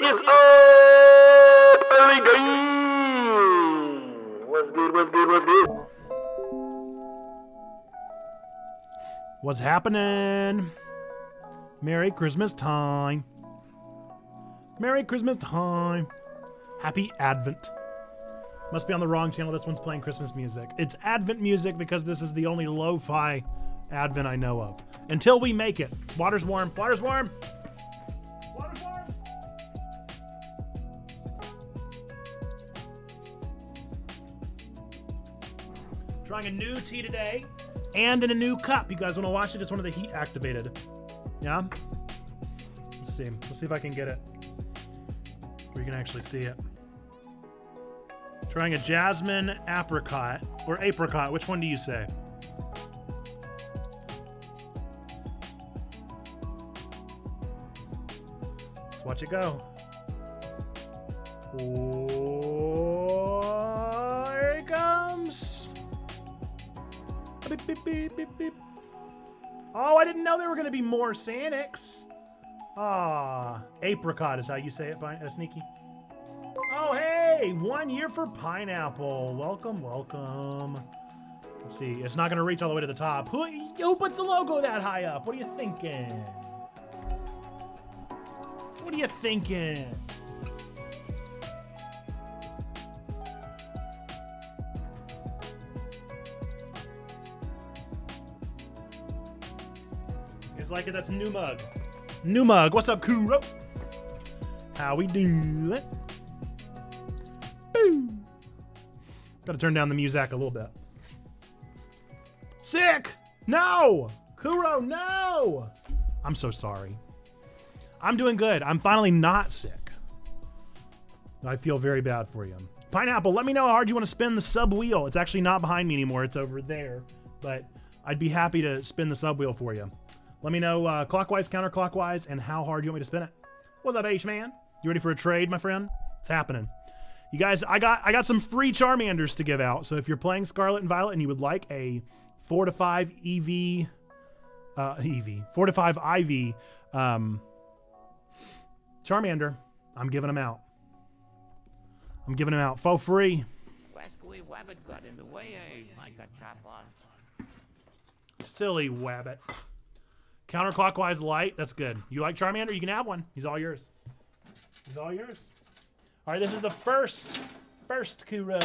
is up, early game? What's good, what's good, what's good? What's happening? Merry Christmas time. Merry Christmas time. Happy Advent. Must be on the wrong channel. This one's playing Christmas music. It's Advent music because this is the only lo-fi Advent I know of. Until we make it. Water's warm. Water's warm. Water's warm. Trying a new tea today and in a new cup. You guys want to watch it? It's one of the heat activated. Yeah? Let's see. Let's see if I can get it where you can actually see it. Trying a jasmine apricot or apricot. Which one do you say? Let's watch it go. Oh, here it comes. Beep, beep, beep, beep, beep. Oh, I didn't know there were going to be more Sanics. Ah, apricot is how you say it, Sneaky. Oh, hey, 1 year for pineapple. Welcome, welcome. Let's see. It's not going to reach all the way to the top. Who puts the logo that high up? What are you thinking? What are you thinking? It's like it. That's New Mug. New Mug. What's up, Kuro? How we do it? Boo. Gotta turn down the music a little bit. Sick! No! Kuro, no! I'm so sorry. I'm doing good. I'm finally not sick. I feel very bad for you. Pineapple, let me know how hard you want to spin the sub wheel. It's actually not behind me anymore. It's over there. But I'd be happy to spin the sub wheel for you. Let me know clockwise, counterclockwise, and how hard you want me to spin it. What's up, H-Man? You ready for a trade, my friend? It's happening. You guys, I got some free Charmanders to give out. So if you're playing Scarlet and Violet and you would like a 4 to 5 IV, 4 to 5 IV Charmander, I'm giving them out. I'm giving them out for free. Wascally Wabbit got in the way. I got chop on. Silly Wabbit. Counterclockwise light. That's good. You like Charmander? You can have one. He's all yours. He's all yours. All right, this is the first Kuro.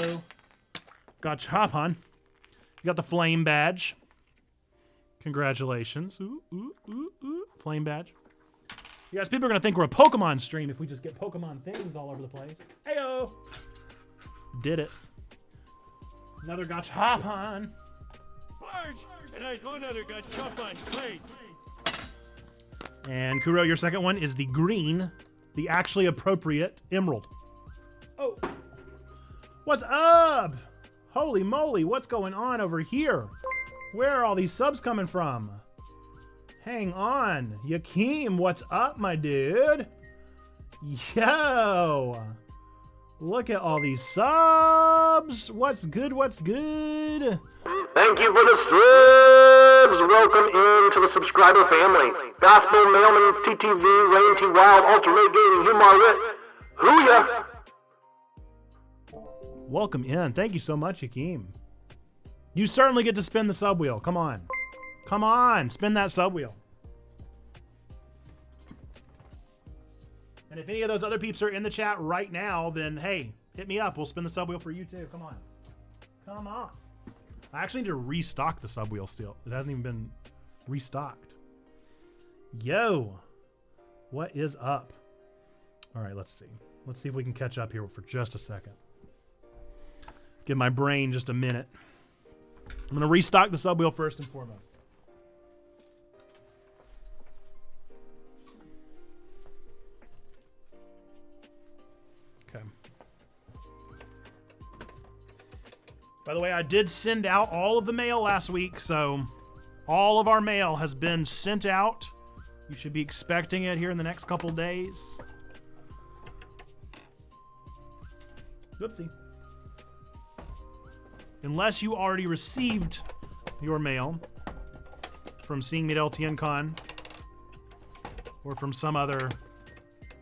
Got chop on. You got the flame badge. Congratulations. Ooh, ooh, ooh, ooh. Flame badge. You guys, people are going to think we're a Pokemon stream if we just get Pokemon things all over the place. Heyo! Did it. Another Gachapon. And I know another Gachapon. Play. And Kuro, your second one is the green, the actually appropriate emerald. Oh. What's up? Holy moly, what's going on over here? Where are all these subs coming from? Hang on. Yakeem, what's up, my dude? Yo. Look at all these subs. What's good? What's good? Thank you for the subs. Welcome into the subscriber family. Gospel, Mailman, TTV, Rain T Wild, Alternate Gaming, Hugh Marlet. Hooyah. Welcome in. Thank you so much, Yakeem. You certainly get to spin the sub wheel. Come on. Come on. Spin that sub wheel. And if any of those other peeps are in the chat right now, then hey, hit me up. We'll spin the sub wheel for you too. Come on. Come on. I actually need to restock the sub wheel still. It hasn't even been restocked. Yo. What is up? All right, let's see. Let's see if we can catch up here for just a second. Give my brain just a minute. I'm going to restock the sub wheel first and foremost. Okay. By the way, I did send out all of the mail last week, so all of our mail has been sent out. You should be expecting it here in the next couple days. Whoopsie. Unless you already received your mail from Seeing Me at LTN Con or from some other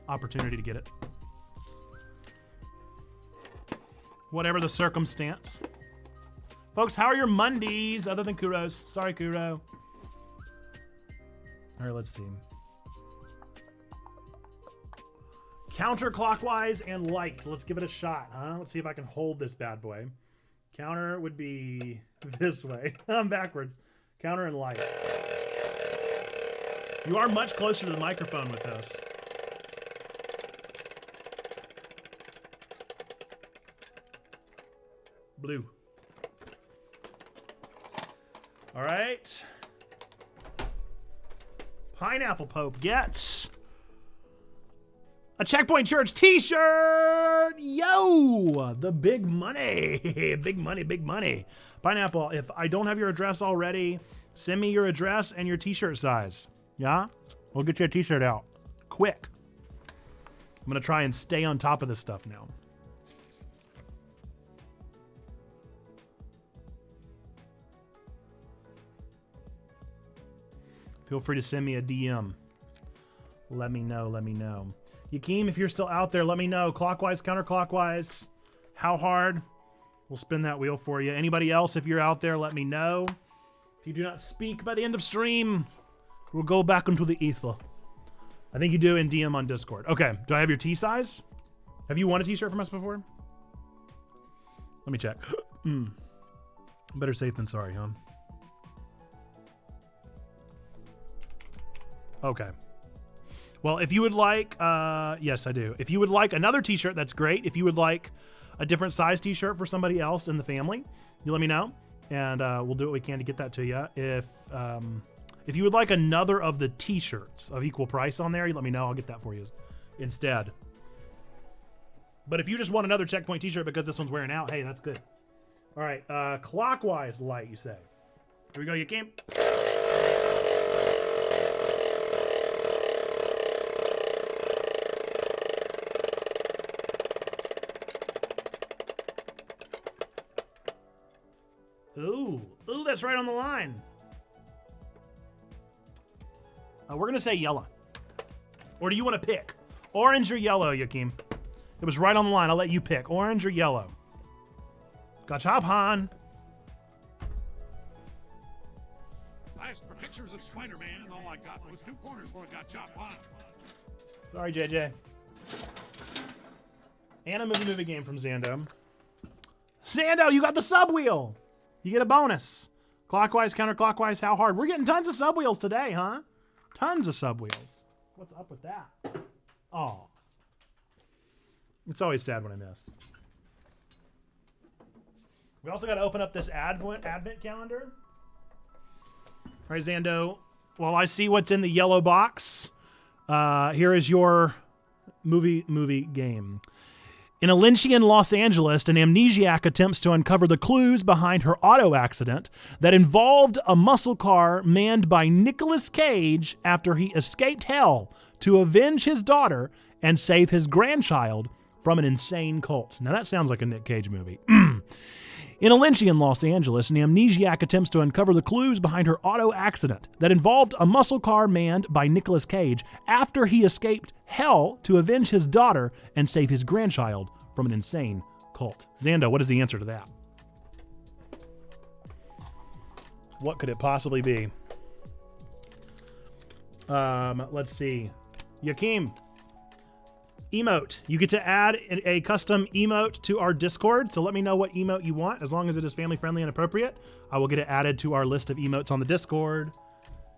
opportunity to get it. Whatever the circumstance. Folks, how are your Mondays other than Kuro's? Sorry, Kuro. All right, let's see. Counterclockwise and light. Let's give it a shot, huh? Let's see if I can hold this bad boy. Counter would be this way. I'm backwards. Counter and light. You are much closer to the microphone with this. Blue. All right. Pineapple Pope gets a Checkpoint Church t-shirt. Yo, the big money. Big money, big money. Pineapple, if I don't have your address already, send me your address and your t-shirt size. Yeah? We'll get you a t-shirt out. Quick. I'm going to try and stay on top of this stuff now. Feel free to send me a DM. Let me know, let me know. Yakeem, if you're still out there, let me know. Clockwise, counterclockwise. How hard? We'll spin that wheel for you. Anybody else, if you're out there, let me know. If you do not speak by the end of stream, we'll go back into the ether. I think you do in DM on Discord. Okay, do I have your T size? Have you won a t-shirt from us before? Let me check. Better safe than sorry, huh? Okay. Well, if you would like, yes, I do. If you would like another t-shirt, that's great. If you would like a different size t-shirt for somebody else in the family, you let me know, and we'll do what we can to get that to you. If you would like another of the t-shirts of equal price on there, you let me know. I'll get that for you instead. But if you just want another Checkpoint t-shirt because this one's wearing out, hey, that's good. All right, clockwise light, you say. Here we go, you came. Ooh, that's right on the line. We're going to say yellow. Or do you want to pick? Orange or yellow, Yakeem? It was right on the line. I'll let you pick. Orange or yellow? Gachapon. I asked for pictures of Spider-Man, and all I got was 2 corners for a Gachapon. Sorry, JJ. And a movie game from Zando. Zando, you got the sub wheel. You get a bonus. Clockwise, counterclockwise, how hard? We're getting tons of sub wheels today, huh? Tons of sub wheels. What's up with that? Oh. It's always sad when I miss. We also got to open up this advent calendar. All right, Zando. While I see what's in the yellow box, here is your movie game. In a Lynchian Los Angeles, an amnesiac attempts to uncover the clues behind her auto accident that involved a muscle car manned by Nicolas Cage after he escaped hell to avenge his daughter and save his grandchild from an insane cult. Now that sounds like a Nick Cage movie. In a Lynchian Los Angeles, an amnesiac attempts to uncover the clues behind her auto accident that involved a muscle car manned by Nicolas Cage after he escaped hell to avenge his daughter and save his grandchild from an insane cult. Zando, what is the answer to that? What could it possibly be? Let's see. Yakeem. Emote. You get to add a custom emote to our Discord, so let me know what emote you want. As long as it is family friendly and appropriate, I will get it added to our list of emotes on the Discord.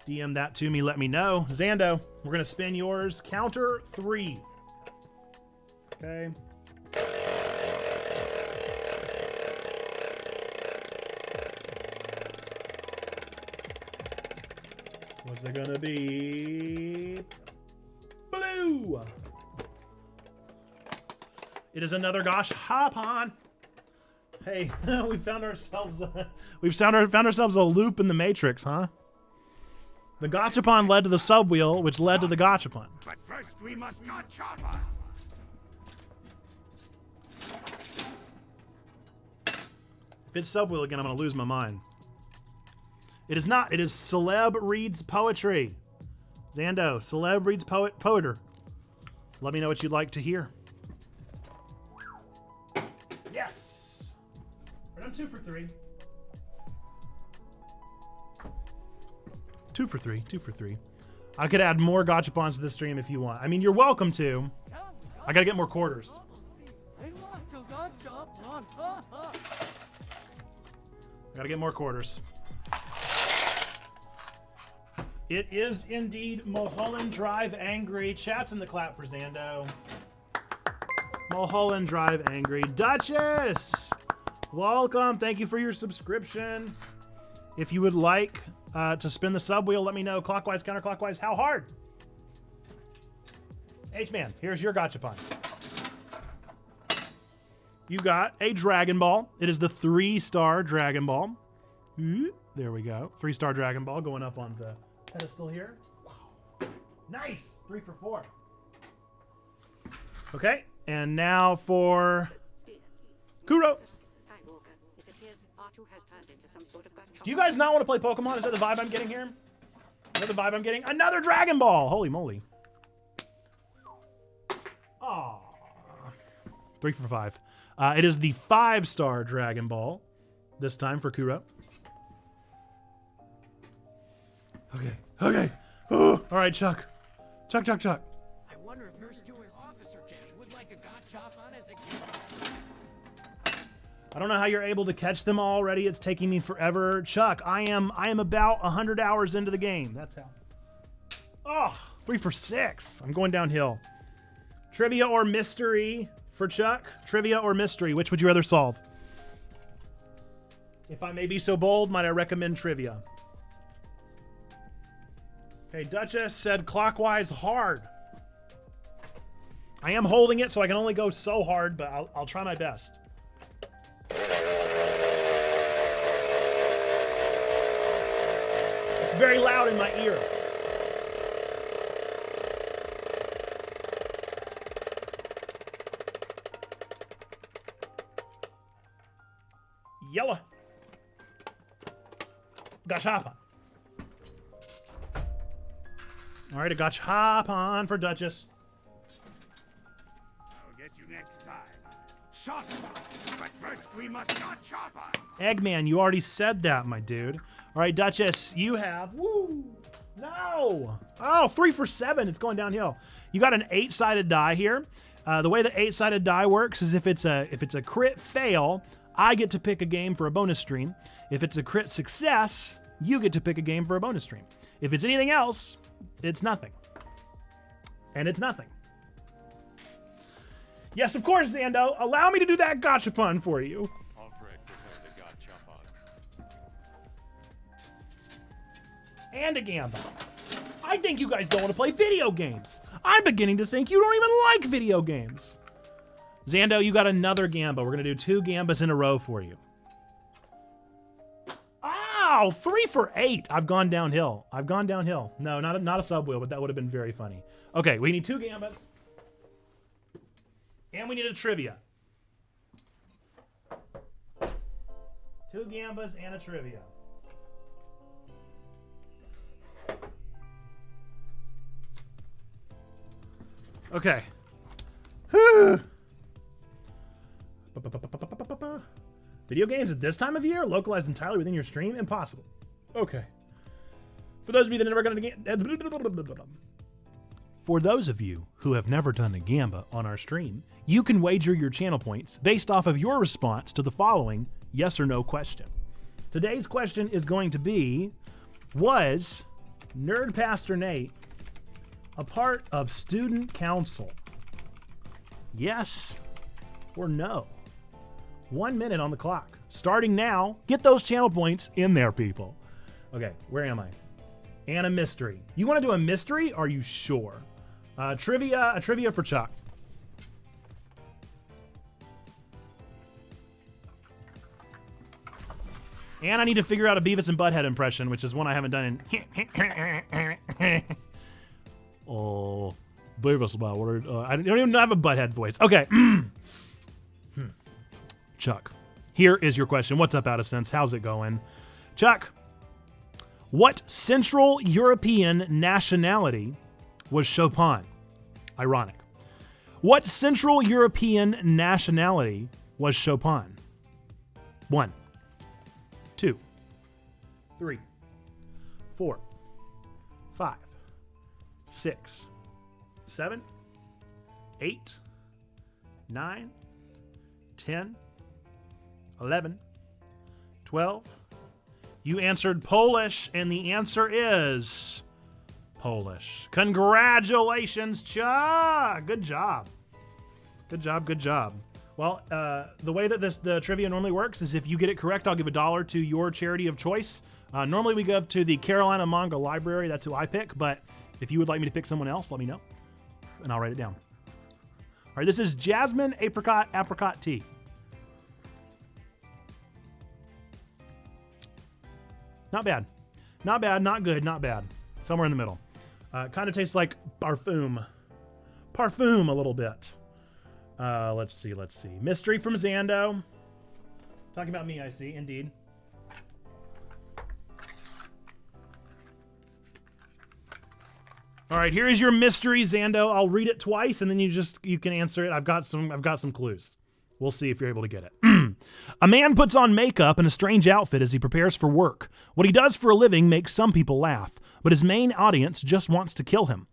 DM that to me, let me know. Zando, we're going to spin yours. Counter 3. Okay. What's it going to be? Blue. It is another gosh hop on. Hey, we found ourselves a loop in the Matrix, huh? The gachapon led to the sub wheel, which led to the gachapon. But first we must Gachapon. If it's sub wheel again, I'm gonna lose my mind. It is not. It is Celeb Reads Poetry. Zando, Celeb Reads Poeter. Let me know what you'd like to hear. Yes! We're done 2 for 3. 2 for 3. 2 for 3. I could add more gachapons to this stream if you want. I mean, you're welcome to. I gotta get more quarters. I gotta get more quarters. It is indeed Mulholland Drive Angry. Chat's in the clap for Zando. Mulholland Drive Angry. Duchess! Welcome. Thank you for your subscription. If you would like to spin the sub wheel, let me know. Clockwise, counterclockwise, how hard? H-Man, here's your gachapon. You got a Dragon Ball. It is the 3-star Dragon Ball. There we go. 3-star Dragon Ball going up on the pedestal here. Wow. Nice. 3 for 4. Okay. And now for Kuro. Do you guys not want to play Pokemon? Is that the vibe I'm getting here? Is that the vibe I'm getting? Another Dragon Ball. Holy moly. Aww. 3 for 5. It is the 5-star Dragon Ball. This time for Kuro. Okay. Okay. Oh, all right, Chuck. Chuck. I wonder if Nurse Joy Officer Jenny would like a gachapon as a gift. I don't know how you're able to catch them already. It's taking me forever. Chuck, I am about 100 hours into the game. That's how. Oh, 3 for 6. I'm going downhill. Trivia or mystery for Chuck? Trivia or mystery? Which would you rather solve? If I may be so bold, might I recommend trivia? Okay, Duchess said clockwise hard. I am holding it, so I can only go so hard, but I'll try my best. It's very loud in my ear. Yellow. Gachapon. All right, a gachapon for Duchess. I'll get you next time. Shot, but first we must not chop on. Eggman, you already said that, my dude. All right, Duchess, you have. Woo! No! Oh, 3 for 7. It's going downhill. You got an 8-sided die here. The way the 8-sided die works is if it's a crit fail, I get to pick a game for a bonus stream. If it's a crit success, you get to pick a game for a bonus stream. If it's anything else, it's nothing. And it's nothing. Yes, of course, Zando. Allow me to do that gachapon for you. Alfred, prepare the gachapon. And a Gamba. I think you guys don't want to play video games. I'm beginning to think you don't even like video games. Zando, you got another Gamba. We're going to do 2 Gambas in a row for you. Ow! 3 for 8. I've gone downhill. No, not a sub wheel, but that would have been very funny. Okay, we need 2 Gambas. And we need a trivia. 2 Gambas and a trivia. Okay. Video games at this time of year? Localized entirely within your stream? Impossible. Okay. For those of you that never gonna get... For those of you who have never done a Gamba on our stream, you can wager your channel points based off of your response to the following yes or no question. Today's question is going to be, was Nerd Pastor Nate a part of student council? Yes or no? 1 minute on the clock. Starting now. Get those channel points in there, people. Okay, where am I? And a mystery. You want to do a mystery? Are you sure? A trivia for Chuck. And I need to figure out a Beavis and Butthead impression, which is one I haven't done in... Oh, Beavis about what? I don't even have a Butthead voice. Okay. Chuck, here is your question. What's up, Out of Sense? How's it going? Chuck, what Central European nationality was Chopin? Ironic. What Central European nationality was Chopin? 1, 2, 3, 4, 5, 6, 7, 8, 9, 10, 11, 12. You answered Polish, and the answer is Polish. Congratulations, Chuck. Good job. Good job, good job. Well, the way that the trivia normally works is if you get it correct, I'll give $1 to your charity of choice. Normally we give to the Carolina Manga Library. That's who I pick, but if you would like me to pick someone else, let me know, and I'll write it down. All right, this is Jasmine Apricot Tea. Not bad. Not bad, not good, not bad. Somewhere in the middle. Kind of tastes like parfum. Parfum a little bit. Let's see. Mystery from Zando. Talking about me, I see, indeed. All right, here is your mystery, Zando. I'll read it twice, and then you can answer it. I've got some clues. We'll see if you're able to get it. A man puts on makeup and a strange outfit as he prepares for work. What he does for a living makes some people laugh, but his main audience just wants to kill him.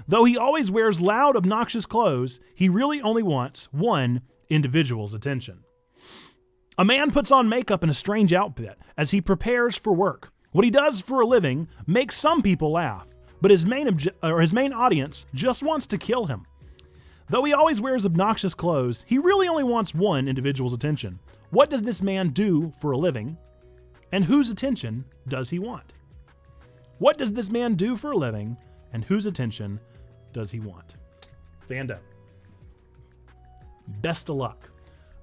Though he always wears loud, obnoxious clothes, he really only wants one individual's attention. A man puts on makeup and a strange outfit as he prepares for work. What he does for a living makes some people laugh, but his main audience just wants to kill him. Though he always wears obnoxious clothes, he really only wants one individual's attention. What does this man do for a living, and whose attention does he want? What does this man do for a living, and whose attention does he want? Vando. Best of luck.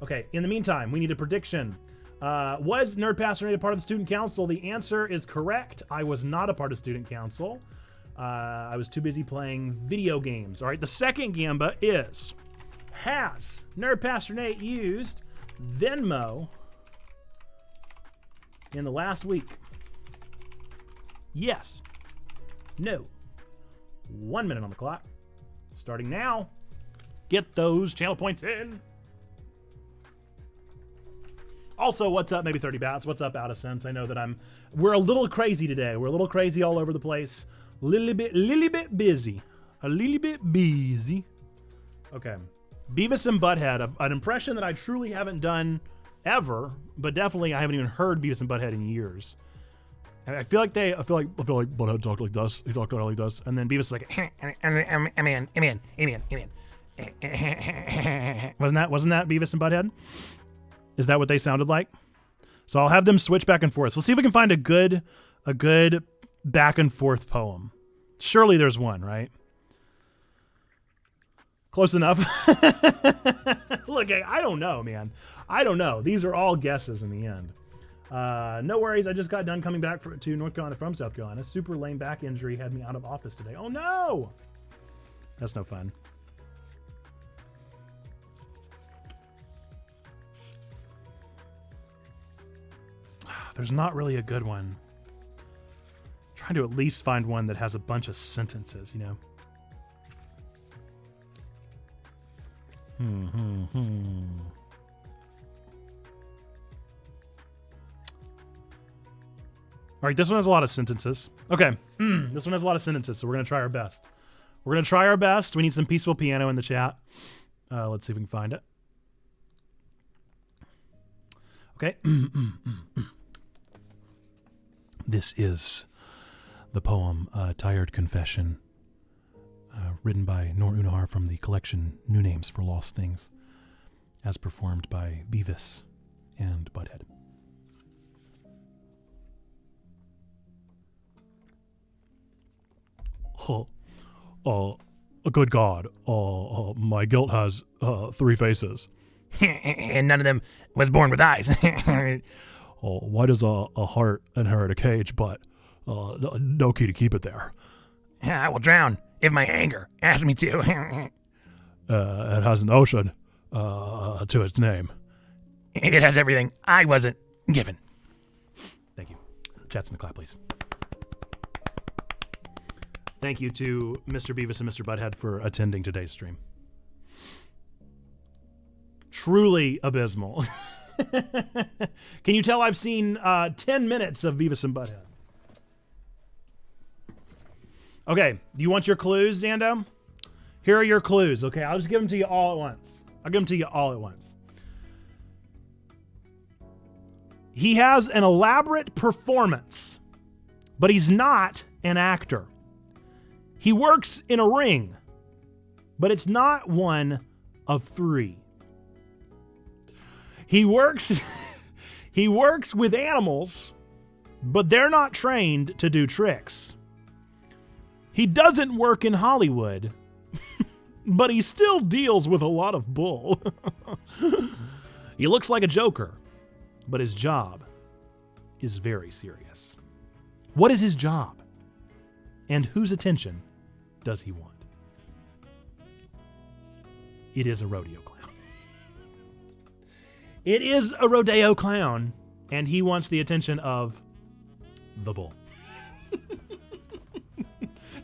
Okay, in the meantime, we need a prediction. Was Nerd Pastor a part of the student council? The answer is correct. I was not a part of student council. I was too busy playing video games. All right, the second gamba is, has Nerd Pastor Nate used Venmo in the last week? Yes. No. 1 minute on the clock. Starting now. Get those channel points in. Also, what's up, maybe 30 bats? What's up, Out of Sense? I know that we're a little crazy today. We're a little crazy all over the place. Little bit busy. A little bit busy. Okay. Beavis and Butthead, an impression that I truly haven't done ever, but definitely I haven't even heard Beavis and Butthead in years. I feel like Butthead talked like this. He talked like this, and then Beavis is like, amen. Wasn't that Beavis and Butthead? Is that what they sounded like? So I'll have them switch back and forth. So let's see if we can find a good back and forth poem. Surely there's one, right? Close enough. Look, I don't know, man. I don't know. These are all guesses in the end. No worries. I just got done coming back to North Carolina from South Carolina. Super lame back injury had me out of office today. Oh no! That's no fun. There's not really a good one. I'm trying to at least find one that has a bunch of sentences, you know? All right, this one has a lot of sentences. Okay, this one has a lot of sentences, so we're going to try our best. We're going to try our best. We need some peaceful piano in the chat. Let's see if we can find it. Okay. This is the poem Tired Confession, written by Nor Unahar from the collection New Names for Lost Things, as performed by Beavis and Butthead. Good God, my guilt has 3 faces. And none of them was born with eyes. Why does a heart inherit a cage, but no key to keep it there? I will drown if my anger asks me to. It has an ocean to its name. It has everything I wasn't given. Thank you. Chats in the clap, please. Thank you to Mr. Beavis and Mr. Butthead for attending today's stream. truly abysmal. Can you tell I've seen 10 minutes of Beavis and Butthead? Okay, do you want your clues, Zando? Here are your clues. Okay, I'll just give them to you all at once. I'll give them to you all at once. He has an elaborate performance, but he's not an actor. He works in a ring, but it's not one of 3. He works he works with animals, but they're not trained to do tricks. He doesn't work in Hollywood, but he still deals with a lot of bull. He looks like a joker, but his job is very serious. What is his job? And whose attention does he want? It is a rodeo clown. It is a rodeo clown, and he wants the attention of the bull.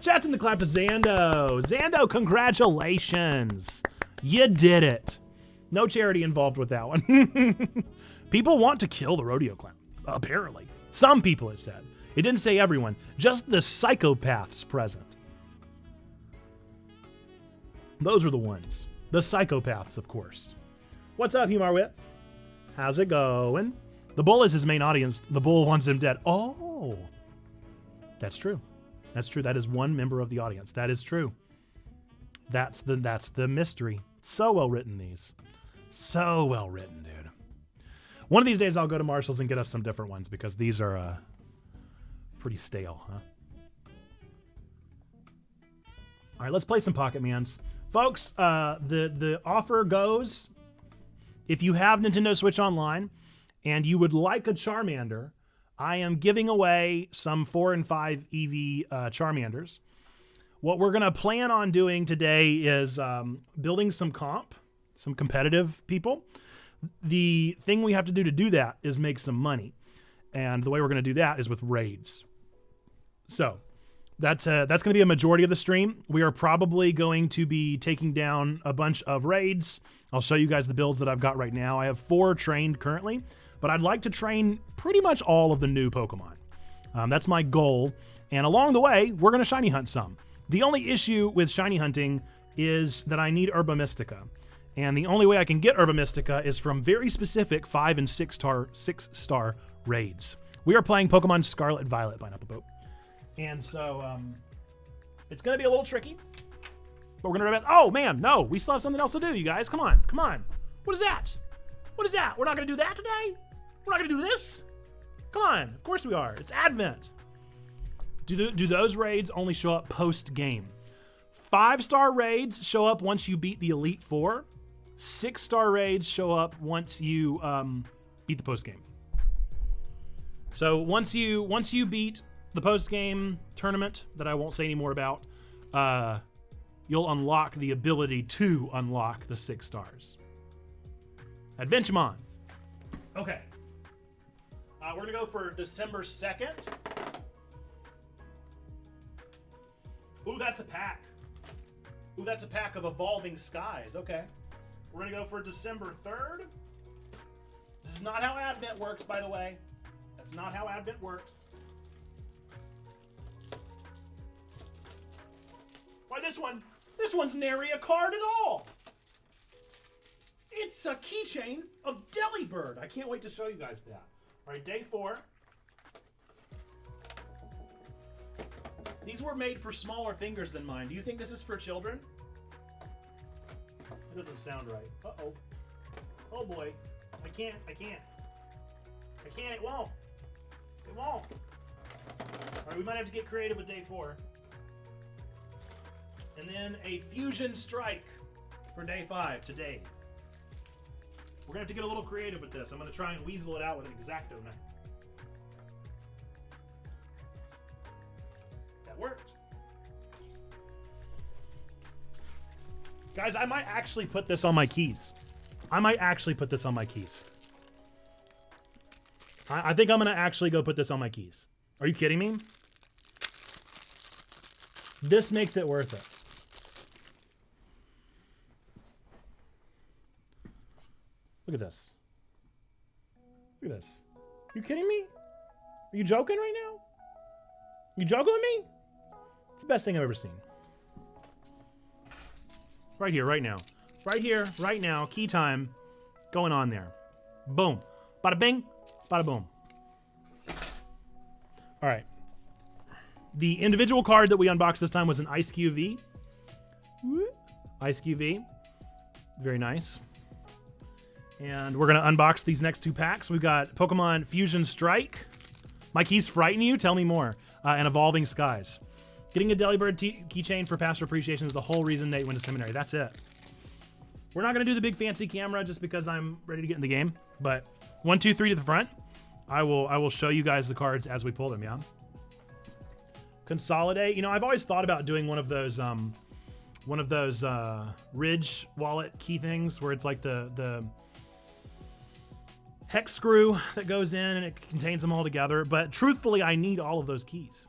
Chat's in the clap to Zando. Zando, congratulations. You did it. No charity involved with that one. People want to kill the rodeo clown, apparently. Some people, it said. It didn't say everyone, just the psychopaths present. Those are the ones. The psychopaths, of course. What's up, Humar Wit? How's it going? The bull is his main audience. The bull wants him dead. Oh, that's true. That's true. That is one member of the audience. That is true. That's the mystery. So well written, these. So well written, dude. One of these days I'll go to Marshall's and get us some different ones because these are pretty stale, huh? All right, let's play some PokeMondays. Folks, the offer goes, if you have Nintendo Switch Online and you would like a Charmander, I am giving away some 4 and 5 EV Charmanders. What we're going to plan on doing today is building some competitive people. The thing we have to do that is make some money. And the way we're going to do that is with raids. So that's going to be a majority of the stream. We are probably going to be taking down a bunch of raids. I'll show you guys the builds that I've got right now. I have 4 trained currently, but I'd like to train pretty much all of the new Pokemon. That's my goal. And along the way, we're going to shiny hunt some. The only issue with shiny hunting is that I need Herba Mystica. And the only way I can get Herba Mystica is from very specific 5 and 6 star raids. We are playing Pokemon Scarlet Violet, Pineapple Boat. And so it's going to be a little tricky. But we're going to... Oh, man, no. We still have something else to do, you guys. Come on. Come on. What is that? What is that? We're not going to do that today? We're not going to do this? Come on. Of course we are. It's Advent. Do those raids only show up post-game? 5-star raids show up once you beat the Elite Four. 6-star raids show up once you beat the post-game. So once you beat the post-game tournament that I won't say any more about, you'll unlock the ability to unlock the 6 stars. Adventuremon. Okay. We're going to go for December 2nd. Ooh, that's a pack. Ooh, that's a pack of Evolving Skies. Okay. We're going to go for December 3rd. This is not how Advent works, by the way. That's not how Advent works. Why, this one's nary a card at all. It's a keychain of Delibird. I can't wait to show you guys that. All right, day 4. These were made for smaller fingers than mine. Do you think this is for children? It doesn't sound right. Uh-oh. Oh, boy. I can't. It won't. All right, we might have to get creative with day 4. And then a Fusion Strike for day 5 today. We're going to have to get a little creative with this. I'm going to try and weasel it out with an X-Acto knife. That worked. Guys, I might actually put this on my keys. I think I'm going to actually go put this on my keys. Are you kidding me? This makes it worth it. Look at this. Look at this. You kidding me? Are you joking right now? You joking with me? It's the best thing I've ever seen. Right here, right now. Right here, right now. Key time going on there. Boom. Bada bing, bada boom. All right. The individual card that we unboxed this time was an Ice QV. Ice QV. Very nice. And we're going to unbox these next 2 packs. We've got Pokemon Fusion Strike. My keys frighten you? Tell me more. And Evolving Skies. Getting a Delibird keychain for past appreciation is the whole reason Nate went to seminary. That's it. We're not going to do the big fancy camera just because I'm ready to get in the game. But 1, 2, 3 to the front. I will show you guys the cards as we pull them, yeah? Consolidate. You know, I've always thought about doing one of those Ridge wallet key things where it's like the hex screw that goes in and it contains them all together. But truthfully, I need all of those keys.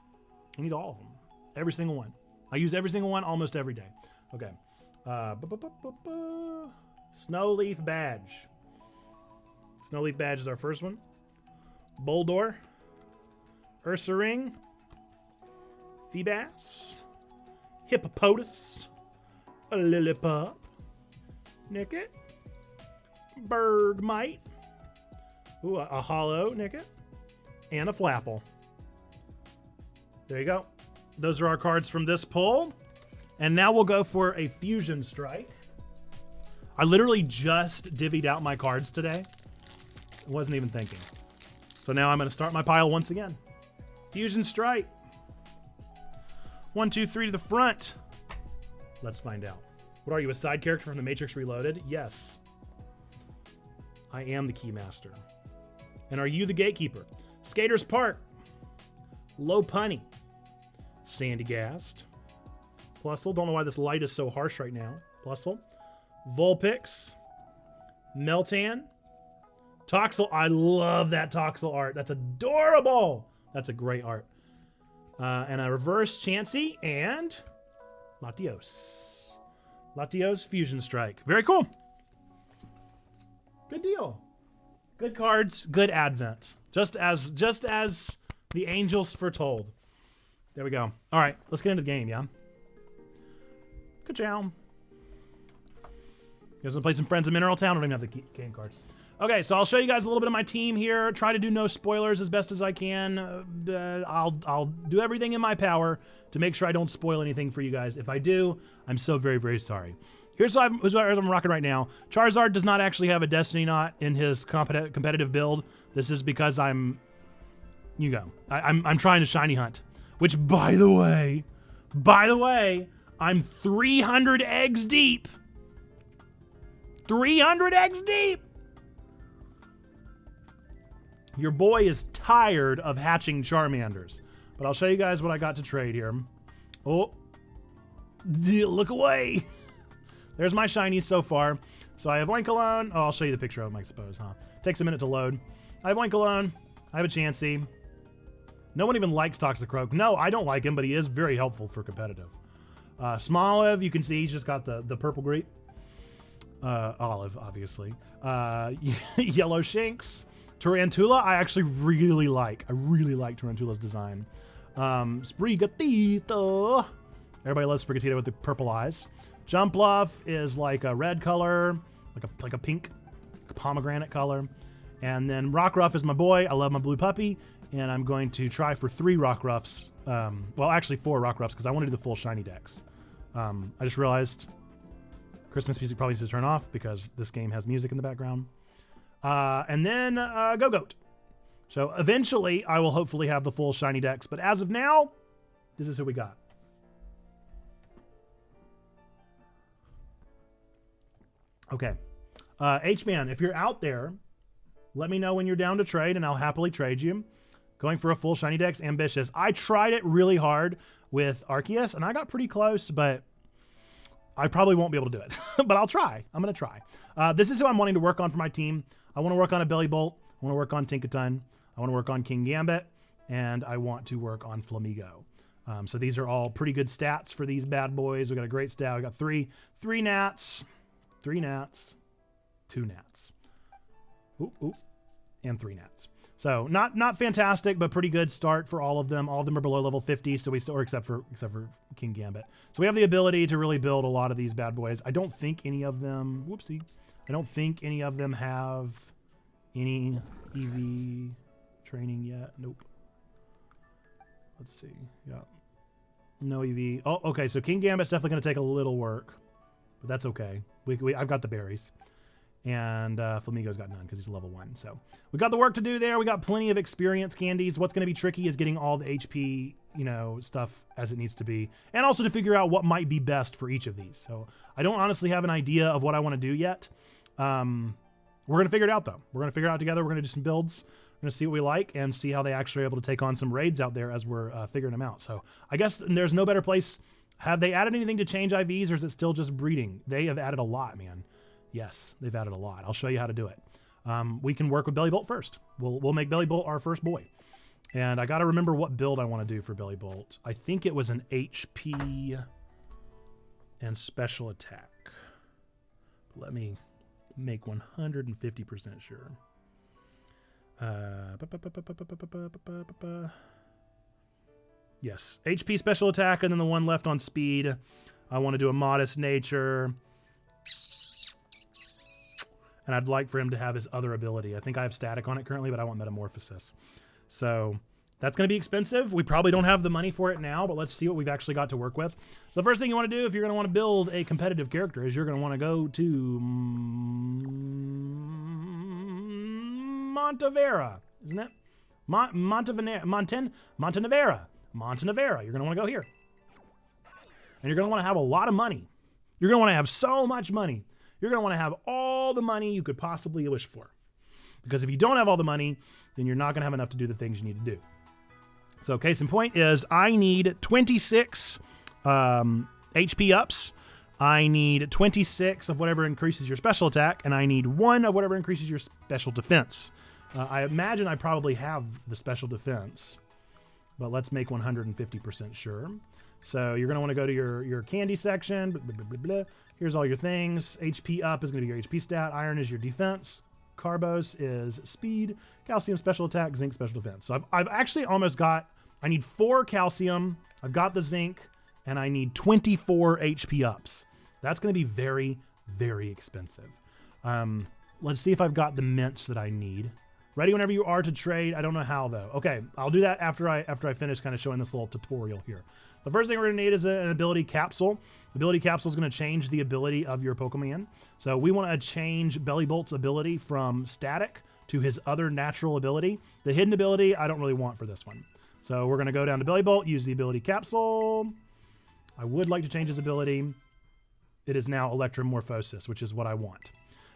I need all of them. Every single one. I use every single one almost every day. Okay. Snowleaf Badge. Snowleaf Badge is our first one. Boldor. Ursaring. Feebas. Hippopotas. A Lillipup. Nicket. Bergmite. Ooh, a hollow Nicket. And a Flapple. There you go. Those are our cards from this pull. And now we'll go for a Fusion Strike. I literally just divvied out my cards today. I wasn't even thinking. So now I'm going to start my pile once again. Fusion Strike. 1, 2, 3 to the front. Let's find out. What are you, a side character from The Matrix Reloaded? Yes. I am the Keymaster. And are you the Gatekeeper? Skaters Park. Lopunny. Sandygast. Plusle. Don't know why this light is so harsh right now. Plusle. Vulpix. Meltan. Toxel. I love that Toxel art. That's adorable. That's a great art. And a reverse Chansey and Latios. Latios Fusion Strike. Very cool. Good deal. Good cards. Good advent. Just as the angels foretold. There we go. All right, let's get into the game, yeah? Good job. You guys want to play some Friends of Mineral Town? I don't even have the game cards. Okay, so I'll show you guys a little bit of my team here. Try to do no spoilers as best as I can. I'll do everything in my power to make sure I don't spoil anything for you guys. If I do, I'm so very, very sorry. Here's what I'm rocking right now. Charizard does not actually have a Destiny Knot in his competitive build. This is because I'm trying to shiny hunt. Which, by the way, I'm 300 eggs deep. 300 eggs deep. Your boy is tired of hatching Charmanders. But I'll show you guys what I got to trade here. Oh, look away. There's my shinies so far. So I have Oinkalone. Oh, I'll show you the picture of them, I suppose, huh? Takes a minute to load. I have Oinkalone. I have a Chansey. No one even likes Toxicroak. No, I don't like him, but he is very helpful for competitive. Smoliv, you can see he's just got the purple grape. Olive, obviously. Yellow Shinx. Tarantula, I actually really like. I really like Tarantula's design. Sprigatito. Everybody loves Sprigatito with the purple eyes. Jumpluff is like a red color, like a pink pomegranate color. And then Rockruff is my boy. I love my blue puppy. And I'm going to try for 3 Rockruffs. Well, actually 4 Rockruffs because I want to do the full shiny decks. I just realized Christmas music probably needs to turn off because this game has music in the background. And then Go-Goat. So eventually I will hopefully have the full shiny decks. But as of now, this is who we got. Okay. H-Man, if you're out there, let me know when you're down to trade and I'll happily trade you. Going for a full shiny deck's ambitious. I tried it really hard with Arceus and I got pretty close, but I probably won't be able to do it. But I'll try. I'm going to try. This is who I'm wanting to work on for my team. I want to work on a Bellibolt. I want to work on Tinkaton. I want to work on King Gambit. And I want to work on Flamigo. So these are all pretty good stats for these bad boys. We got a great stat. We got three Nats, 2 Nats. and 3 nats. So not fantastic, but pretty good start for all of them. All of them are below level 50, so we still, or except for King Gambit. So we have the ability to really build a lot of these bad boys. I don't think any of them, whoopsie, I don't think any of them have any EV training yet. Nope. Let's see. Yeah. No EV. Oh, okay. So King Gambit's definitely going to take a little work, but that's okay. I've got the berries. And Flamigo's got none because he's level 1. So we got the work to do there. We got plenty of experience candies. What's going to be tricky is getting all the HP, stuff as it needs to be. And also to figure out what might be best for each of these. So I don't honestly have an idea of what I want to do yet. We're going to figure it out, though. We're going to figure it out together. We're going to do some builds. We're going to see what we like and see how they actually are able to take on some raids out there as we're figuring them out. So I guess there's no better place. Have they added anything to change IVs, or is it still just breeding? They have added a lot, man. Yes, they've added a lot. I'll show you how to do it. We can work with Bellibolt first. We'll make Bellibolt our first boy. And I got to remember what build I want to do for Bellibolt. I think it was an HP and special attack. Let me make 150% sure. Yes, HP special attack, and then the one left on speed. I want to do a modest nature. And I'd like for him to have his other ability. I think I have static on it currently, but I want metamorphosis. So that's going to be expensive. We probably don't have the money for it now, but let's see what we've actually got to work with. The first thing you want to do if you're going to want to build a competitive character is you're going to want to go to Montevera, isn't it? Montenevera. You're going to want to go here. And you're going to want to have a lot of money. You're going to want to have so much money. You're going to want to have all the money you could possibly wish for. Because if you don't have all the money, then you're not going to have enough to do the things you need to do. So case in point is I need 26 HP ups. I need 26 of whatever increases your special attack. And I need 1 of whatever increases your special defense. I imagine I probably have the special defense. But let's make 150% sure. So you're going to want to go to your candy section. Blah, blah, blah, blah. Here's all your things. HP up is going to be your HP stat. Iron is your defense. Carbos is speed. Calcium special attack. Zinc special defense. So I've actually almost got, I need 4 calcium. I've got the zinc. And I need 24 HP ups. That's going to be very, very expensive. Let's see if I've got the mints that I need. Ready whenever you are to trade. I don't know how, though. Okay, I'll do that after I finish kind of showing this little tutorial here. The first thing we're going to need is an ability capsule. The ability capsule is going to change the ability of your Pokemon. So we want to change Bellibolt's ability from static to his other natural ability. The hidden ability, I don't really want for this one. So we're going to go down to Bellibolt, use the ability capsule. I would like to change his ability. It is now Electromorphosis, which is what I want.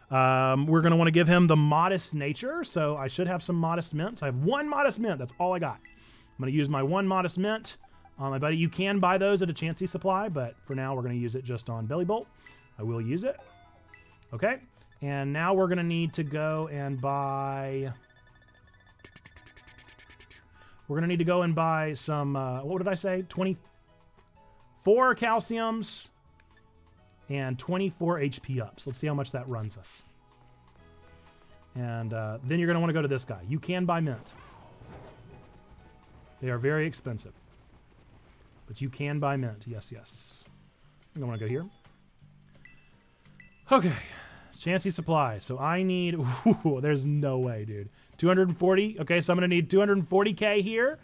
We're going to want to give him the modest nature. So I should have some modest mints. I have 1 modest mint. That's all I got. I'm going to use my 1 modest mint. My buddy, you can buy those at a Chansey supply, but for now we're going to use it just on Bellibolt. I will use it. Okay, and now we're going to need to go and buy... We're going to need to go and buy some, what did I say? 24 calciums and 24 HP ups. Let's see how much that runs us. And then you're going to want to go to this guy. You can buy mint. They are very expensive. But you can buy mint. Yes, yes. I'm going to go here. Okay. Chansey supply. So I need... Ooh, there's no way, dude. 240. Okay, so I'm going to need 240k here.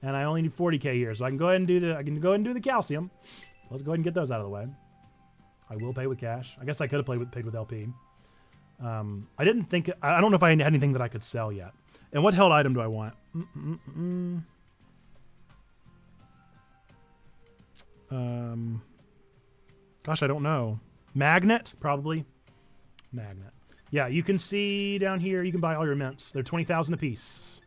And I only need 40k here. So I can go ahead and do the calcium. Let's go ahead and get those out of the way. I will pay with cash. I guess I could have paid with LP. I didn't think... I don't know if I had anything that I could sell yet. And what held item do I want? Gosh, I don't know. Magnet? Probably. Magnet. Yeah, you can see down here, you can buy all your mints. They're 20,000 a piece.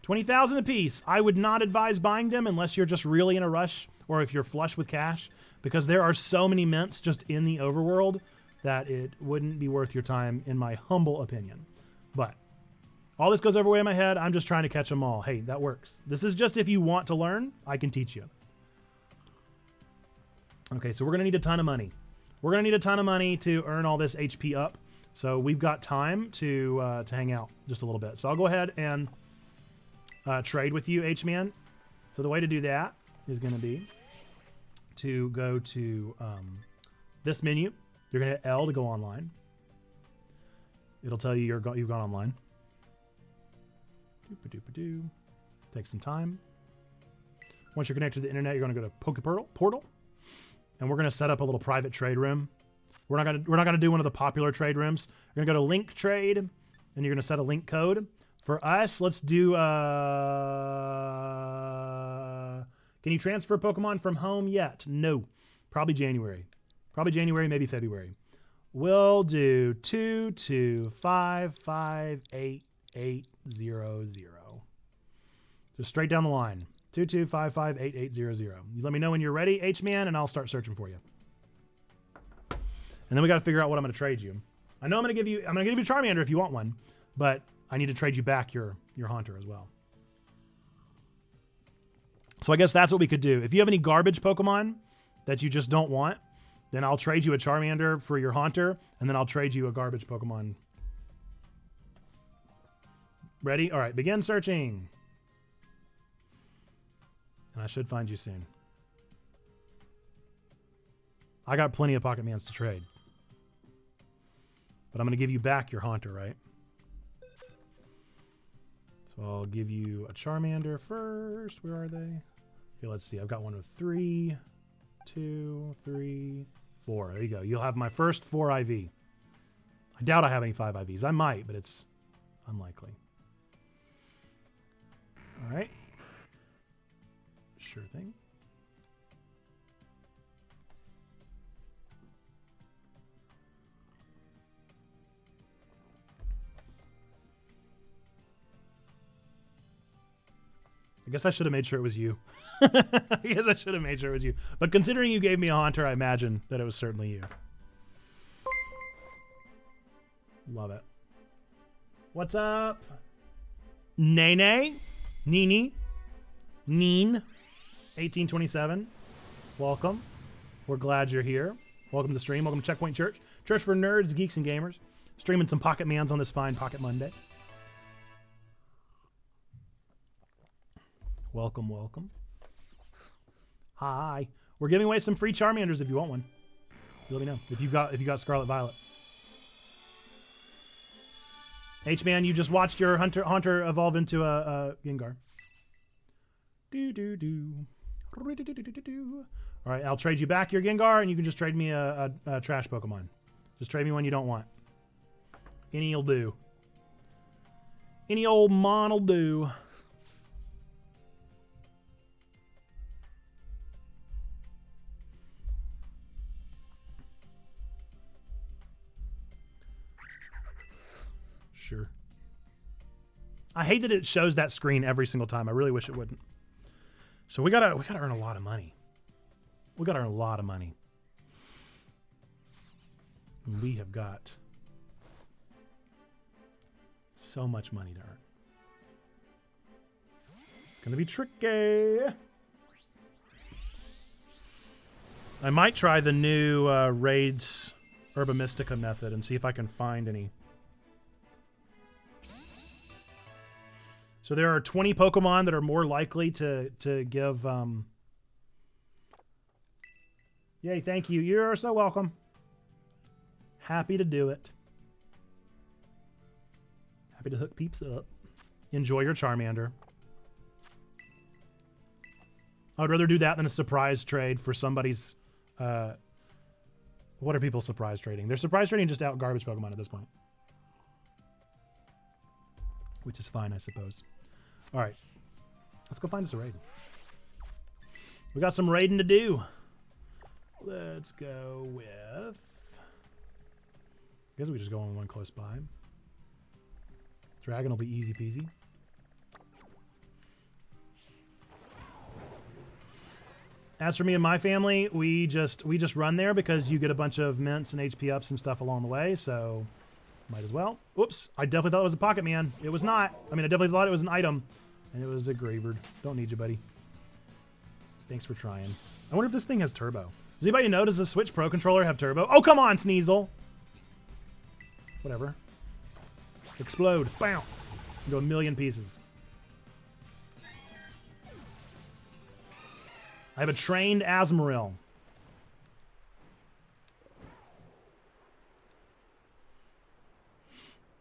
20,000 a piece. I would not advise buying them unless you're just really in a rush or if you're flush with cash, because there are so many mints just in the overworld that it wouldn't be worth your time, in my humble opinion. But all this goes over way in my head. I'm just trying to catch them all. Hey, that works. This is just if you want to learn, I can teach you. Okay, so we're going to need a ton of money. We're going to need a ton of money to earn all this HP up. So we've got time to hang out just a little bit. So I'll go ahead and trade with you, H-Man. So the way to do that is going to be to go to this menu. You're going to hit L to go online. It'll tell you you've gone online. Doop-a-doop-a-doo. Take some time. Once you're connected to the internet, you're going to go to Portal, and we're going to set up a little private trade room. We're not going to do one of the popular trade rooms. You're going to go to Link Trade, and you're going to set a link code. For us, let's do. Can you transfer Pokemon from home yet? No, probably January. Probably January, maybe February. We'll do 225588800. Just straight down the line. 225588800. You let me know when you're ready, H-Man, and I'll start searching for you. And then we got to figure out what I'm going to trade you. I know I'm going to give you Charmander if you want one, but I need to trade you back your Haunter as well. So I guess that's what we could do. If you have any garbage Pokemon that you just don't want, then I'll trade you a Charmander for your Haunter, and then I'll trade you a garbage Pokemon. Ready? All right, begin searching. And I should find you soon. I got plenty of PokeMondays to trade. But I'm going to give you back your Haunter, right? So I'll give you a Charmander first. Where are they? Okay, let's see. I've got one with 3, 2, 3, 4. There you go. You'll have my first 4 IV. I doubt I have any 5 IVs. I might, but it's unlikely. All right. Sure thing. I guess I should have made sure it was you. I guess I should have made sure it was you. But considering you gave me a Haunter, I imagine that it was certainly you. Love it. What's up? Nene? Nini? Neen? 1827. Welcome. We're glad you're here. Welcome to the stream. Welcome to Checkpoint Church. Church for nerds, geeks, and gamers. Streaming some PokeMondays on this fine Pocket Monday. Welcome, welcome. Hi. We're giving away some free Charmanders if you want one. Let me know if you got Scarlet Violet. H-Man, you just watched your Haunter evolve into a Gengar. All right, I'll trade you back your Gengar, and you can just trade me a trash Pokemon. Just trade me one you don't want. Any'll do. Any old mon'll do. Sure. I hate that it shows that screen every single time. I really wish it wouldn't. So we gotta earn a lot of money. We gotta earn a lot of money. And we have got so much money to earn. It's gonna be tricky. I might try the new Raids Herba Mystica method and see if I can find any. So there are 20 Pokemon that are more likely to give... Yay, thank you. You're so welcome. Happy to do it. Happy to hook peeps up. Enjoy your Charmander. I would rather do that than a surprise trade for somebody's... what are people surprise trading? They're surprise trading just out garbage Pokemon at this point. Which is fine, I suppose. All right. Let's go find us a raid. We got some raiding to do. Let's go with... I guess we just go on one close by. Dragon will be easy peasy. As for me and my family, we just run there because you get a bunch of mints and HP ups and stuff along the way, so might as well. Oops, I definitely thought it was a Pocket-Man. It was not. I mean, I definitely thought it was an item, and it was a Graveyard. Don't need you, buddy. Thanks for trying. I wonder if this thing has turbo. Does anybody know, does the Switch Pro controller have turbo? Oh, come on, Sneasel! Whatever. Explode. Bam! Go a million pieces. I have a trained Azumarill.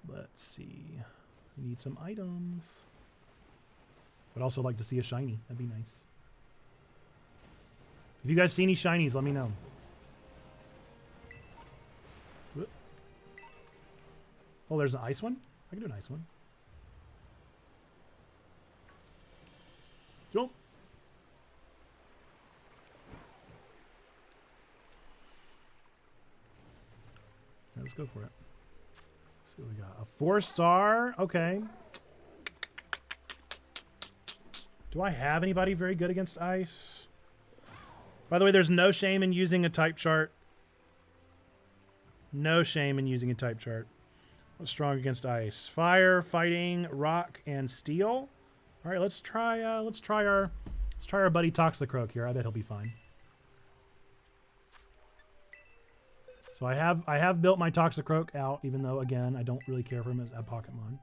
Let's see. I need some items. Would also like to see a shiny. That'd be nice. If you guys see any shinies, let me know. Whoop. Oh, there's an ice one? I can do an ice one. Jump. Let's go for it. Let's see what we got. A 4-star. Okay. Do I have anybody very good against ice? By the way, there's no shame in using a type chart. No shame in using a type chart. What's strong against ice? Fire, fighting, rock, and steel. All right, let's try our buddy Toxicroak here. I bet he'll be fine. So I have built my Toxicroak out, even though again I don't really care for him as a Pokemon.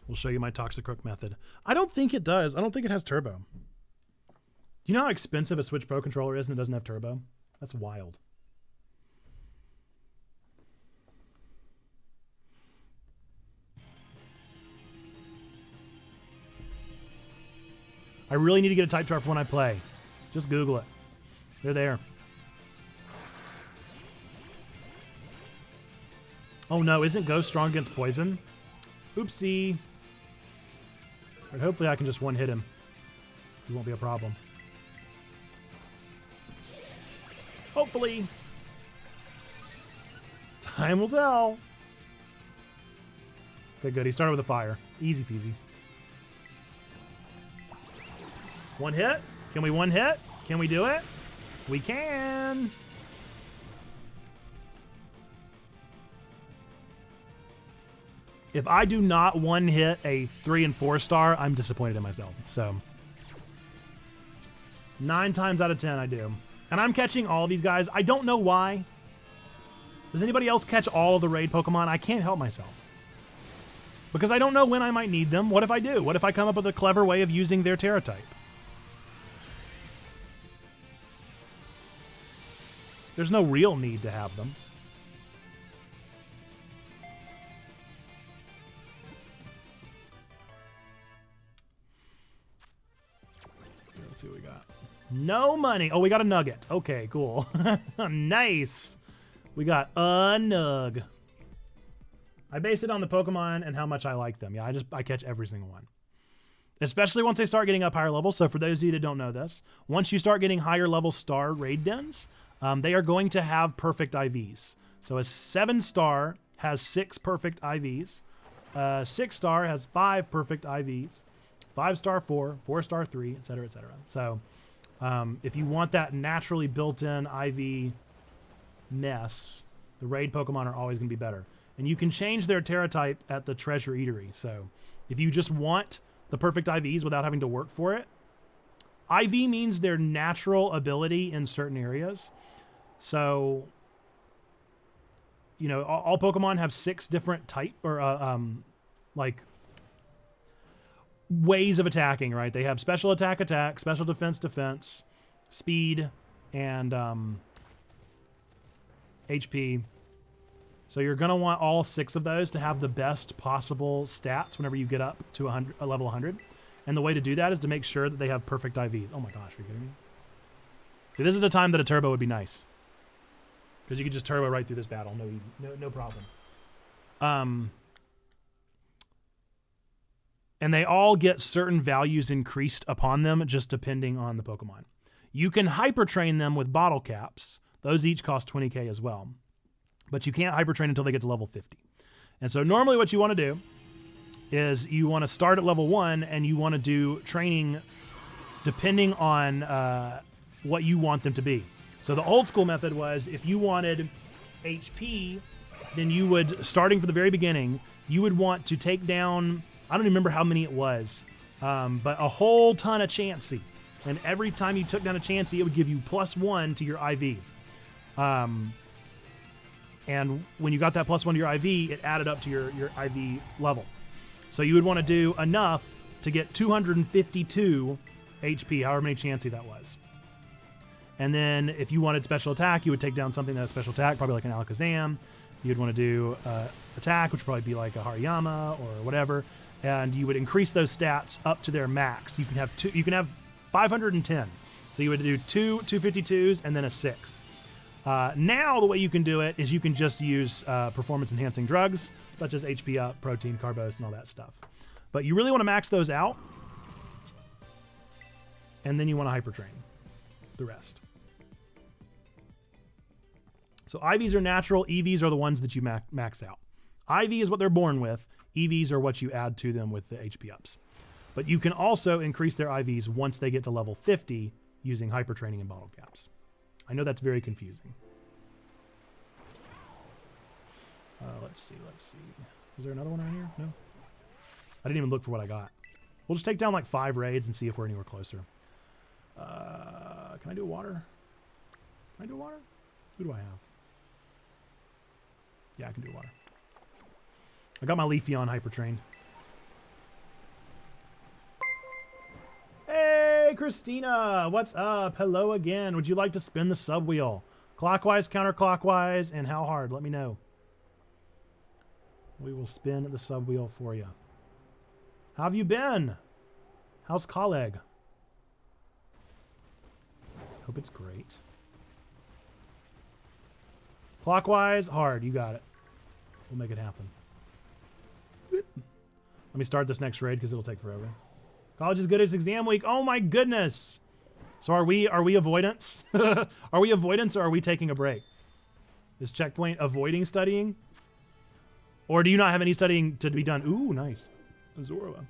We'll show you my Toxicroak method. I don't think it does. I don't think it has turbo. Do you know how expensive a Switch Pro controller is and it doesn't have turbo? That's wild. I really need to get a type chart for when I play. Just Google it. They're there. Oh no, isn't Ghost strong against poison? Oopsie. But hopefully I can just one-hit him. He won't be a problem. Hopefully. Time will tell. Okay, good. He started with a fire. Easy peasy. One hit? Can we one hit? Can we do it? We can. If I do not one hit a 3 and 4 star, I'm disappointed in myself. So 9 times out of 10 I do. And I'm catching all these guys. I don't know why. Does anybody else catch all of the raid Pokemon? I can't help myself. Because I don't know when I might need them. What if I do? What if I come up with a clever way of using their Terra type? There's no real need to have them. Let's see what we got. No money. Oh, we got a nugget. Okay, cool. Nice. We got a nug. I base it on the Pokemon and how much I like them. Yeah, I catch every single one. Especially once they start getting up higher levels. So for those of you that don't know this, once you start getting higher level star raid dens, they are going to have perfect IVs. So a 7-star has 6 perfect IVs. 6-star has 5 perfect IVs. 5-star 4, 4-star 3, etc., etc. So if you want that naturally built-in IV mess, the raid Pokemon are always going to be better. And you can change their Terra type at the Treasure Eatery. So if you just want the perfect IVs without having to work for it, IV means their natural ability in certain areas. So, you know, all Pokemon have 6 different type or like ways of attacking, right? They have special attack, special defense, speed, and HP. So you're going to want all 6 of those to have the best possible stats whenever you get up to a level 100. And the way to do that is to make sure that they have perfect IVs. Oh my gosh, are you kidding me? See, this is a time that a turbo would be nice. Because you could just turbo right through this battle. No problem. And they all get certain values increased upon them just depending on the Pokemon. You can hyper train them with bottle caps. Those each cost 20k as well. But you can't hyper train until they get to level 50. And so normally what you want to do is you want to start at level 1 and you want to do training depending on what you want them to be. So the old school method was if you wanted HP, then you would, starting from the very beginning, you would want to take down, I don't remember how many it was, but a whole ton of Chansey. and every time you took down a Chansey, it would give you +1 to your IV. And when you got that +1 to your IV, it added up to your IV level. So you would want to do enough to get 252 HP, however many Chansey that was. And then if you wanted special attack, you would take down something that has special attack, probably like an Alakazam. You'd want to do attack, which would probably be like a Hariyama or whatever. And you would increase those stats up to their max. You can have two. You can have 510. So you would do two 252s and then a 6. Now the way you can do it is you can just use performance-enhancing drugs, such as HP up, protein, carbos, and all that stuff. But you really want to max those out, and then you want to hypertrain the rest. So IVs are natural, EVs are the ones that you max out. IV is what they're born with, EVs are what you add to them with the HP ups. But you can also increase their IVs once they get to level 50 using hypertraining and bottle caps. I know that's very confusing. Let's see. Is there another one around here? No? I didn't even look for what I got. We'll just take down like 5 raids and see if we're anywhere closer. Can I do water? Can I do water? Who do I have? Yeah, I can do water. I got my Leafeon hypertrained. Hey, Christina! What's up? Hello again. Would you like to spin the sub wheel? Clockwise, counterclockwise, and how hard? Let me know. We will spin the sub wheel for you. How have you been? How's colleague? Hope it's great. Clockwise, hard. You got it. We'll make it happen. Let me start this next raid because it'll take forever. College is good as exam week. Oh my goodness. So are we avoidance? Are we avoidance or are we taking a break? Is Checkpoint avoiding studying? Or do you not have any studying to be done? Ooh, nice. Zorua.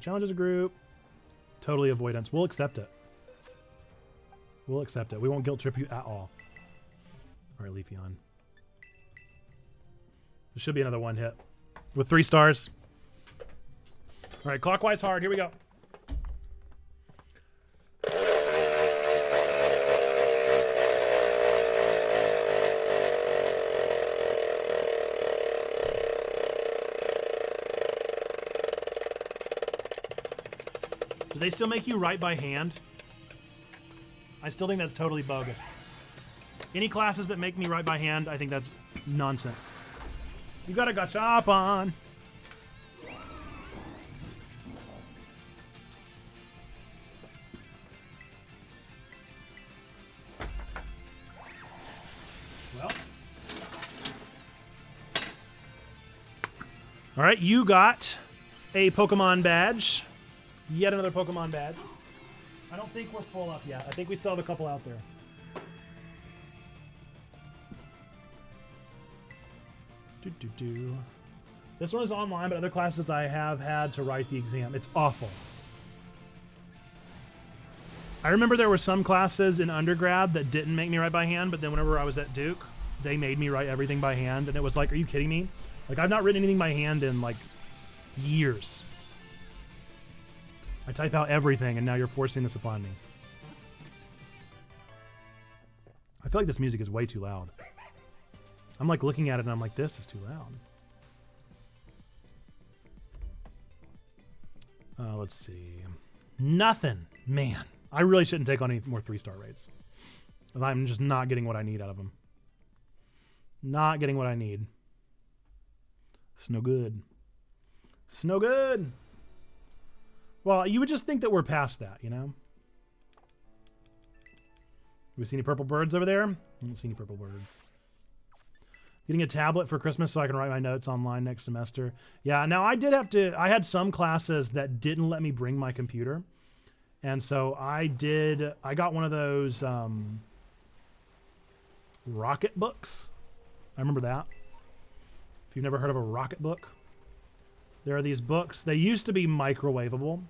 Challenges a group. Totally avoidance. We'll accept it. We'll accept it. We won't guilt trip you at all. All right, Leafeon. There should be another one hit. With 3 stars. All right, clockwise hard. Here we go. Do they still make you write by hand? I still think that's totally bogus. Any classes that make me write by hand, I think that's nonsense. You got a gachop on. Well. All right, you got a Pokemon badge. Yet another Pokemon badge. I don't think we're full up yet. I think we still have a couple out there. This one is online, but other classes I have had to write the exam. It's awful. I remember there were some classes in undergrad that didn't make me write by hand, but then whenever I was at Duke, they made me write everything by hand, and it was like, are you kidding me? Like, I've not written anything by hand in, like, years. I type out everything, and now you're forcing this upon me. I feel like this music is way too loud. I'm like looking at it and I'm like, this is too loud. Let's see. Nothing. Man, I really shouldn't take on any more 3-star raids. I'm just not getting what I need out of them. Not getting what I need. It's no good. It's no good. Well, you would just think that we're past that, you know? Do we see any purple birds over there? I don't see any purple birds. Getting a tablet for Christmas so I can write my notes online next semester. Yeah, now I had some classes that didn't let me bring my computer. And so I got one of those Rocket books. I remember that. If you've never heard of a Rocket book. There are these books. They used to be microwavable,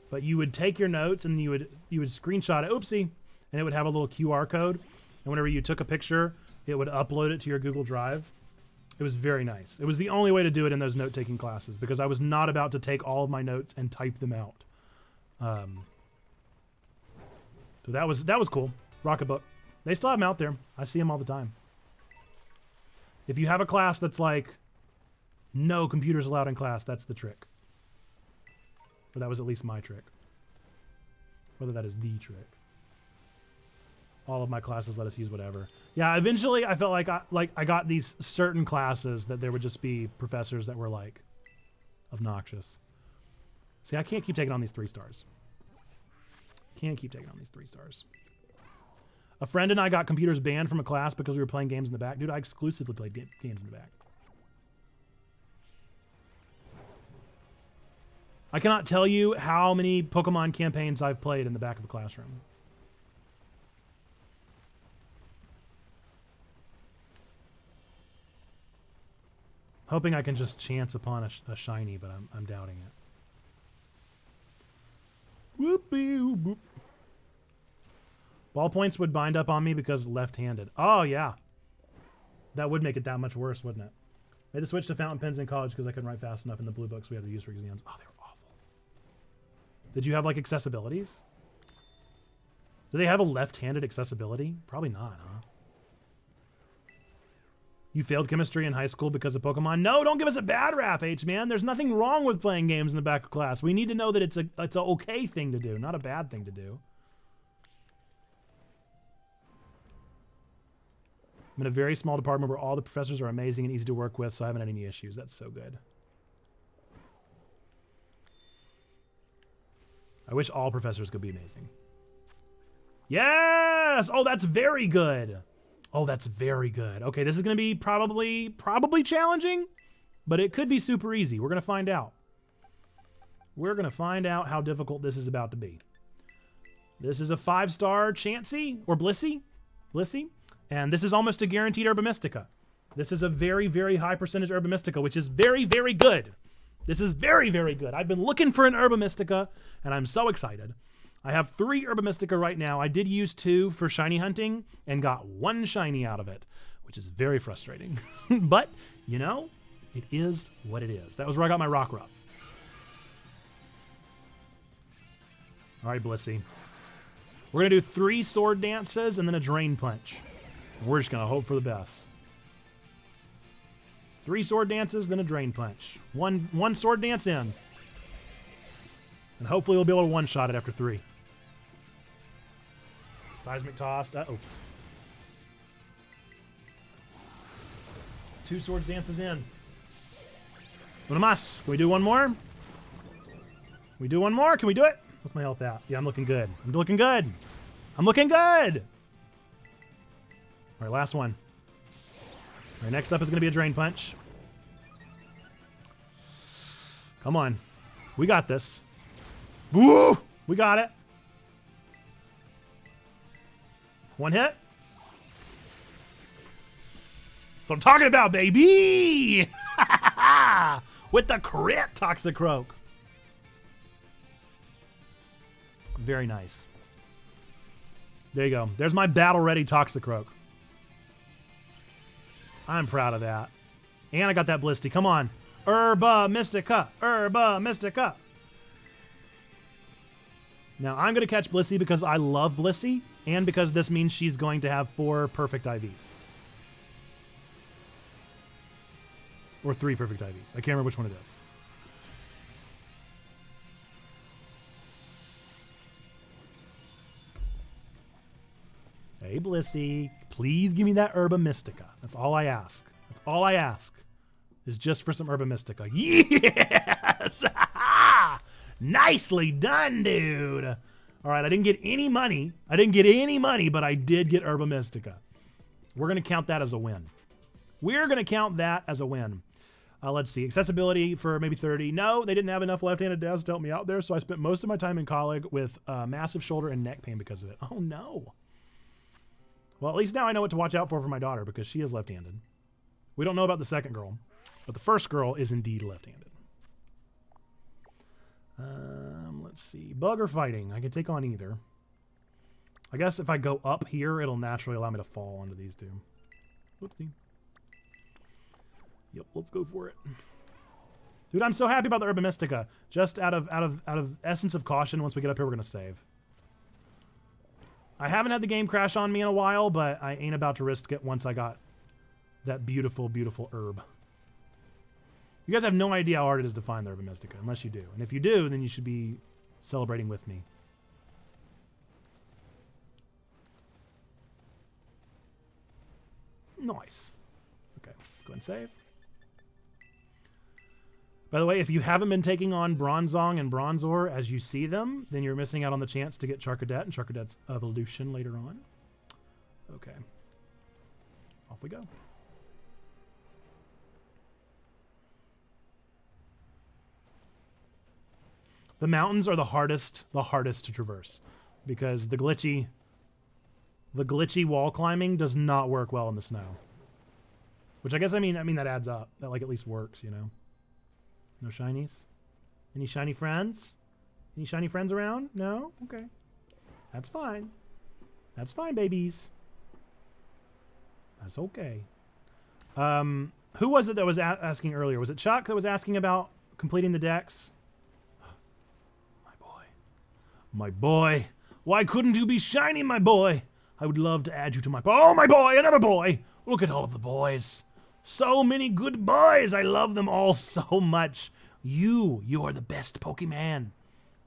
but you would take your notes and you would screenshot it. Oopsie. And it would have a little QR code. And whenever you took a picture, it would upload it to your Google Drive. It was very nice. It was the only way to do it in those note-taking classes because I was not about to take all of my notes and type them out. So that was cool. Rocketbook. They still have them out there. I see them all the time. If you have a class that's like, no computers allowed in class, that's the trick. Or that was at least my trick. Whether that is the trick. All of my classes let us use whatever. Yeah, eventually I felt like I got these certain classes that there would just be professors that were like obnoxious. See, I can't keep taking on these 3 stars. Can't keep taking on these 3 stars. A friend and I got computers banned from a class because we were playing games in the back. Dude, I exclusively played games in the back. I cannot tell you how many Pokemon campaigns I've played in the back of a classroom. Hoping I can just chance upon a shiny, but I'm doubting it. Whoopee whoop. Ballpoints would bind up on me because left-handed. Oh, yeah. That would make it that much worse, wouldn't it? I had to switch to fountain pens in college because I couldn't write fast enough in the blue books we had to use for exams. Oh, they were awful. Did you have, like, accessibilities? Do they have a left-handed accessibility? Probably not, huh? You failed chemistry in high school because of Pokemon? No, don't give us a bad rap, H-Man. There's nothing wrong with playing games in the back of class. We need to know that it's an okay thing to do, not a bad thing to do. I'm in a very small department where all the professors are amazing and easy to work with, so I haven't had any issues. That's so good. I wish all professors could be amazing. Yes! Oh, that's very good. Oh, that's very good. Okay, this is going to be probably challenging, but it could be super easy. We're going to find out. We're going to find out how difficult this is about to be. This is a 5-star Chansey or Blissey. And this is almost a guaranteed Herba Mystica. This is a very, very high percentage Herba Mystica, which is very, very good. This is very, very good. I've been looking for an Herba Mystica, and I'm so excited. I have 3 Herba Mystica right now. I did use 2 for shiny hunting and got 1 shiny out of it, which is very frustrating. But, you know, it is what it is. That was where I got my Rock Ruff. All right, Blissey. We're going to do 3 sword dances and then a drain punch. We're just going to hope for the best. 3 sword dances, then a drain punch. One sword dance in. And hopefully we'll be able to one-shot it after 3. Seismic toss. Uh-oh. 2 swords dances in. Una más. Can we do one more? Can we do one more? Can we do it? What's my health at? Yeah, I'm looking good. I'm looking good. I'm looking good. All right, last one. All right, next up is going to be a drain punch. Come on. We got this. Woo! We got it. 1 hit. That's what I'm talking about, baby! With the crit Toxicroak. Very nice. There you go. There's my battle-ready Toxicroak. I'm proud of that. And I got that Blisty. Come on. Herba Mystica. Herba Mystica. Now, I'm going to catch Blissey because I love Blissey, and because this means she's going to have 4 perfect IVs. Or 3 perfect IVs. I can't remember which one it is. Hey, Blissey, please give me that Herba Mystica. That's all I ask. That's all I ask. Is just for some Herba Mystica. Yes! Nicely done, dude. All right, I didn't get any money. But I did get Herba Mystica. We're going to count that as a win. We're going to count that as a win. Let's see. Accessibility for maybe 30. No, they didn't have enough left-handed devs to help me out there, so I spent most of my time in college with massive shoulder and neck pain because of it. Oh, no. Well, at least now I know what to watch out for my daughter because she is left-handed. We don't know about the second girl, but the first girl is indeed left-handed. Let's see. Bug or fighting? I can take on either. I guess if I go up here, it'll naturally allow me to fall onto these 2. Whoopsie. Yep, let's go for it. Dude, I'm so happy about the Herba Mystica. Just out of essence of caution, once we get up here, we're gonna save. I haven't had the game crash on me in a while, but I ain't about to risk it once I got that beautiful, beautiful herb. You guys have no idea how hard it is to find the Herba Mystica, unless you do. And if you do, then you should be celebrating with me. Nice. Okay, let's go and save. By the way, if you haven't been taking on Bronzong and Bronzor as you see them, then you're missing out on the chance to get Charcadet and Charcadet's evolution later on. Okay. Off we go. The mountains are the hardest to traverse because the glitchy wall climbing does not work well in the snow. Which I guess I mean that adds up. That like at least works, you know. No shinies? Any shiny friends? Any shiny friends around? No? Okay. That's fine. That's fine, babies. That's okay. Who was it that was asking earlier? Was it Chuck that was asking about completing the decks? My boy. My boy. Why couldn't you be shiny, my boy? I would love to add you to my... Oh, my boy! Another boy! Look at all of the boys. So many good boys. I love them all so much. You are the best Pokemon.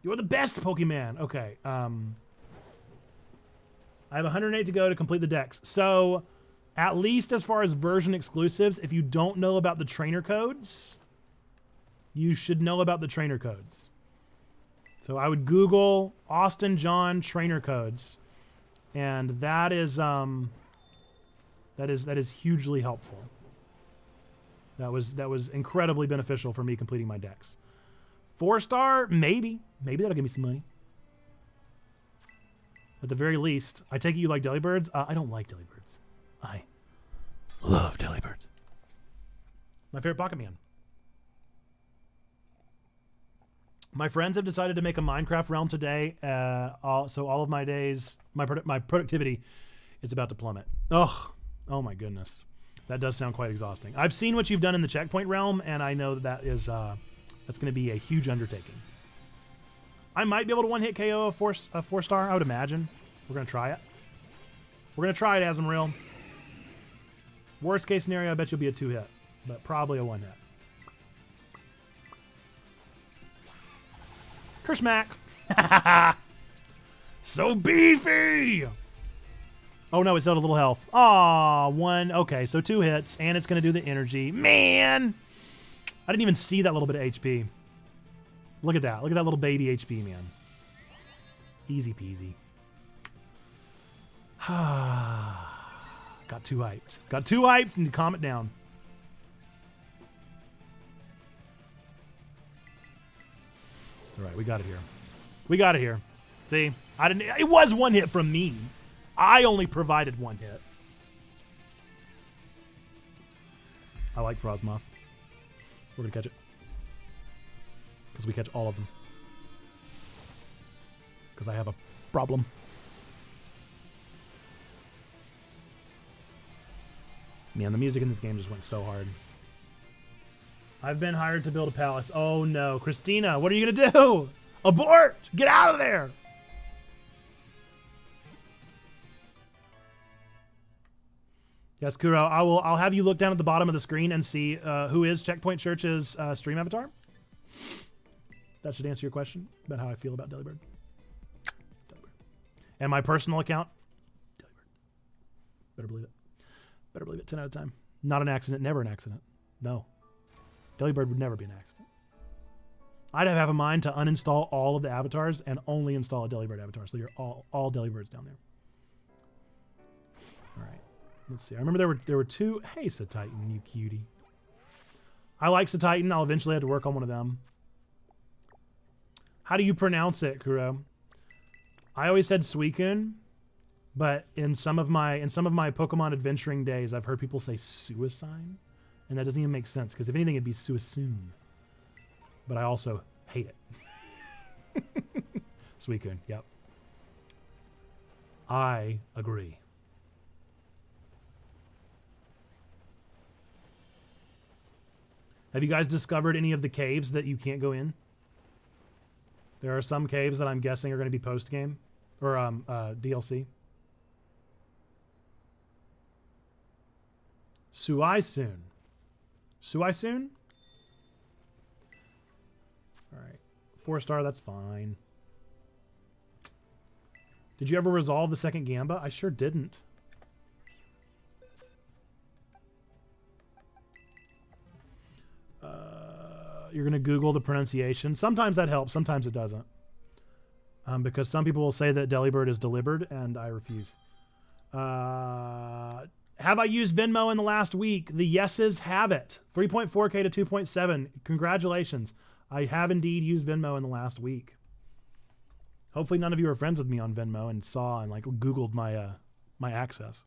You're the best Pokemon. Okay. I have 108 to go to complete the decks. So, at least as far as version exclusives, if you don't know about the trainer codes, you should know about the trainer codes. So I would Google Austin John trainer codes, and that is hugely helpful. That was incredibly beneficial for me completing my decks. 4-star, maybe that'll give me some money. At the very least, I take it you like Delibirds. I don't like Delibirds. I love Delibirds. My favorite Pokemon. My friends have decided to make a Minecraft realm today. So all of my days, my productivity is about to plummet. Oh my goodness. That does sound quite exhausting. I've seen what you've done in the checkpoint realm, and I know that is that's going to be a huge undertaking. I might be able to one-hit KO a 4-star, I would imagine. We're going to try it. We're going to try it, Azumarill. Worst case scenario, I bet you'll be a 2-hit, but probably a 1-hit. Kershmack. So beefy. Oh no, it's out a little health. Aw, 1. Okay, so 2 hits, and it's going to do the energy. Man! I didn't even see that little bit of HP. Look at that. Look at that little baby HP, man. Easy peasy. Got too hyped. Got too hyped and calm it down. It's all right. We got it here. We got it here. See? It was 1 hit from me. I only provided 1 hit. I like Frosmoth. We're going to catch it. Because we catch all of them. Because I have a problem. Man, the music in this game just went so hard. I've been hired to build a palace. Oh no. Christina, what are you going to do? Abort! Get out of there! Yes, Kuro, I'll have you look down at the bottom of the screen and see who is Checkpoint Church's stream avatar. That should answer your question about how I feel about Delibird. And my personal account, Delibird. Better believe it. Better believe it. 10 out of 10. Not an accident. Never an accident. No. Delibird would never be an accident. I'd have a mind to uninstall all of the avatars and only install a Delibird avatar. So you're all Delibirds down there. All right. Let's see. I remember there were 2. Hey, Satitan, you cutie. I like Satitan. I'll eventually have to work on one of them. How do you pronounce it, Kuro? I always said Suicune, but in some of my Pokemon adventuring days, I've heard people say Suicine, and that doesn't even make sense because if anything, it'd be Suicune. But I also hate it. Suicune. Yep. I agree. Have you guys discovered any of the caves that you can't go in? There are some caves that I'm guessing are going to be post-game or DLC. Suai soon? Alright. 4-star, that's fine. Did you ever resolve the second Gamba? I sure didn't. You're going to Google the pronunciation. Sometimes that helps, sometimes it doesn't. Because some people will say that Delibird is delivered, and I refuse. Have I used Venmo in the last week? The yeses have it. 3.4K to 2.7. Congratulations. I have indeed used Venmo in the last week. Hopefully none of you are friends with me on Venmo and saw and like Googled my my access.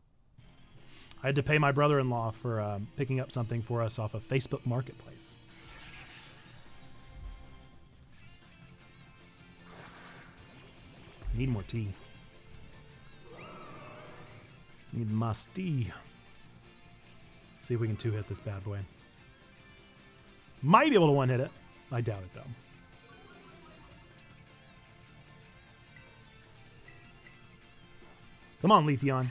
I had to pay my brother-in-law for picking up something for us off of Facebook Marketplace. Need more tea. Need musty. See if we can 2-hit this bad boy. Might be able to 1-hit it. I doubt it though. Come on, Leafeon.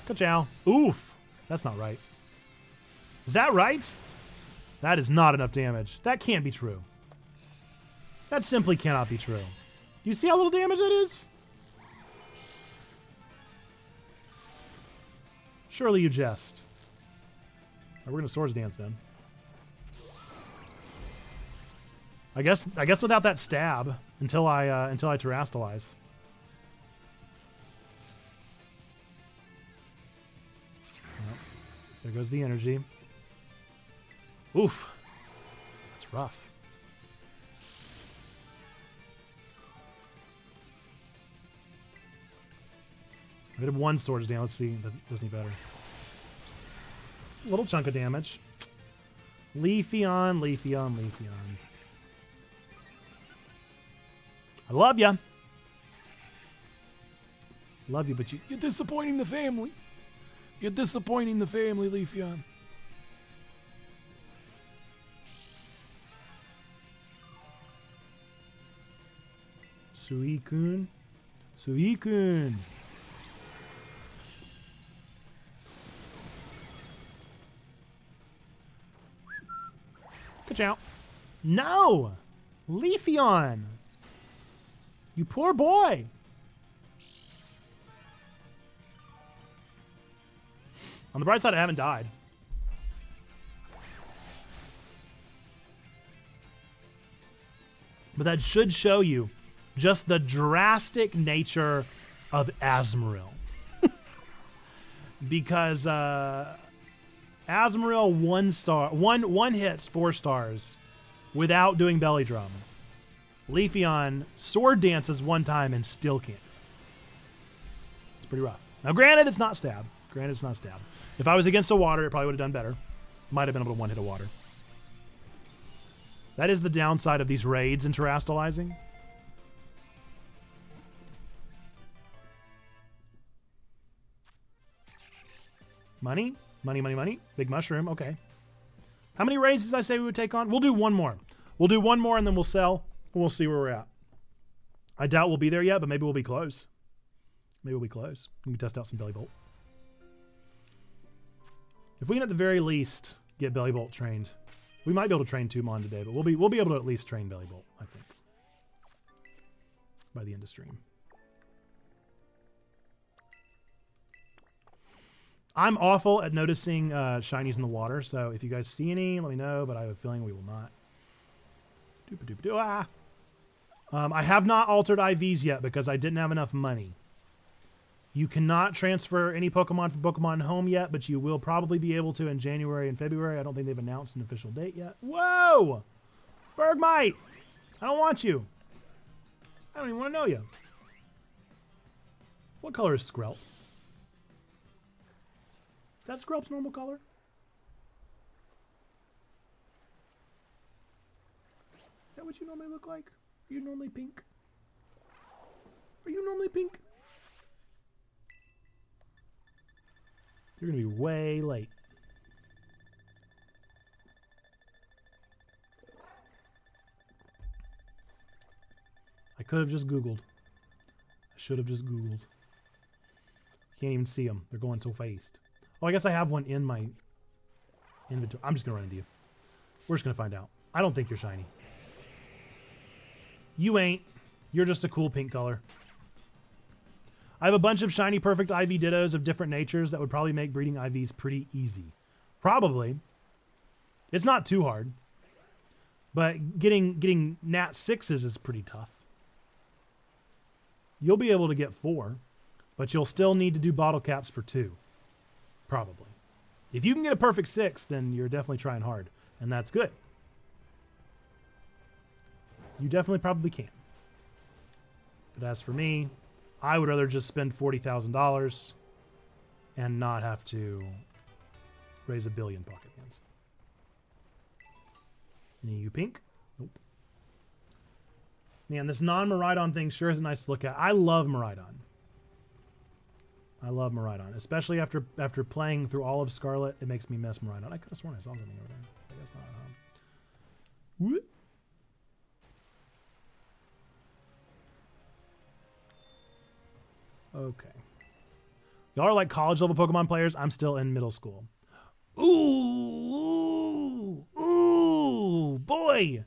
Ka-chow. Oof. That's not right. Is that right? That is not enough damage. That can't be true. That simply cannot be true. Do you see how little damage that is? Surely you jest. All right, we're gonna Swords Dance then. I guess without that stab until I terrastalize. Well, there goes the energy. Oof. That's rough. I did 1 Swords down. Let's see if that does any better. Little chunk of damage. Leafeon, Leafeon, Leafeon. I love ya. Love you, but you're disappointing the family. You're disappointing the family, Leafeon. Suicune. Suicune. Ka-chow. No! Leafeon! You poor boy! On the bright side, I haven't died. But that should show you just the drastic nature of Azumarill. Because Azumarill 1-star, one hits 4 stars without doing belly drum. Leafeon sword dances 1 time and still can't. It's pretty rough. Now, granted, it's not stab. If I was against a water, it probably would have done better. Might have been able to 1-hit a water. That is the downside of these raids and terrastalizing. Money? Money, money, money. Big mushroom. Okay. How many raids did I say we would take on? We'll do 1 more. We'll do 1 more and then we'll sell. We'll see where we're at. I doubt we'll be there yet, but maybe we'll be close. Maybe we'll be close. We can test out some Bellibolt. If we can at the very least get Bellibolt trained, we might be able to train 2 Mon today, but we'll be able to at least train Bellibolt, I think, by the end of stream. I'm awful at noticing shinies in the water, so if you guys see any, let me know, but I have a feeling we will not. Ah! I have not altered IVs yet because I didn't have enough money. You cannot transfer any Pokemon from Pokemon Home yet, but you will probably be able to in January and February. I don't think they've announced an official date yet. Whoa! Bergmite! I don't want you. I don't even want to know you. What color is Skrelp? Is that Skrelp's normal color? Is that what you normally look like? Are you normally pink? Are you normally pink? You're going to be way late. I could have just Googled. I should have just Googled. Can't even see them. They're going so fast. Oh, I guess I have one in my Inventory. I'm just going to run into you. We're just going to find out. I don't think you're shiny. You ain't. You're just a cool pink color. I have a bunch of shiny perfect IV Dittos of different natures that would probably make breeding IVs pretty easy. Probably. It's not too hard. But getting Nat 6s is pretty tough. You'll be able to get 4, but you'll still need to do bottle caps for 2. Probably. If you can get a perfect 6, then you're definitely trying hard. And that's good. You definitely probably can. But as for me, I would rather just spend $40,000 and not have to raise a billion pocket hands. Any of you pink? Nope. Man, this non-Maridon thing sure is nice to look at. I love Maridon. I love Maridon, especially after playing through all of Scarlet. It makes me miss Maridon. I could have sworn I saw something over there. I guess not. Whoop. Okay. Y'all are like college level Pokemon players. I'm still in middle school. Ooh, boy.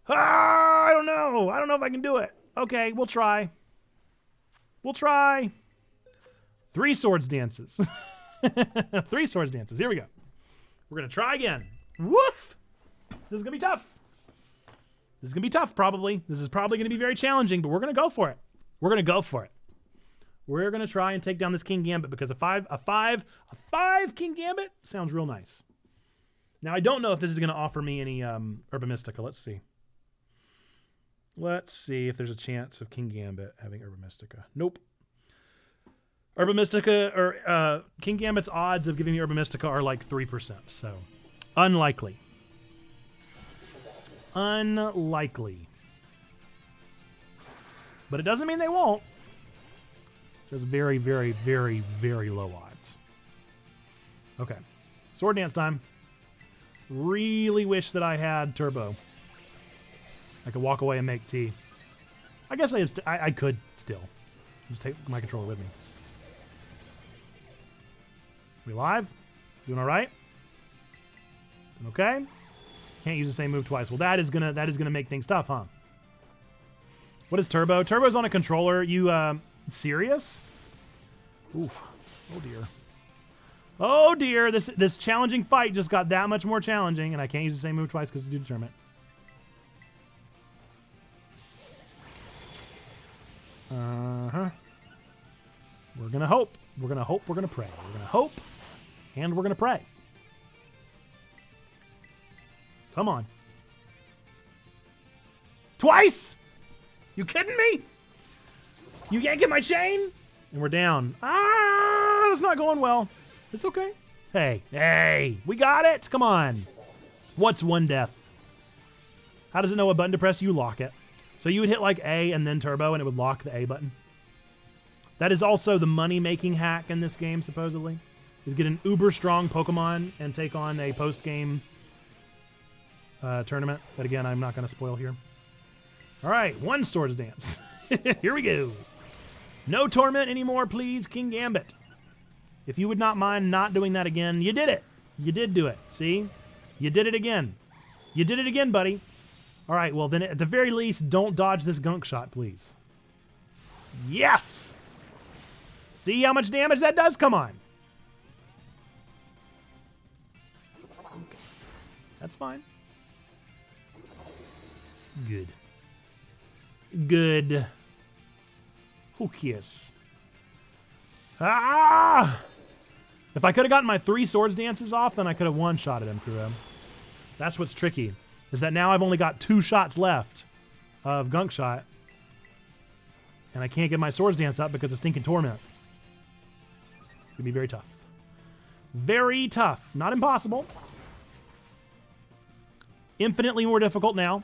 Ah, I don't know. I don't know if I can do it. Okay, we'll try. We'll try. 3 swords dances. 3 swords dances. Here we go. We're going to try again. Woof. This is going to be tough. This is going to be tough, probably. This is probably going to be very challenging, but we're going to go for it. We're going to go for it. We're going to try and take down this King Gambit because a five King Gambit sounds real nice. Now, I don't know if this is going to offer me any Herba Mystica. Let's see. Let's see if there's a chance of King Gambit having Herba Mystica. Nope. Herba Mystica or King Gambit's odds of giving me Herba Mystica are like 3%. So, unlikely. Unlikely. But it doesn't mean they won't. Just very, very, very, very low odds. Okay. Sword dance time. Really wish that I had Turbo. I could walk away and make tea. I guess I could still. Just take my controller with me. We live? Doing all right? Okay? Can't use the same move twice. Well, that is gonna make things tough, huh? What is Turbo? Turbo's on a controller. You serious? Oof. Oh dear. Oh dear. This challenging fight just got that much more challenging, and I can't use the same move twice because of the tournament. Uh-huh. We're gonna hope. We're gonna hope. We're gonna pray. We're gonna hope, and we're gonna pray. Come on. Twice? You kidding me? You yanking my chain? And we're down. Ah, that's not going well. It's okay. Hey, we got it. Come on. What's one death? How does it know what button to press? You lock it. So you would hit like A and then Turbo and it would lock the A button. That is also the money-making hack in this game, supposedly. Is get an uber strong Pokemon and take on a post-game tournament. But again, I'm not going to spoil here. All right, 1 Swords Dance. Here we go. No Torment anymore, please, King Gambit. If you would not mind not doing that again, you did it. You did do it. See? You did it again. You did it again, buddy. All right, well, then at the very least, don't dodge this gunk shot, please. Yes! See how much damage that does? Come on. Okay. That's fine. Good. Good. Who cares? Ah! If I could have gotten my 3 swords dances off, then I could have one-shotted him, Kuro. That's what's tricky, is that now I've only got 2 shots left of gunk shot, and I can't get my swords dance up because of stinking torment. It's gonna be very tough. Very tough. Not impossible. Infinitely more difficult now.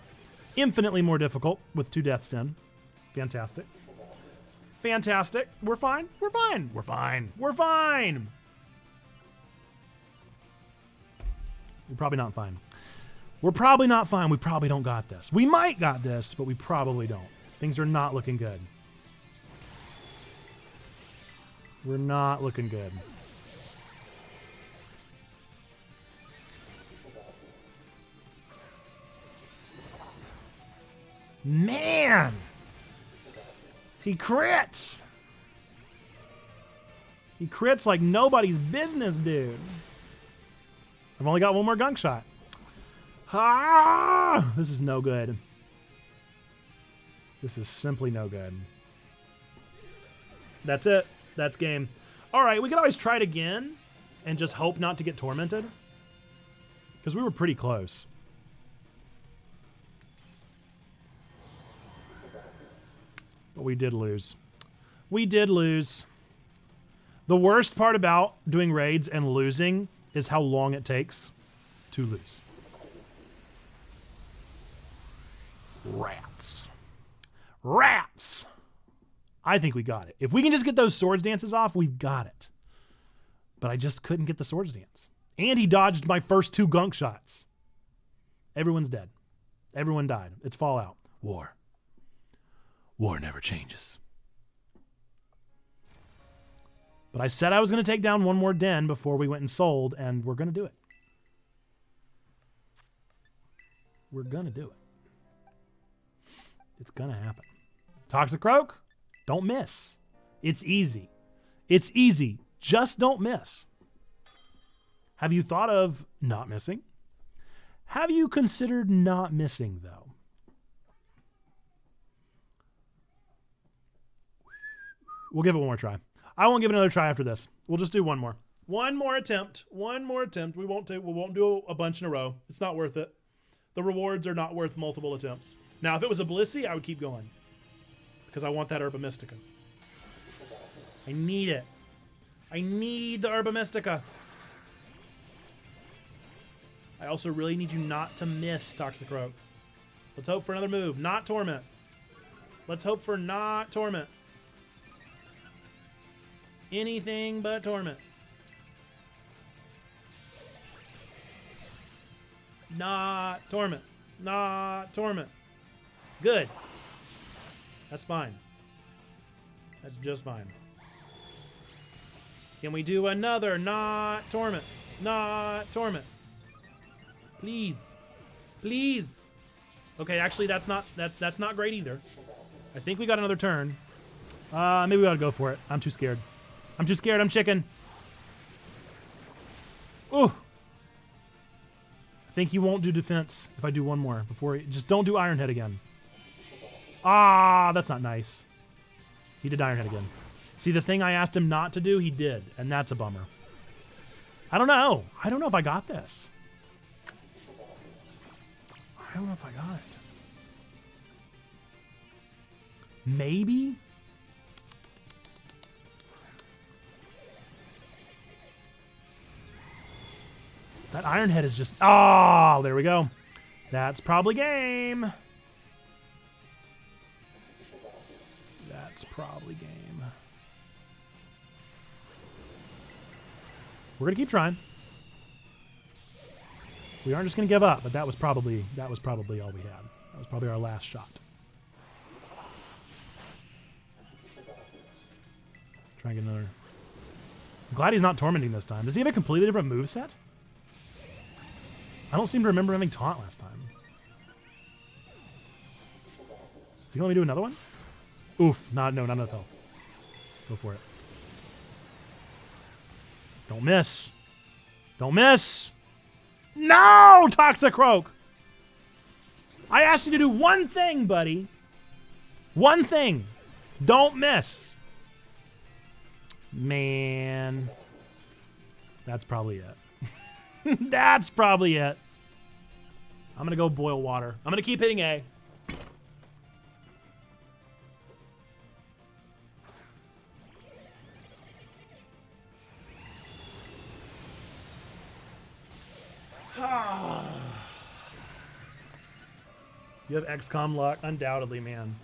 Infinitely more difficult with 2 deaths in. Fantastic. Fantastic. We're fine. We're fine. We're fine. We're fine. We're probably not fine. We're probably not fine. We probably don't got this. We might got this, but we probably don't. Things are not looking good. We're not looking good. Man! He crits! He crits like nobody's business, dude. I've only got one more gunk shot. Ah! This is no good. This is simply no good. That's it. That's game. All right, we could always try it again and just hope not to get tormented. Because we were pretty close. But we did lose. We did lose. The worst part about doing raids and losing is how long it takes to lose. Rats. Rats! I think we got it. If we can just get those swords dances off, we've got it. But I just couldn't get the swords dance. And he dodged my first 2 gunk shots. Everyone's dead. Everyone died. It's Fallout. War. War never changes. But I said I was going to take down one more den before we went and sold, and we're going to do it. We're going to do it. It's going to happen. Toxicroak, don't miss. It's easy. It's easy. Just don't miss. Have you thought of not missing? Have you considered not missing, though? We'll give it one more try. I won't give it another try after this. We'll just do one more. One more attempt. One more attempt. We won't do a bunch in a row. It's not worth it. The rewards are not worth multiple attempts. Now, if it was a Blissey, I would keep going. Because I want that Herba Mystica. I need it. I need the Herba Mystica. I also really need you not to miss Toxicroak. Let's hope for another move. Not Torment. Let's hope for not Torment. Anything but Torment. Not Torment. Not Torment. Good. That's fine. That's just fine. Can we do another not Torment? Not Torment. Please. Please. Okay, actually that's not great either. I think we got another turn. Maybe we ought to go for it. I'm too scared. I'm too scared. I'm chicken. Ooh. I think he won't do defense if I do one more before just don't do Ironhead again. Ah, that's not nice. He did Ironhead again. See, the thing I asked him not to do, he did, and that's a bummer. I don't know. I don't know if I got this. I don't know if I got it. Maybe? That Ironhead is just... Oh, there we go. That's probably game. That's probably game. We're gonna keep trying. We aren't just gonna give up, but that was probably all we had. That was probably our last shot. Try and get another. I'm glad he's not tormenting this time. Does he have a completely different moveset? I don't seem to remember having taunt last time. Is he gonna let me do another one? Oof, no, not enough health. Go for it. Don't miss. Don't miss. No, Toxicroak. I asked you to do one thing, buddy. One thing. Don't miss. Man. That's probably it. That's probably it. I'm going to go boil water. I'm going to keep hitting A. You have XCOM luck? Undoubtedly, man.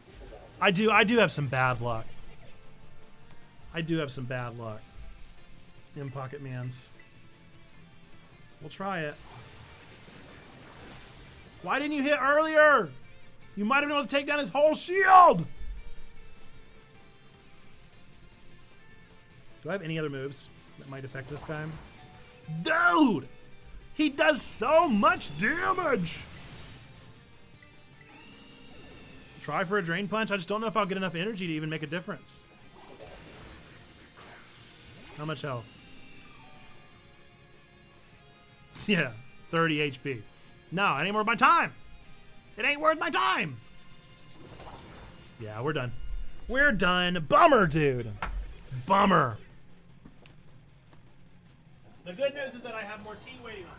I do have some bad luck. I do have some bad luck. In Pocket Mans. We'll try it. Why didn't you hit earlier? You might have been able to take down his whole shield! Do I have any other moves that might affect this guy? Dude! He does so much damage! Try for a drain punch. I just don't know if I'll get enough energy to even make a difference. How much health? Yeah, 30 HP. No, it ain't worth my time. It ain't worth my time. Yeah, we're done. We're done. Bummer, dude. Bummer. The good news is that I have more tea waiting on me.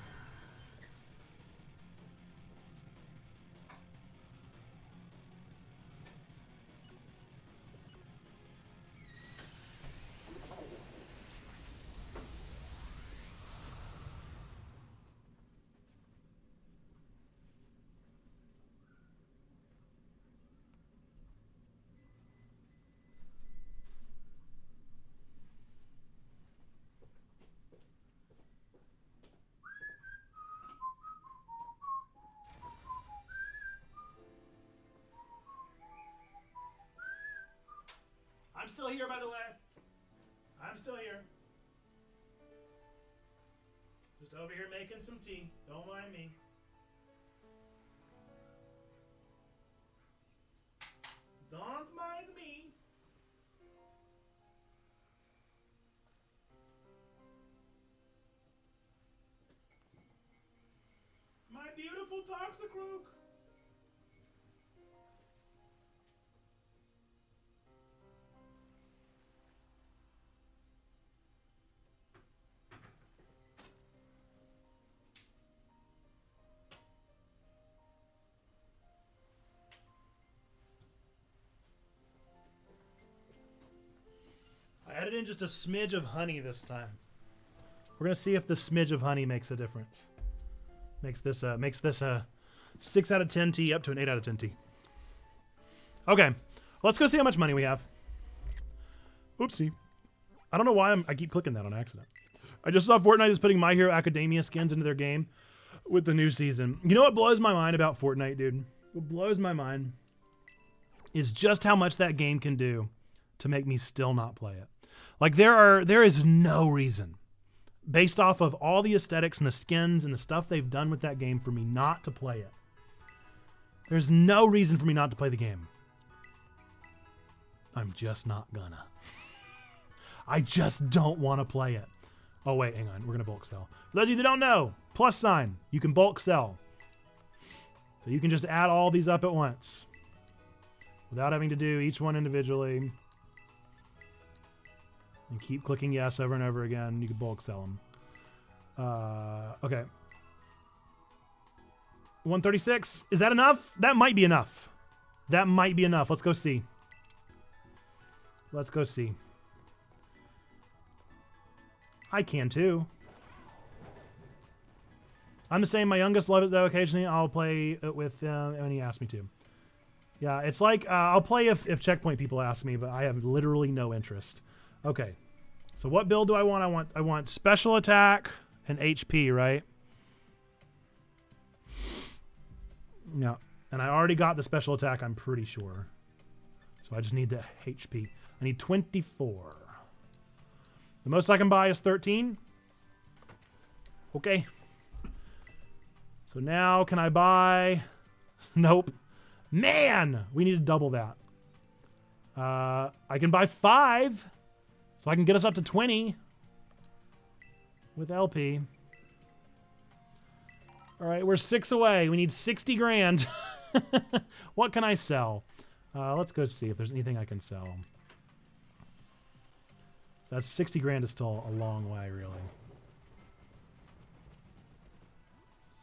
I'm still here, by the way. I'm still here. Just over here making some tea. Don't mind me. Don't mind me. My beautiful Toxicroak. I added in just a smidge of honey this time. We're gonna see if the smidge of honey makes a difference. Makes this a 6 out of 10 tea up to an 8 out of 10 tea. Okay, let's go see how much money we have. Oopsie. I don't know why I keep clicking that on accident. I just saw Fortnite is putting My Hero Academia skins into their game with the new season. You know what blows my mind about Fortnite, dude? What blows my mind is just how much that game can do to make me still not play it. Like there is no reason, based off of all the aesthetics and the skins and the stuff they've done with that game, for me not to play it. There's no reason for me not to play the game. I'm just not gonna. I just don't want to play it. Oh wait, hang on. We're gonna bulk sell. For those of you that don't know, +, you can bulk sell. So you can just add all these up at once without having to do each one individually. And keep clicking yes over and over again. You can bulk sell them. Okay. 136. Is that enough? That might be enough. That might be enough. Let's go see. Let's go see. I can too. I'm the same. My youngest loves it though. Occasionally I'll play it with him when he asks me to. Yeah, it's like I'll play if checkpoint people ask me, but I have literally no interest. Okay. So what build do I want? I want special attack and HP, right? No. And I already got the special attack, I'm pretty sure. So I just need the HP. I need 24. The most I can buy is 13. Okay. So now can I buy... Nope. Man! We need to double that. I can buy 5. So I can get us up to 20 with LP. All right, we're 6 away. We need 60 grand. What can I sell? Let's go see if there's anything I can sell. So that's 60 grand is still a long way, really.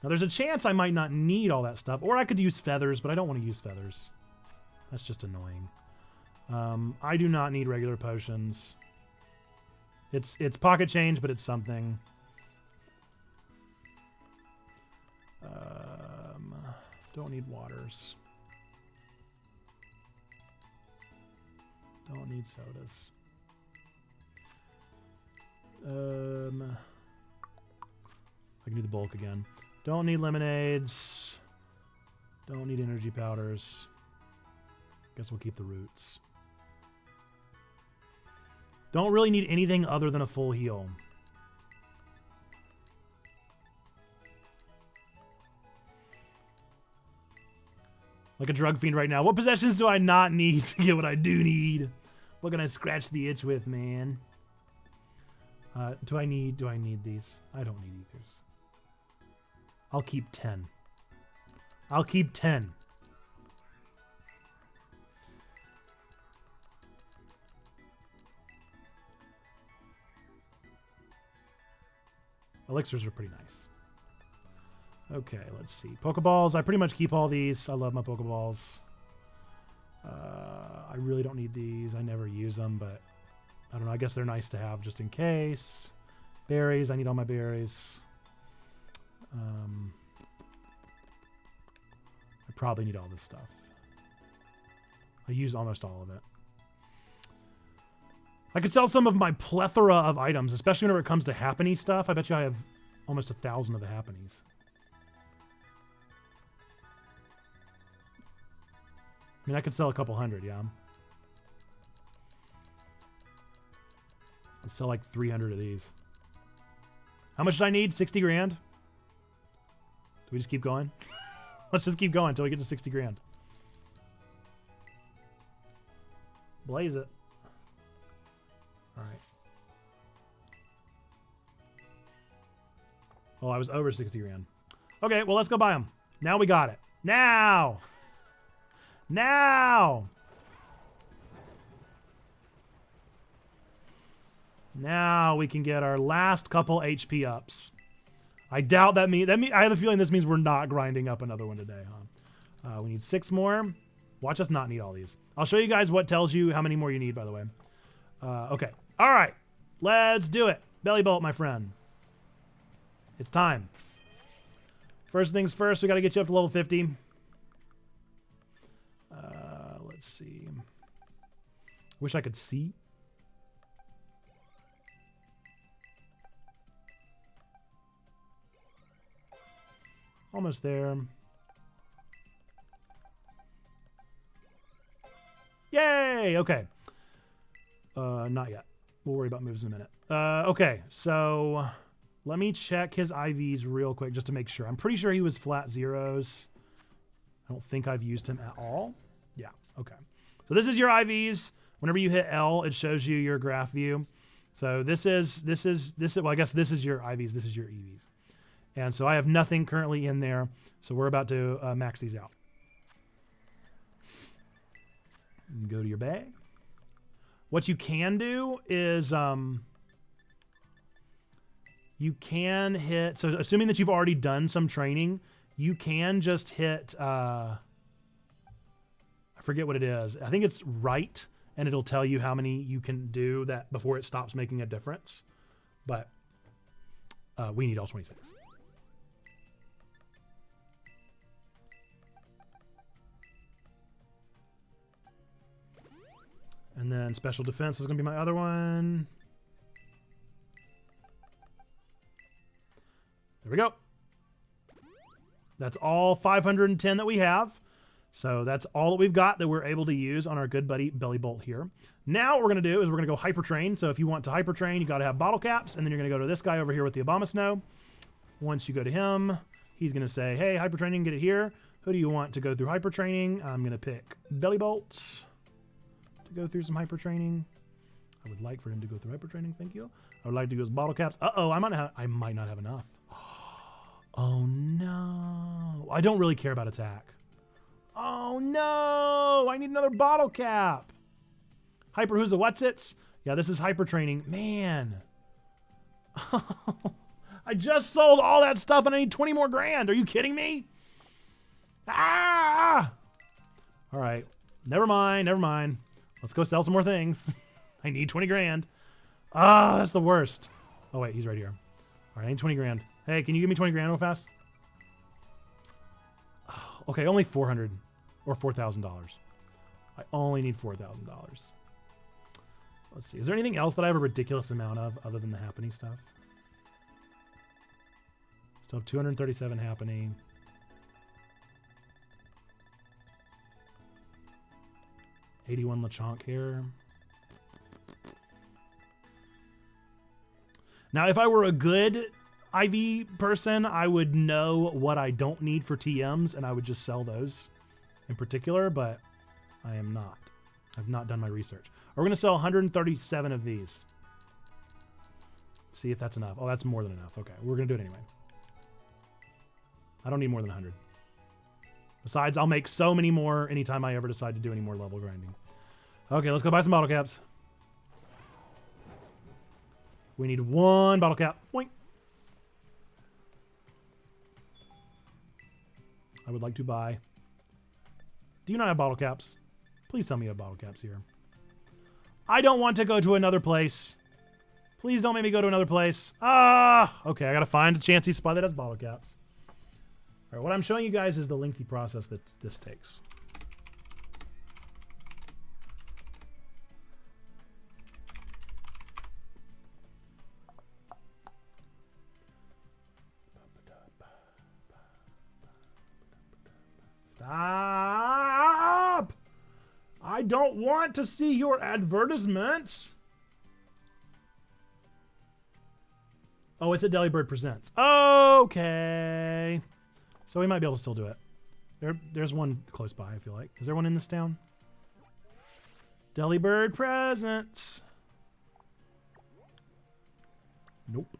Now, there's a chance I might not need all that stuff. Or I could use feathers, but I don't want to use feathers. That's just annoying. I do not need regular potions. It's pocket change, but it's something. Don't need waters. Don't need sodas. I can do the bulk again. Don't need lemonades. Don't need energy powders. Guess we'll keep the roots. Don't really need anything other than a full heal. Like a drug fiend right now. What possessions do I not need to get what I do need? What can I scratch the itch with, man? Do I need these? I don't need ethers. I'll keep 10. I'll keep 10. Elixirs are pretty nice. Okay, let's see. Pokeballs. I pretty much keep all these. I love my Pokeballs. I really don't need these. I never use them, but I don't know. I guess they're nice to have just in case. Berries. I need all my berries. I probably need all this stuff. I use almost all of it. I could sell some of my plethora of items, especially whenever it comes to Happiny stuff. I bet you I have almost 1,000 of the Happinies. I mean, I could sell a couple hundred, yeah. Let's sell like 300 of these. How much did I need? 60 grand? Do we just keep going? Let's just keep going until we get to 60 grand. Blaze it. All right. Oh, I was over 60 grand. Okay, well, let's go buy them. Now we got it. Now! Now! Now we can get our last couple HP ups. I doubt that means... I have a feeling this means we're not grinding up another one today, huh? We need 6 more. Watch us not need all these. I'll show you guys what tells you how many more you need, by the way. Okay. All right. Let's do it. Bellibolt, my friend. It's time. First things first, we got to get you up to level 50. Let's see. Wish I could see. Almost there. Yay! Okay. Not yet. We'll worry about moves in a minute. Okay, so let me check his IVs real quick just to make sure. I'm pretty sure he was flat zeros. I don't think I've used him at all. Yeah, okay. So this is your IVs. Whenever you hit L, it shows you your graph view. So this is well, I guess this is your IVs, this is your EVs. And so I have nothing currently in there. So we're about to max these out. Go to your bag. What you can do is you can hit, so assuming that you've already done some training, you can just hit, I forget what it is. I think it's right, and it'll tell you how many you can do that before it stops making a difference. But we need all 26. And then special defense is going to be my other one. There we go. That's all 510 that we have. So that's all that we've got that we're able to use on our good buddy Bellibolt here. Now what we're going to do is we're going to go hyper train. So if you want to hyper train, you got to have bottle caps, and then you're going to go to this guy over here with the Obama Snow. Once you go to him, he's going to say, hey, hyper training, get it here. Who do you want to go through hyper training? I'm going to pick Bellibolt to go through some hyper training. I would like for him to go through hyper training. Thank you. I would like to use bottle caps. Uh-oh, I might not have enough. Oh no. I don't really care about attack. Oh no. I need another bottle cap. Hyper who's a what's its? Yeah, this is hyper training. Man. I just sold all that stuff and I need 20 more grand. Are you kidding me? Ah! All right. Never mind. Never mind. Let's go sell some more things. I need 20 grand. Ah, that's the worst. Oh, wait. He's right here. All right. I need 20 grand. Hey, can you give me 20 grand real fast? Oh, okay. Only 400 or $4,000. I only need $4,000. Let's see. Is there anything else that I have a ridiculous amount of other than the happening stuff? Still have 237 happening. $81 Lechonk here. Now, if I were a good IV person, I would know what I don't need for TMs, and I would just sell those in particular, but I am not. I've not done my research. We're going to sell 137 of these. See if that's enough. Oh, that's more than enough. Okay, we're going to do it anyway. I don't need more than 100. Besides, I'll make so many more anytime I ever decide to do any more level grinding. Okay, let's go buy some bottle caps. We need 1 bottle cap. Boink. I would like to buy. Do you not have bottle caps? Please tell me you have bottle caps here. I don't want to go to another place. Please don't make me go to another place. Okay, I gotta find a chancy spot that has bottle caps. All right, what I'm showing you guys is the lengthy process that this takes. Stop! I don't want to see your advertisements. Oh, it's a Delibird Presents. Okay. So we might be able to still do it. There's one close by, I feel like. Is there one in this town? Delibird Presents. Nope.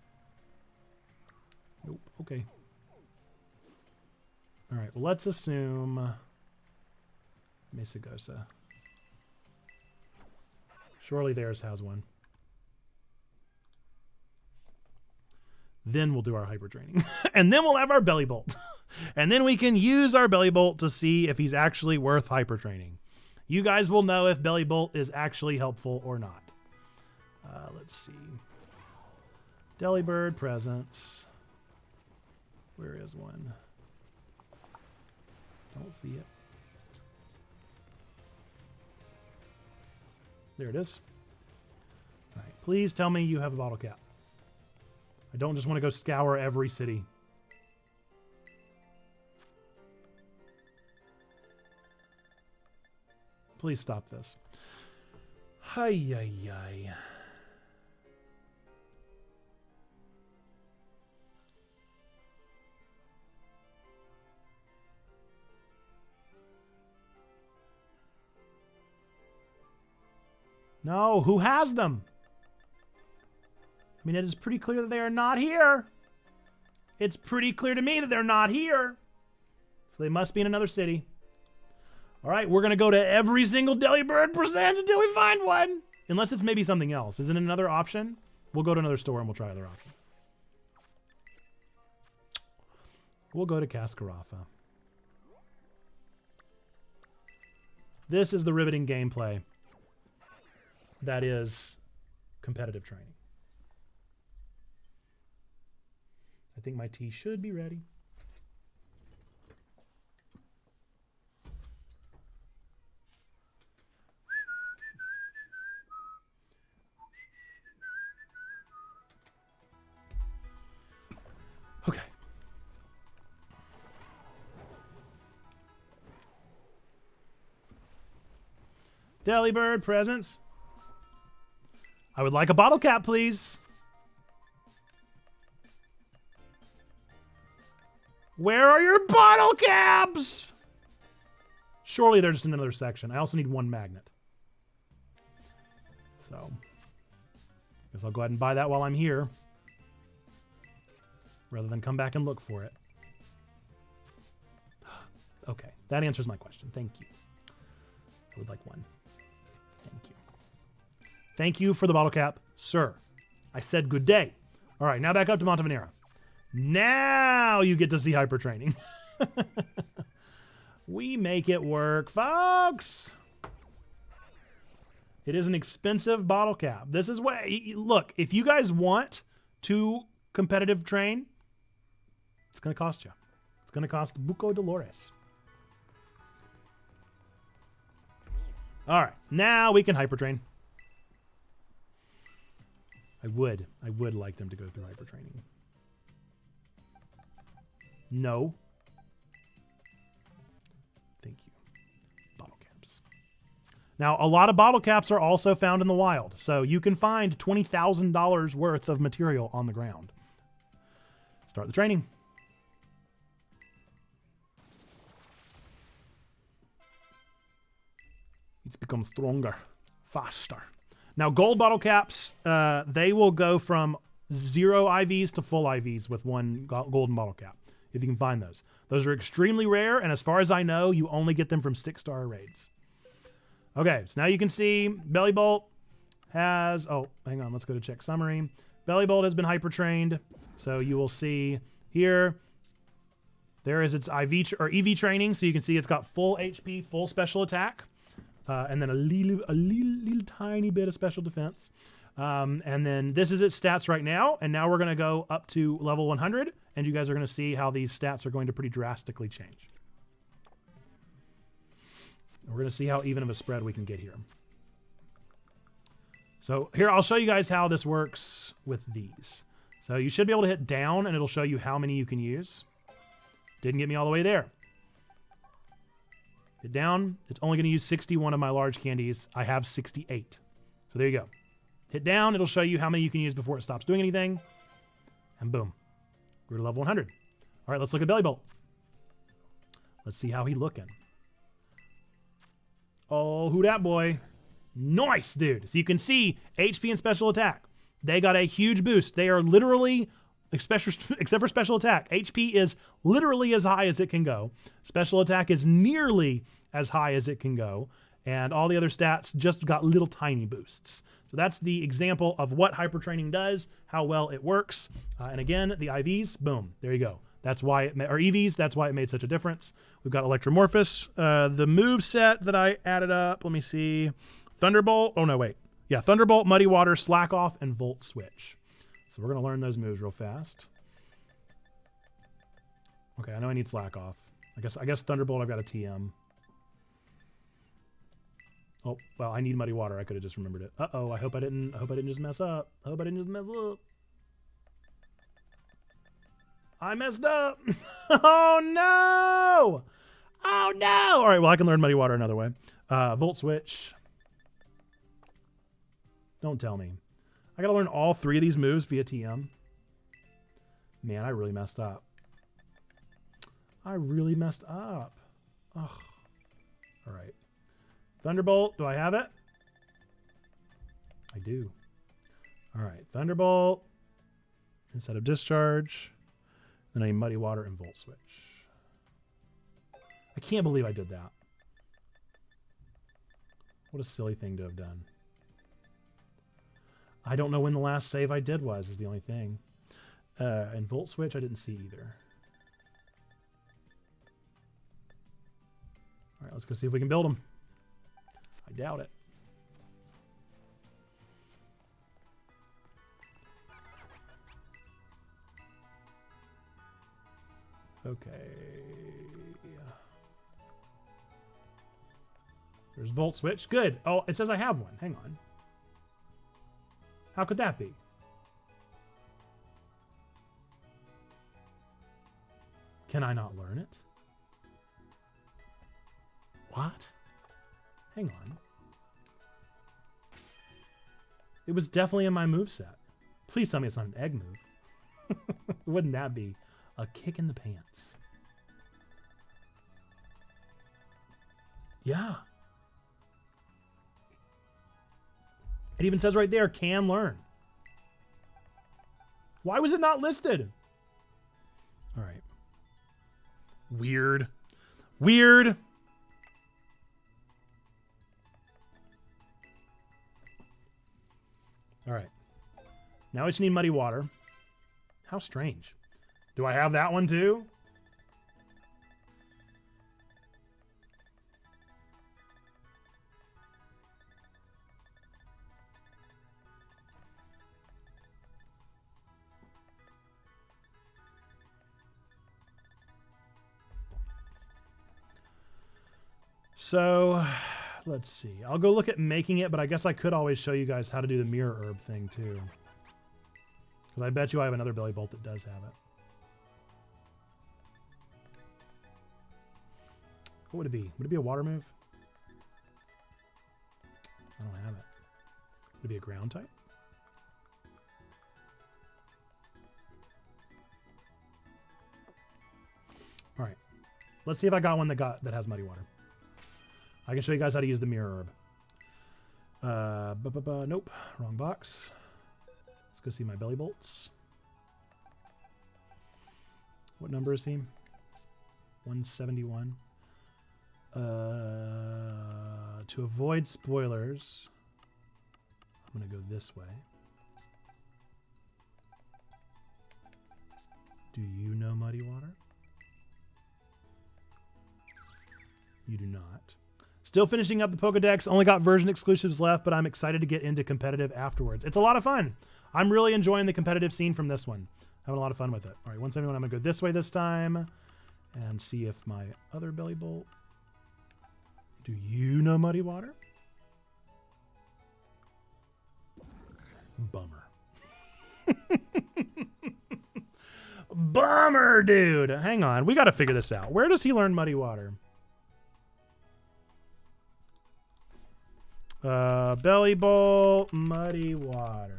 Nope. Okay. All right. Well, let's assume Mesagosa. Surely theirs has one. Then we'll do our hyper training. And then we'll have our Bellibolt. And then we can use our Bellibolt to see if he's actually worth hyper training. You guys will know if Bellibolt is actually helpful or not. Let's see. Delibird Presents. Where is one? Don't see it. There it is. All right. Please tell me you have a bottle cap. I don't just want to go scour every city. Please stop this. Hi, yi, yi. No, who has them? I mean, it is pretty clear that they are not here. It's pretty clear to me that they're not here. So they must be in another city. All right, we're going to go to every single Delibird Presents until we find one. Unless it's maybe something else. Is it another option? We'll go to another store and we'll try other options. We'll go to Cascarafa. This is the riveting gameplay that is competitive training. I think my tea should be ready. Okay. Delibird Presents. I would like a bottle cap, please. Where are your bottle caps? Surely they're just in another section. I also need 1 magnet. So, guess I'll go ahead and buy that while I'm here. Rather than come back and look for it. Okay, that answers my question. Thank you. I would like 1. Thank you. Thank you for the bottle cap, sir. I said good day. All right, now back up to Montevenera. Now you get to see hyper training. We make it work, folks. It is an expensive bottle cap. This is what, look, if you guys want to competitive train, it's going to cost you. It's going to cost Buco Dolores. All right, now we can hyper train. I would like them to go through hyper training. No. Thank you. Bottle caps. Now, a lot of bottle caps are also found in the wild, so you can find $20,000 worth of material on the ground. Start the training. It's become stronger, faster. Now, gold bottle caps, they will go from 0 IVs to full IVs with one golden bottle cap, if you can find those. Those are extremely rare, and as far as I know, you only get them from 6-star raids. Okay, so now you can see Bellibolt has... Oh, hang on, let's go to check summary. Bellibolt has been hyper-trained, so you will see here, there is its IV or EV training, so you can see it's got full HP, full special attack, and then a little tiny bit of special defense. And then this is its stats right now, and now we're going to go up to level 100, and you guys are going to see how these stats are going to pretty drastically change. We're going to see how even of a spread we can get here. So here, I'll show you guys how this works with these. So you should be able to hit down, and it'll show you how many you can use. Didn't get me all the way there. Hit down. It's only going to use 61 of my large candies. I have 68. So there you go. Hit down. It'll show you how many you can use before it stops doing anything. And boom. We're to level 100. All right, let's look at Bellibolt. Let's see how he's looking. Oh, who dat boy? Nice, dude. So you can see HP and special attack. They got a huge boost. They are literally, except for special attack, HP is literally as high as it can go. Special attack is nearly as high as it can go. And all the other stats just got little tiny boosts. So that's the example of what hypertraining does, how well it works. And again, the IVs, boom, there you go. That's why or EVs, that's why it made such a difference. We've got Electromorphous. The move set that I added up, let me see. Thunderbolt, oh no, wait. Yeah, Thunderbolt, Muddy Water, Slack Off, and Volt Switch. So we're going to learn those moves real fast. Okay, I know I need Slack Off. I guess Thunderbolt, I've got a TM. Oh, well, I need Muddy Water. I could have just remembered it. Uh-oh, I hope I didn't just mess up. I messed up. Oh, no. Oh, no. All right, well, I can learn Muddy Water another way. Volt Switch. Don't tell me. I got to learn all 3 of these moves via TM. Man, I really messed up. Oh. All right. Thunderbolt. Do I have it? I do. All right. Thunderbolt. Instead of Discharge. Then I need Muddy Water and Volt Switch. I can't believe I did that. What a silly thing to have done. I don't know when the last save I did was, is the only thing. And Volt Switch I didn't see either. All right, let's go see if we can build them. I doubt it. Okay. There's Volt Switch. Good. Oh, it says I have one. Hang on. How could that be? Can I not learn it? What? Hang on. It was definitely in my moveset. Please tell me it's not an egg move. Wouldn't that be a kick in the pants? Yeah. It even says right there, can learn. Why was it not listed? All right. Weird. Weird. All right. Now I just need Muddy Water. How strange. Do I have that one too? So, let's see. I'll go look at making it, but I guess I could always show you guys how to do the mirror herb thing too. Because I bet you I have another Bellibolt that does have it. What would it be? Would it be a water move? I don't have it. Would it be a ground type? All right. Let's see if I got one that has Muddy Water. I can show you guys how to use the mirror herb. Nope, wrong box. Let's go see my Bellibolts. What number is he? 171. To avoid spoilers, I'm going to go this way. Do you know Muddy Water? You do not. Still finishing up the Pokedex. Only got version exclusives left, but I'm excited to get into competitive afterwards. It's a lot of fun. I'm really enjoying the competitive scene from this one. Having a lot of fun with it. All right, 171. I'm going to go this way this time and see if my other Bellibolt. Do you know Muddy Water? Bummer. Bummer, dude. Hang on. We got to figure this out. Where does he learn Muddy Water? Bellibolt, Muddy Water.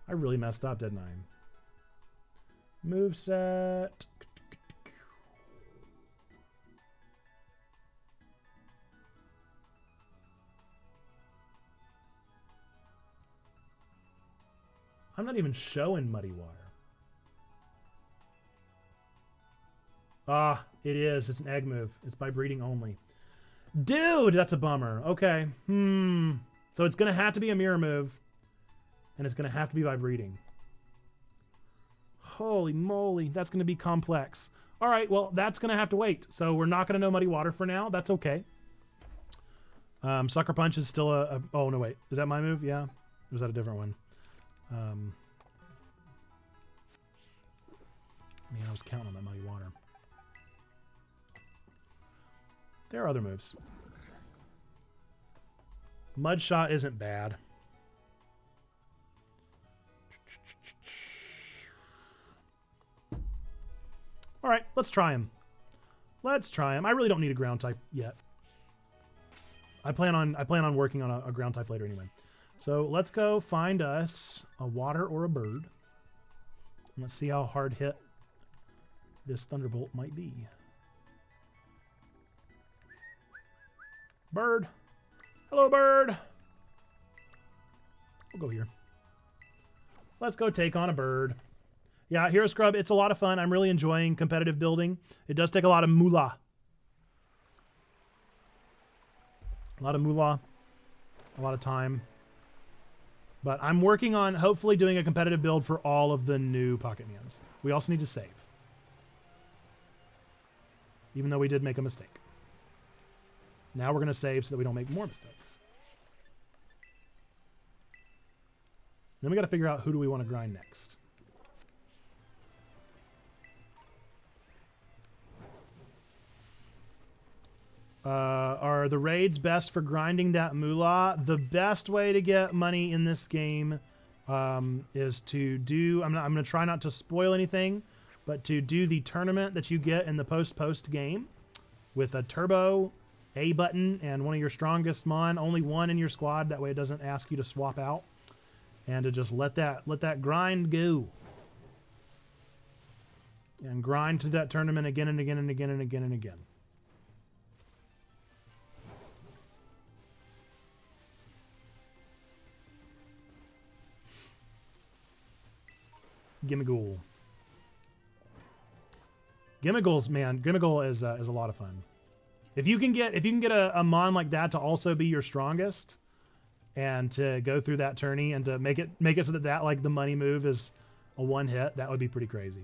I really messed up, didn't I? Moveset. I'm not even showing Muddy Water. Ah, it is. It's an egg move. It's by breeding only. Dude, that's a bummer. Okay. So it's going to have to be a mirror move. And it's going to have to be by breeding. Holy moly. That's going to be complex. All right, well, that's going to have to wait. So we're not going to know Muddy Water for now. That's okay. Sucker Punch is still a... Oh, no, wait. Is that my move? Yeah. Or was that a different one? Man, I was counting on that Muddy Water. There are other moves. Mud Shot isn't bad. All right, let's try him. Let's try him. I really don't need a ground type yet. I plan on working on a ground type later anyway. So let's go find us a water or a bird. Let's see how hard hit this Thunderbolt might be. Bird. Hello, bird. We'll go here. Let's go take on a bird. Yeah, Hero Scrub, it's a lot of fun. I'm really enjoying competitive building. It does take a lot of moolah. A lot of moolah. A lot of time. But I'm working on hopefully doing a competitive build for all of the new PokeMondays. We also need to save. Even though we did make a mistake. Now we're going to save so that we don't make more mistakes. Then we got to figure out who do we want to grind next. Are the raids best for grinding that moolah? The best way to get money in this game is to do... I'm going to try not to spoil anything, but to do the tournament that you get in the post game with a turbo... A button and one of your strongest mon, only one in your squad. That way it doesn't ask you to swap out, and to just let that grind go, and grind to that tournament again and again and again and again and again. Gimmighoul. Gimmighoul's, man, Gimmighoul is a lot of fun. If you can get a mon like that to also be your strongest, and to go through that tourney and to make it so that like the money move is a one hit, that would be pretty crazy.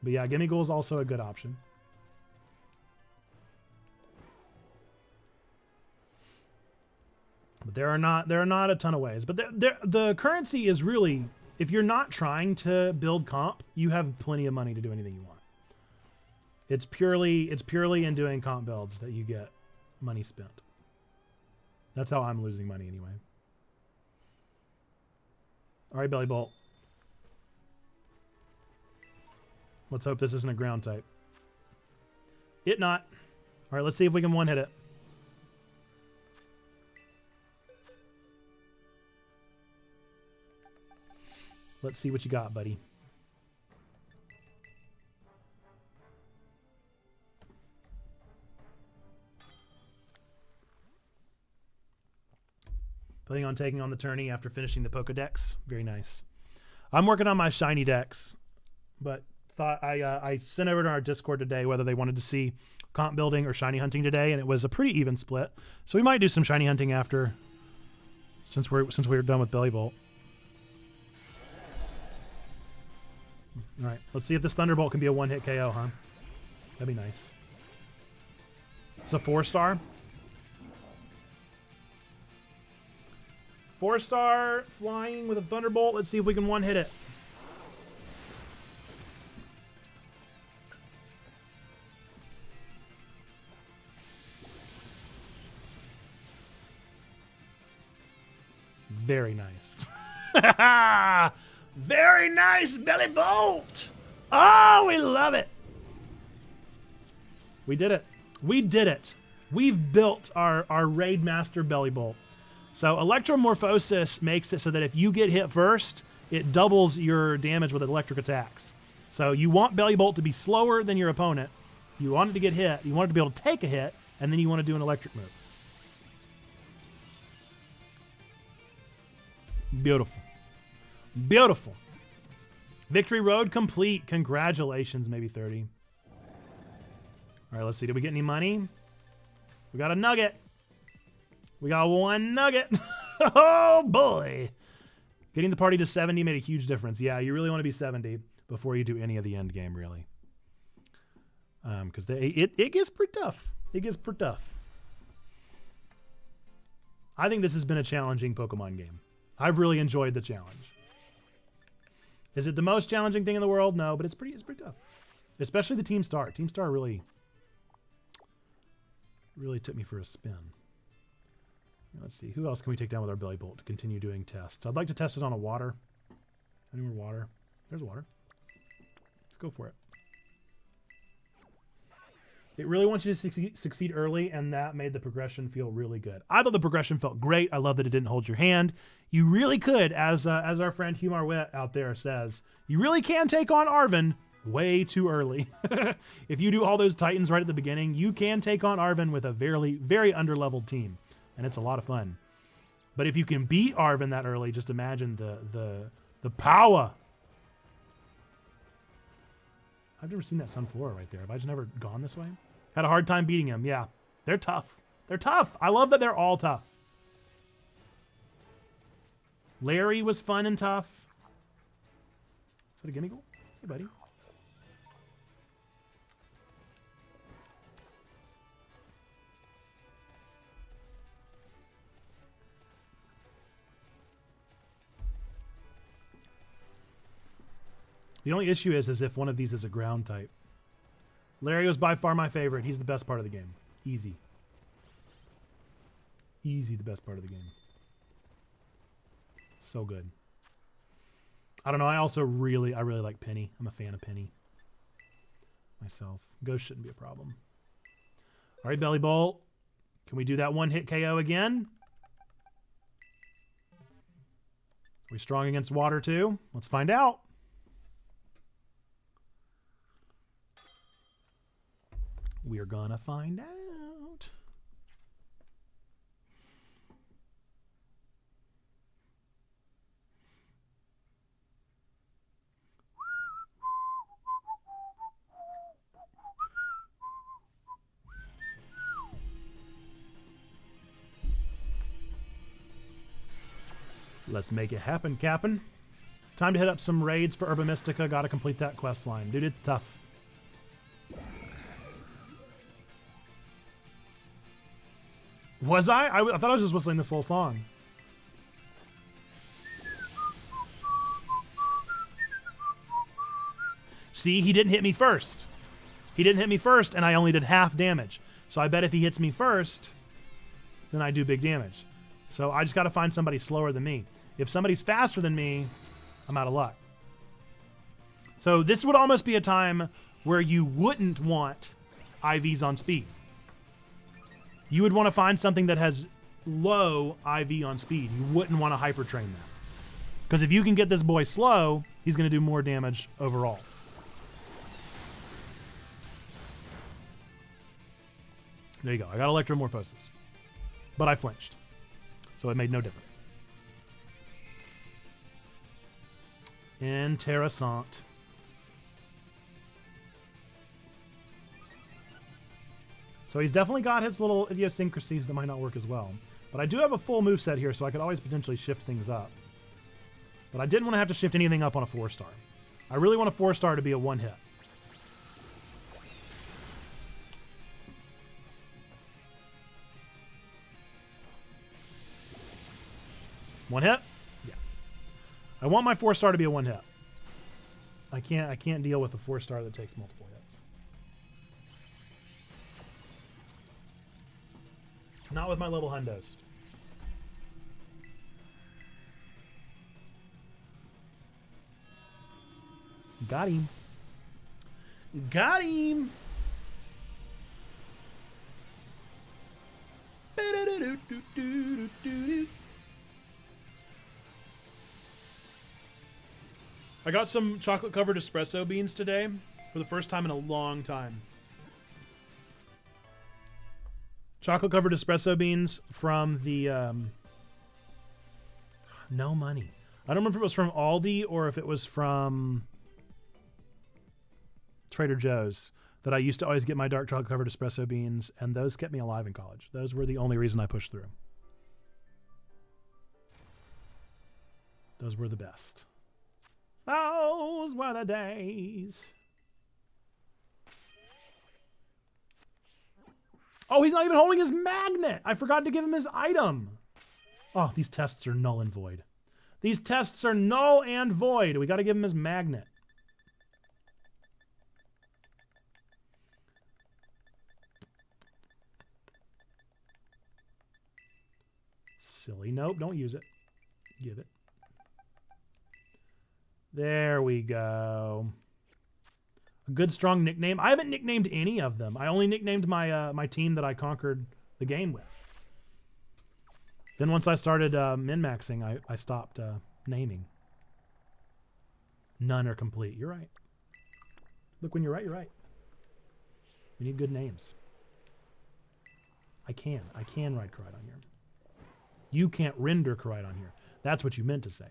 But yeah, Gimmighoul is also a good option. But there are not a ton of ways. But the currency is really, if you're not trying to build comp, you have plenty of money to do anything you want. It's purely in doing comp builds that you get money spent. That's how I'm losing money anyway. All right, Bellibolt. Let's hope this isn't a ground type. It not. All right, let's see if we can one-hit it. Let's see what you got, buddy. Planning on taking on the tourney after finishing the Pokedex. Very nice. I'm working on my shiny decks, but thought I sent over to our Discord today whether they wanted to see comp building or shiny hunting today, and it was a pretty even split. So we might do some shiny hunting after, since we're done with Bellibolt. All right, let's see if this Thunderbolt can be a one-hit KO, huh? That'd be nice. It's a 4-star. 4-star flying with a Thunderbolt. Let's see if we can one-hit it. Very nice. Very nice, Bellibolt. Oh, we love it. We did it. We did it. We've built our Raid Master Bellibolt. So Electromorphosis makes it so that if you get hit first, it doubles your damage with electric attacks. So you want Bellibolt to be slower than your opponent. You want it to get hit. You want it to be able to take a hit, and then you want to do an electric move. Beautiful. Beautiful. Victory Road complete. Congratulations, maybe 30. All right, let's see. Did we get any money? We got a nugget. We got one nugget. Oh, boy. Getting the party to 70 made a huge difference. Yeah, you really want to be 70 before you do any of the end game, really. Because it gets pretty tough. It gets pretty tough. I think this has been a challenging Pokemon game. I've really enjoyed the challenge. Is it the most challenging thing in the world? No, but it's pretty tough. Especially the Team Star. Team Star really took me for a spin. Let's see. Who else can we take down with our Bellibolt to continue doing tests? I'd like to test it on a water. Any more water? There's water. Let's go for it. It really wants you to succeed early, and that made the progression feel really good. I thought the progression felt great. I love that it didn't hold your hand. You really could, as our friend Humar Wit out there says, you really can take on Arven way too early. If you do all those Titans right at the beginning, you can take on Arven with a very, very underleveled team, and it's a lot of fun. But if you can beat Arven that early, just imagine the power. I've never seen that Sunflora right there. Have I just never gone this way? Had a hard time beating him. Yeah, they're tough. They're tough. I love that they're all tough. Larry was fun and tough. Is that a gimme goal? Hey, buddy. The only issue is if one of these is a ground type. Larry was by far my favorite. He's the best part of the game. Easy. Easy the best part of the game. So good. I don't know. I also really like Penny. I'm a fan of Penny myself. Ghost shouldn't be a problem. All right, Bellibolt. Can we do that one-hit KO again? Are we strong against water too? Let's find out. We're gonna find out. Let's make it happen, Cap'n. Time to hit up some raids for Herba Mystica. Gotta complete that quest line. Dude, it's tough. Was I? I thought I was just whistling this little song. See, he didn't hit me first. He didn't hit me first, and I only did half damage. So I bet if he hits me first, then I do big damage. So I just got to find somebody slower than me. If somebody's faster than me, I'm out of luck. So this would almost be a time where you wouldn't want IVs on speed. You would want to find something that has low IV on speed. You wouldn't want to hyper train that. Because if you can get this boy slow, he's going to do more damage overall. There you go. I got Electromorphosis. But I flinched. So it made no difference. Interessant. So he's definitely got his little idiosyncrasies that might not work as well. But I do have a full moveset here, so I could always potentially shift things up. But I didn't want to have to shift anything up on a 4-star. I really want a 4-star to be a 1-hit. One hit? Yeah. I want my 4-star to be a 1-hit. I can't deal with a 4-star that takes multiple hits. Not with my little hundos. Got him. Got him. I got some chocolate covered espresso beans today for the first time in a long time. Chocolate covered espresso beans from the no money. I don't remember if it was from Aldi or if it was from Trader Joe's that I used to always get my dark chocolate covered espresso beans, and those kept me alive in college. Those were the only reason I pushed through. Those were the best. Those were the days. Oh, he's not even holding his magnet. I forgot to give him his item. Oh, these tests are null and void. These tests are null and void. We got to give him his magnet. Silly. Nope, don't use it. Give it. There we go. A good, strong nickname. I haven't nicknamed any of them. I only nicknamed my my team that I conquered the game with. Then once I started min-maxing, I stopped naming. None are complete. You're right. Look, when you're right, you're right. We need good names. I can ride Karite on here. You can't render Karite on here. That's what you meant to say.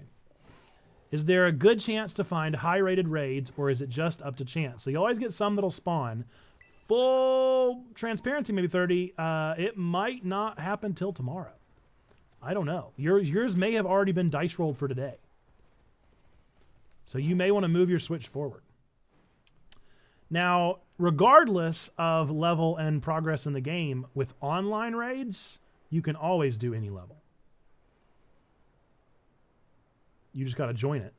Is there a good chance to find high-rated raids, or is it just up to chance? So you always get some that'll spawn. Full transparency, maybe 30. It might not happen till tomorrow. I don't know. Yours may have already been dice rolled for today. So you may want to move your switch forward. Now, regardless of level and progress in the game, with online raids, you can always do any level. You just got to join it,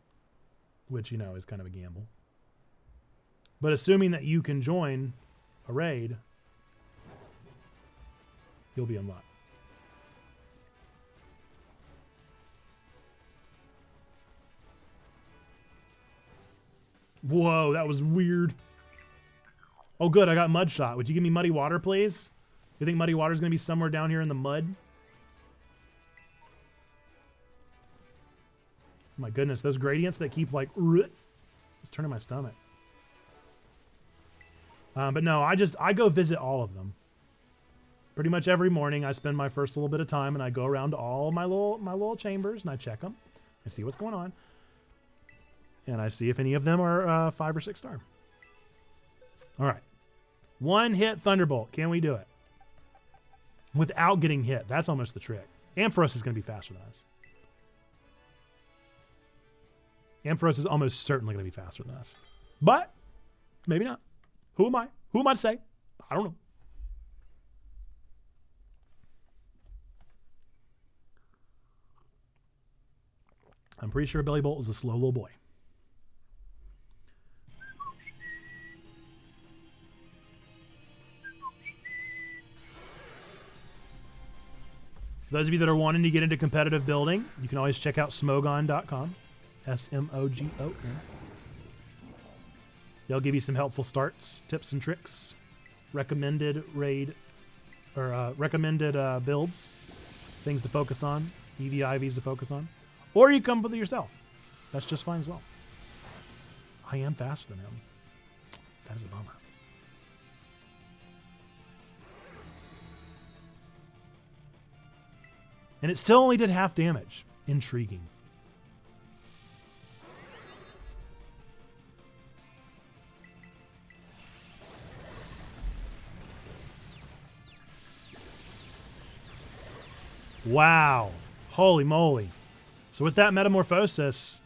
which, you know, is kind of a gamble. But assuming that you can join a raid, you'll be unlocked. Whoa, that was weird. Oh, good, I got mud shot. Would you give me muddy water, please? You think muddy water is going to be somewhere down here in the mud? My goodness, those gradients that keep like it's turning my stomach. But no, I go visit all of them. Pretty much every morning, I spend my first little bit of time and I go around to all my little chambers and I check them. I see what's going on, and I see if any of them are 5 or 6 star. All right, 1-hit Thunderbolt. Can we do it without getting hit? That's almost the trick. Ampharos is going to be faster than us. Ampharos is almost certainly going to be faster than us. But maybe not. Who am I? Who am I to say? I don't know. I'm pretty sure Bellibolt is a slow little boy. For those of you that are wanting to get into competitive building, you can always check out smogon.com. SMOGON. They'll give you some helpful starts, tips and tricks, recommended raid or recommended builds, things to focus on, EV/IVs to focus on, or you come with it yourself. That's just fine as well. I am faster than him. That is a bummer. And it still only did half damage. Intriguing. Wow. Holy moly. So with that metamorphosis,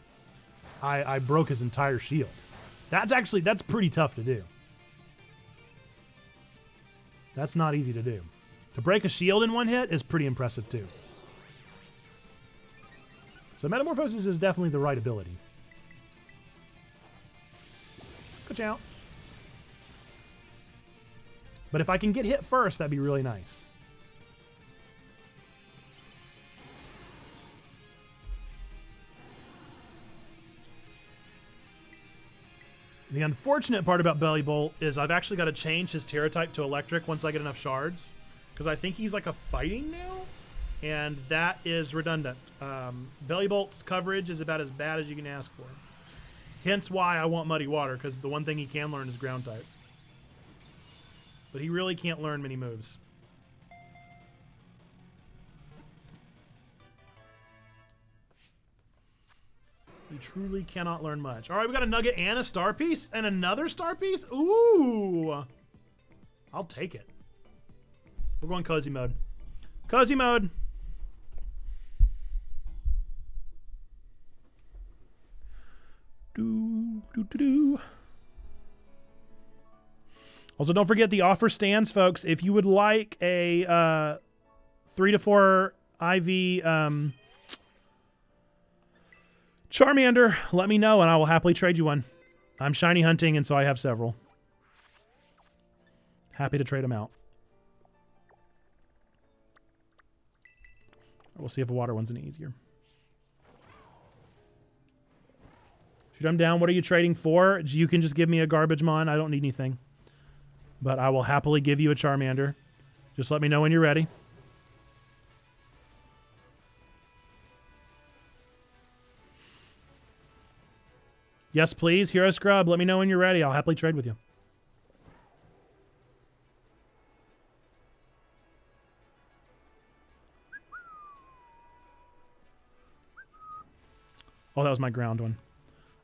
I broke his entire shield. That's pretty tough to do. That's not easy to do. To break a shield in one hit is pretty impressive too. So metamorphosis is definitely the right ability. Good out. But if I can get hit first, that'd be really nice. The unfortunate part about Bellibolt is I've actually got to change his Terra type to electric once I get enough shards. Because I think he's like a fighting now. And that is redundant. Bellibolt's coverage is about as bad as you can ask for. Hence why I want Muddy Water, because the one thing he can learn is ground type. But he really can't learn many moves. He truly cannot learn much. All right, we got a nugget and a star piece and another star piece. Ooh. I'll take it. We're going cozy mode. Cozy mode. Also, don't forget the offer stands, folks. If you would like a 3 to 4 IV Charmander, let me know and I will happily trade you one. I'm shiny hunting, and so I have several. Happy to trade them out. We'll see if a water one's any easier. Shoot, I'm down. What are you trading for? You can just give me a garbage mon. I don't need anything. But I will happily give you a Charmander. Just let me know when you're ready. Yes, please. Hero Scrub, let me know when you're ready. I'll happily trade with you. Oh, that was my ground one.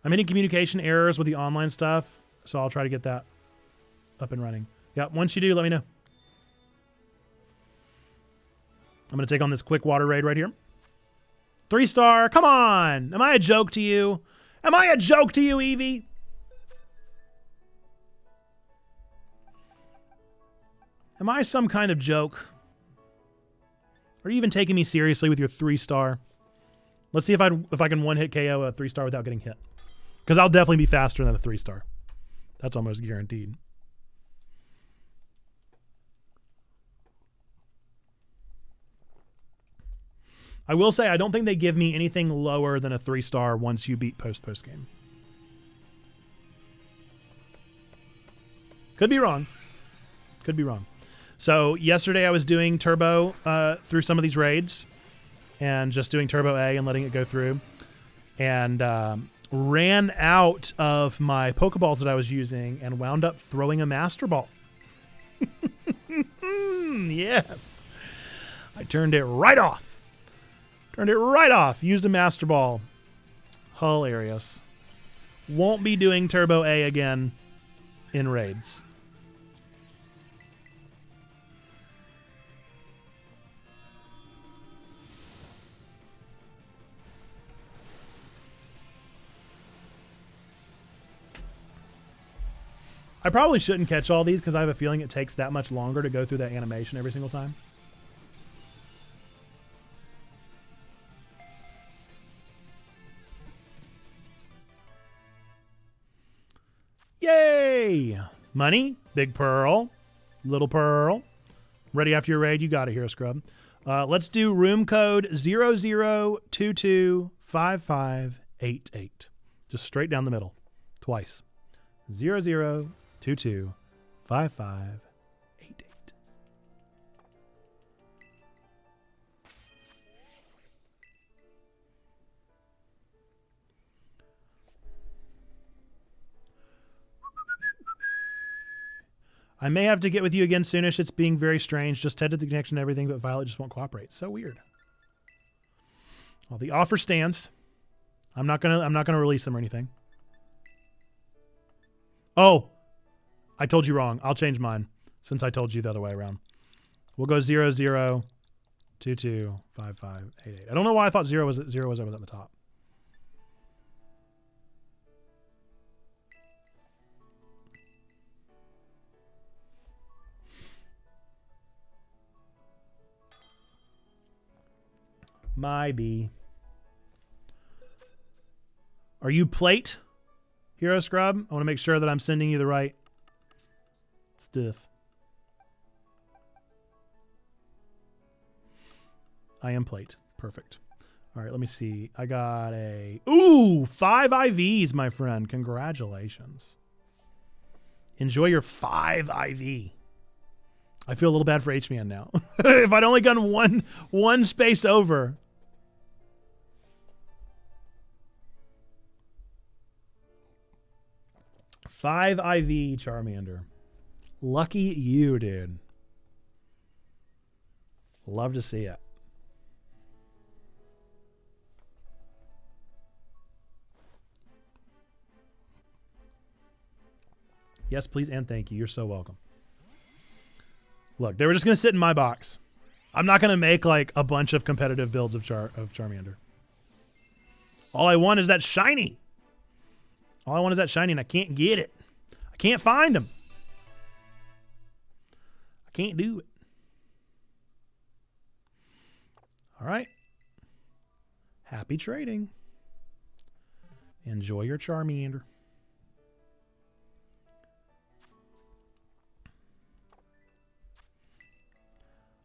I'm hitting communication errors with the online stuff, so I'll try to get that up and running. Yeah, once you do, let me know. I'm going to take on this quick water raid right here. 3-star. Come on. Am I a joke to you? Am I a joke to you, Eevee? Am I some kind of joke? Are you even taking me seriously with your 3-star? Let's see if I can one-hit KO a 3-star without getting hit. Because I'll definitely be faster than a 3-star. That's almost guaranteed. I will say I don't think they give me anything lower than a 3-star once you beat post game. Could be wrong. Could be wrong. So yesterday I was doing turbo through some of these raids and just doing turbo A and letting it go through, and ran out of my Pokeballs that I was using and wound up throwing a Master Ball. Yes. I turned it right off. Turned it right off. Used a Master Ball. Hilarious. Won't be doing Turbo A again in raids. I probably shouldn't catch all these because I have a feeling it takes that much longer to go through that animation every single time. Yay! Money, big pearl, little pearl. Ready after your raid? You got it, Hero Scrub. Let's do room code 00225588. Just straight down the middle. Twice. 00225588. I may have to get with you again soonish. It's being very strange. Just tested the connection and everything, but Violet just won't cooperate. So weird. Well, the offer stands. I'm not gonna release them or anything. Oh, I told you wrong. I'll change mine since I told you the other way around. We'll go 00225588. 225588. I don't know why I thought 0 was at the top. My B. Are you plate, Hero Scrub? I want to make sure that I'm sending you the right stuff. I am plate. Perfect. All right, let me see. I got a... Ooh, 5 IVs, my friend. Congratulations. Enjoy your 5 IV. I feel a little bad for H-Man now. If I'd only gone one space over... 5 IV Charmander. Lucky you, dude. Love to see it. Yes, please, and thank you. You're so welcome. Look, they were just going to sit in my box. I'm not going to make like a bunch of competitive builds of Charmander. All I want is that shiny. All I want is that shiny, and I can't get it. I can't find him. I can't do it. All right. Happy trading. Enjoy your Charmander.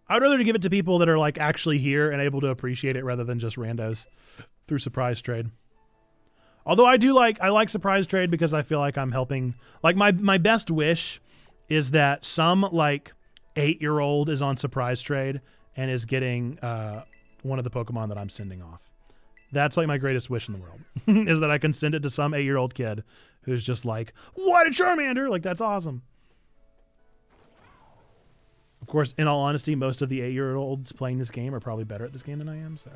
I'd rather give it to people that are like actually here and able to appreciate it rather than just randos through surprise trade. Although I like surprise trade because I feel like I'm helping. Like my best wish is that some like 8-year-old is on surprise trade and is getting one of the Pokemon that I'm sending off. That's like my greatest wish in the world is that I can send it to some 8-year-old kid who's just like, what a Charmander! Like that's awesome. Of course, in all honesty, most of the 8-year-olds playing this game are probably better at this game than I am, so.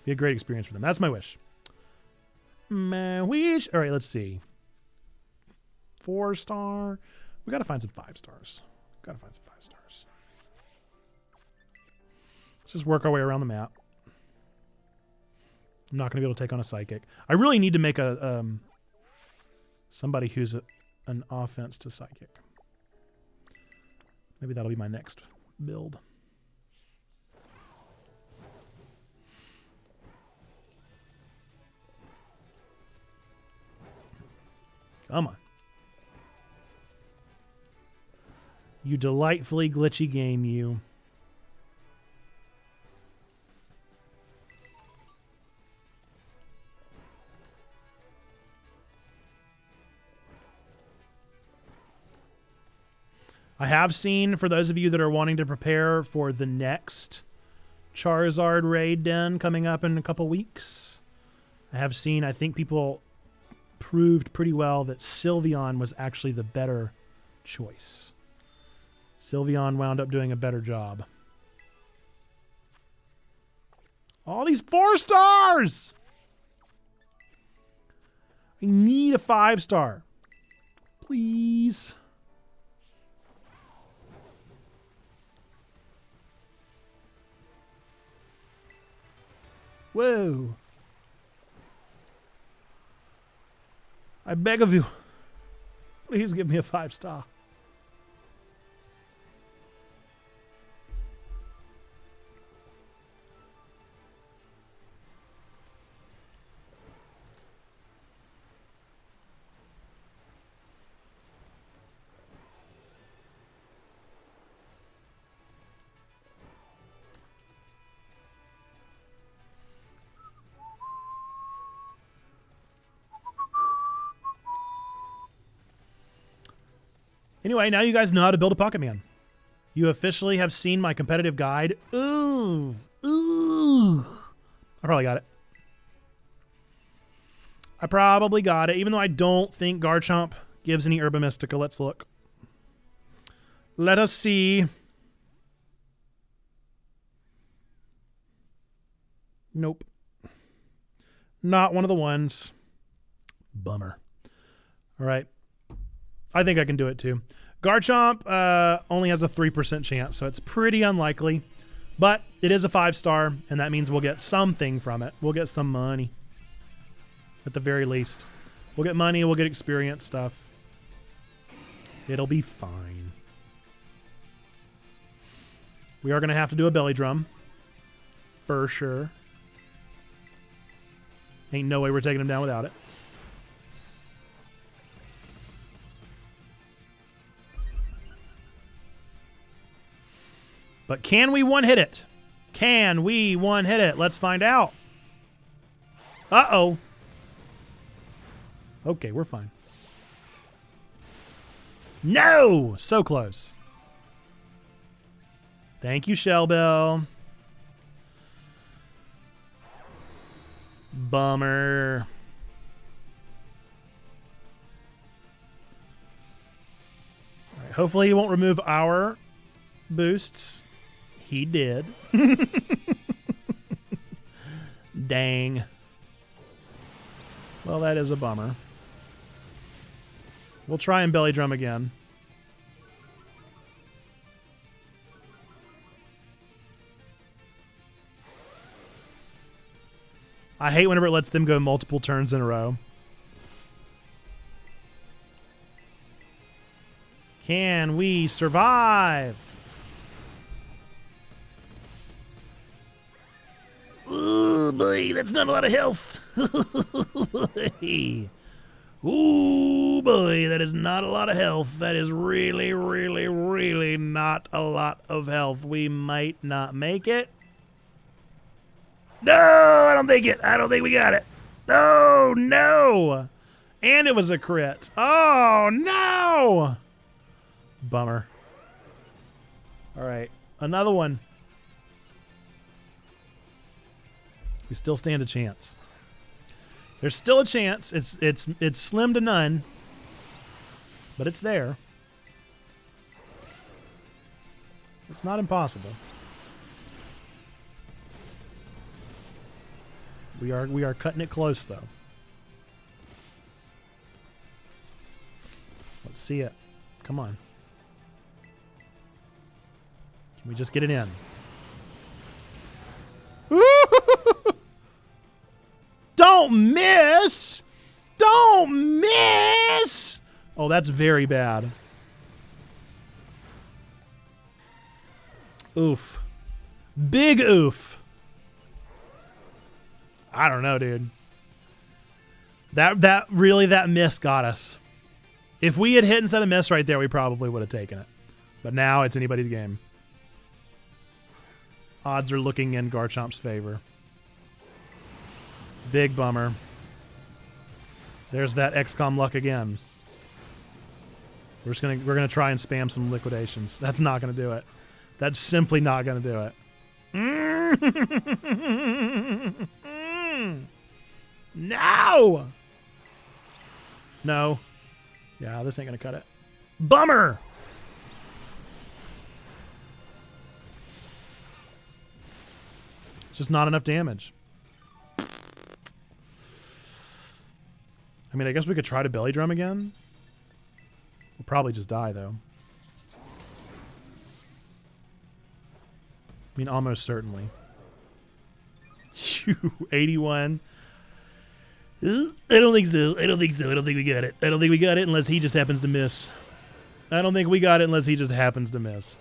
Be a great experience for them. That's my wish. My wish. All right, let's see. 4-star. We got to find some 5 stars. Got to find some 5 stars. Let's just work our way around the map. I'm not going to be able to take on a psychic. I really need to make a somebody who's an offense to psychic. Maybe that'll be my next build. Come on. You delightfully glitchy game, you. I have seen, for those of you that are wanting to prepare for the next Charizard raid den coming up in a couple weeks, I have seen, I think people proved pretty well that Sylveon was actually the better choice. Sylveon wound up doing a better job. All these 4 stars! I need a 5-star. Please. Whoa. I beg of you, please give me a 5-star. Anyway, now you guys know how to build a Pokemon. You officially have seen my competitive guide. Ooh. Ooh. I probably got it. I probably got it, even though I don't think Garchomp gives any Herba Mystica. Let's look. Let us see. Nope. Not one of the ones. Bummer. All right. I think I can do it too. Garchomp only has a 3% chance, so it's pretty unlikely. But it is a 5-star, and that means we'll get something from it. We'll get some money. At the very least. We'll get money, we'll get experience stuff. It'll be fine. We are going to have to do a belly drum. For sure. Ain't no way we're taking him down without it. But can we one-hit it? Can we one-hit it? Let's find out. Uh-oh. Okay, we're fine. No! So close. Thank you, Shellbell. Bummer. All right, hopefully he won't remove our boosts. He did. Dang. Well, that is a bummer. We'll try and belly drum again. I hate whenever it lets them go multiple turns in a row. Can we survive? Ooh, boy, that's not a lot of health. Ooh, boy, that is not a lot of health. That is really, really, really not a lot of health. We might not make it. No, I don't think it. I don't think we got it. No, no. And it was a crit. Oh, no. Bummer. All right, another one. We still stand a chance. There's still a chance. It's slim to none, but it's there. It's not impossible. We are cutting it close though. Let's see it. Come on. Can we just get it in? Don't miss! Don't miss! Oh, that's very bad. Oof. Big oof. I don't know, dude. That miss got us. If we had hit instead of miss right there, we probably would have taken it. But now it's anybody's game. Odds are looking in Garchomp's favor. Big bummer. There's that XCOM luck again. We're gonna try and spam some liquidations. That's not gonna do it. That's simply not gonna do it. No! No. Yeah, this ain't gonna cut it. Bummer! It's just not enough damage. I mean, I guess we could try to belly drum again. We'll probably just die, though. I mean, almost certainly. 81. I don't think so. I don't think so. I don't think we got it. I don't think we got it unless he just happens to miss. I don't think we got it unless he just happens to miss.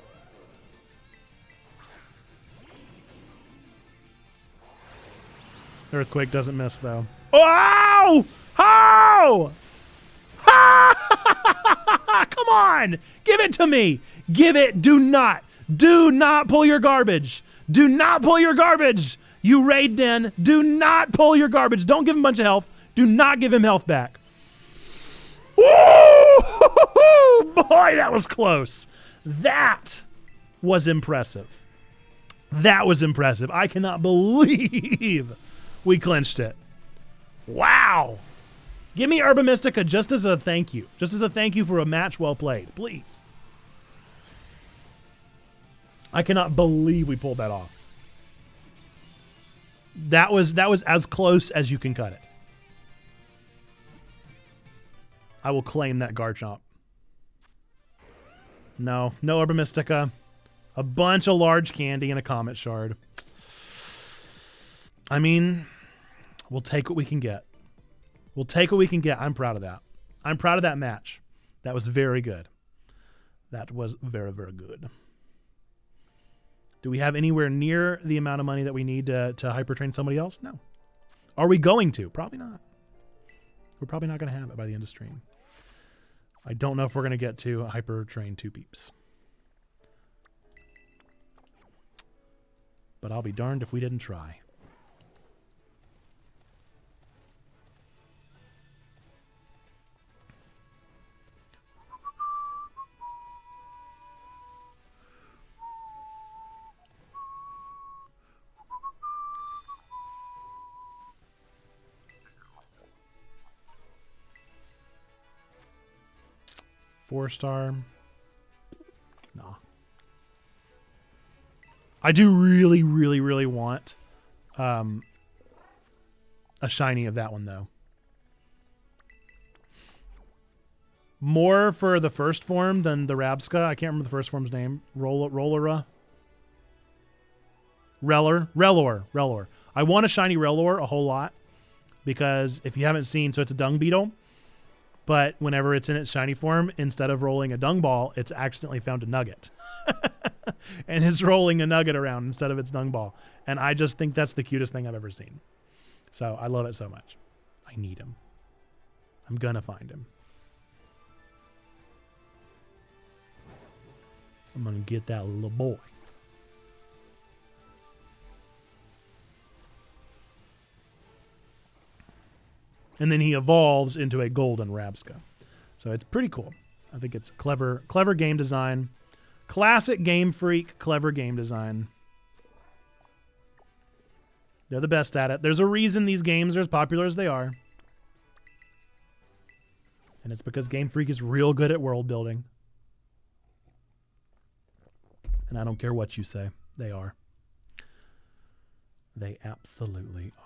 Earthquake doesn't miss, though. Oh! Oh! Come on! Give it to me! Give it! Do not pull your garbage! Do not pull your garbage! You raid den, do not pull your garbage. Don't give him a bunch of health. Do not give him health back. Woo! Boy, that was close. That was impressive. That was impressive. I cannot believe we clinched it. Wow. Give me Herba Mystica just as a thank you. Just as a thank you for a match well played, please. I cannot believe we pulled that off. That was as close as you can cut it. I will claim that Garchomp. No Herba Mystica. A bunch of large candy and a Comet Shard. I mean, we'll take what we can get. We'll take what we can get. I'm proud of that. I'm proud of that match. That was very good. That was very, very good. Do we have anywhere near the amount of money that we need to hyper train somebody else? No. Are we going to? Probably not. We're probably not going to have it by the end of stream. I don't know if we're going to get to hyper train 2 peeps. But I'll be darned if we didn't try. Four-star. No. I do really, really, really want a shiny of that one, though. More for the first form than the Rabska. I can't remember the first form's name. Rellor. I want a shiny Rellor a whole lot because if you haven't seen, so it's a dung beetle. But whenever it's in its shiny form, instead of rolling a dung ball, it's accidentally found a nugget. And it's rolling a nugget around instead of its dung ball. And I just think that's the cutest thing I've ever seen. So I love it so much. I need him. I'm gonna find him. I'm gonna get that little boy. And then he evolves into a golden Rabska. So it's pretty cool. I think it's clever game design. Classic Game Freak, clever game design. They're the best at it. There's a reason these games are as popular as they are. And it's because Game Freak is real good at world building. And I don't care what you say. They are. They absolutely are.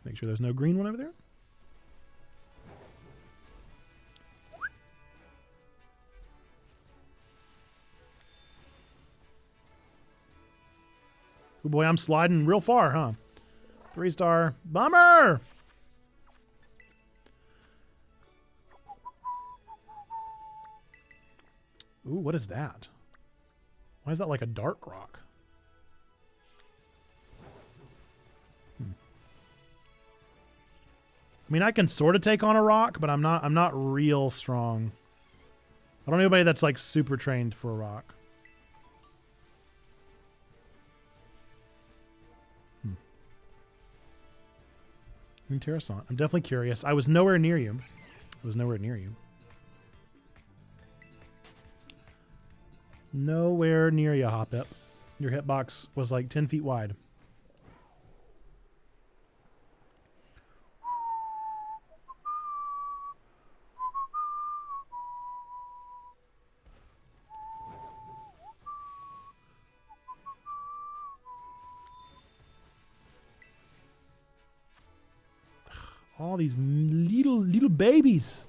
Make sure there's no green one over there. Oh boy, I'm sliding real far, huh? 3-star. Bummer! Ooh, what is that? Why is that like a dark rock? I mean, I can sort of take on a rock, but I'm not real strong. I don't know anybody that's like super trained for a rock. Interessant. I'm definitely curious. I was nowhere near you. Nowhere near you, Hoppip. Your hitbox was like 10 feet wide. All these little babies.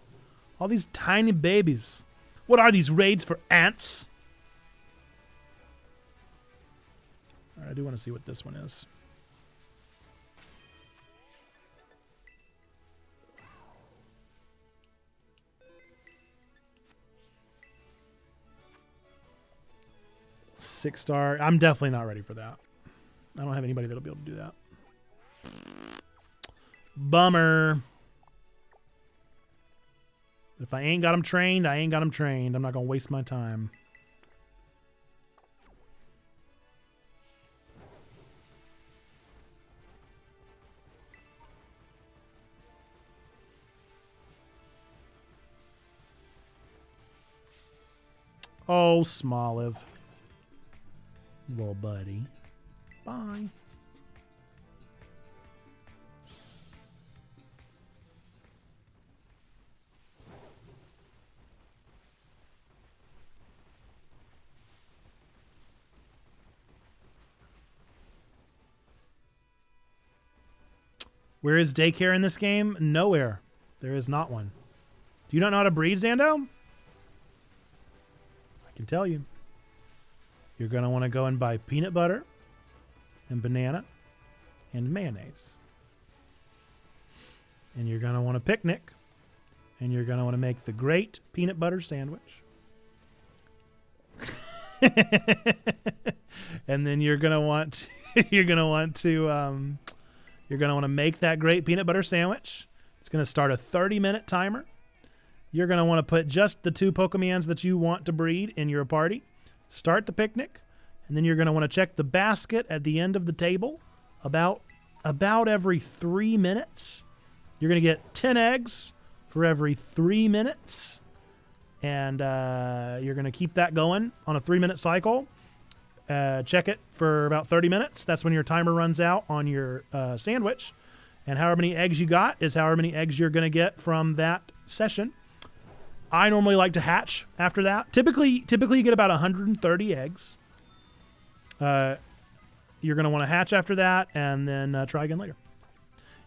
All these tiny babies. What are these raids for ants? All right, I do want to see what this one is. Six-star. I'm definitely not ready for that. I don't have anybody that'll be able to do that. Bummer. If I ain't got him trained, I ain't got him trained. I'm not going to waste my time. Oh, Smoliv. Little buddy. Bye. Where is daycare in this game? Nowhere. There is not one. Do you not know how to breed, Zando? I can tell you. You're going to want to go and buy peanut butter and banana and mayonnaise. And you're going to want a picnic. And you're going to want to make the great peanut butter sandwich. And then you're going to want to make that great peanut butter sandwich. It's going to start a 30-minute timer. You're going to want to put just the 2 Pokemons that you want to breed in your party. Start the picnic, and then you're going to want to check the basket at the end of the table about every 3 minutes. You're going to get 10 eggs for every 3 minutes, and you're going to keep that going on a 3-minute cycle. Check it for about 30 minutes. That's when your timer runs out on your sandwich, and however many eggs you got is however many eggs you're going to get from that session. I normally like to hatch after that. Typically you get about 130 eggs. You're going to want to hatch after that and then try again later.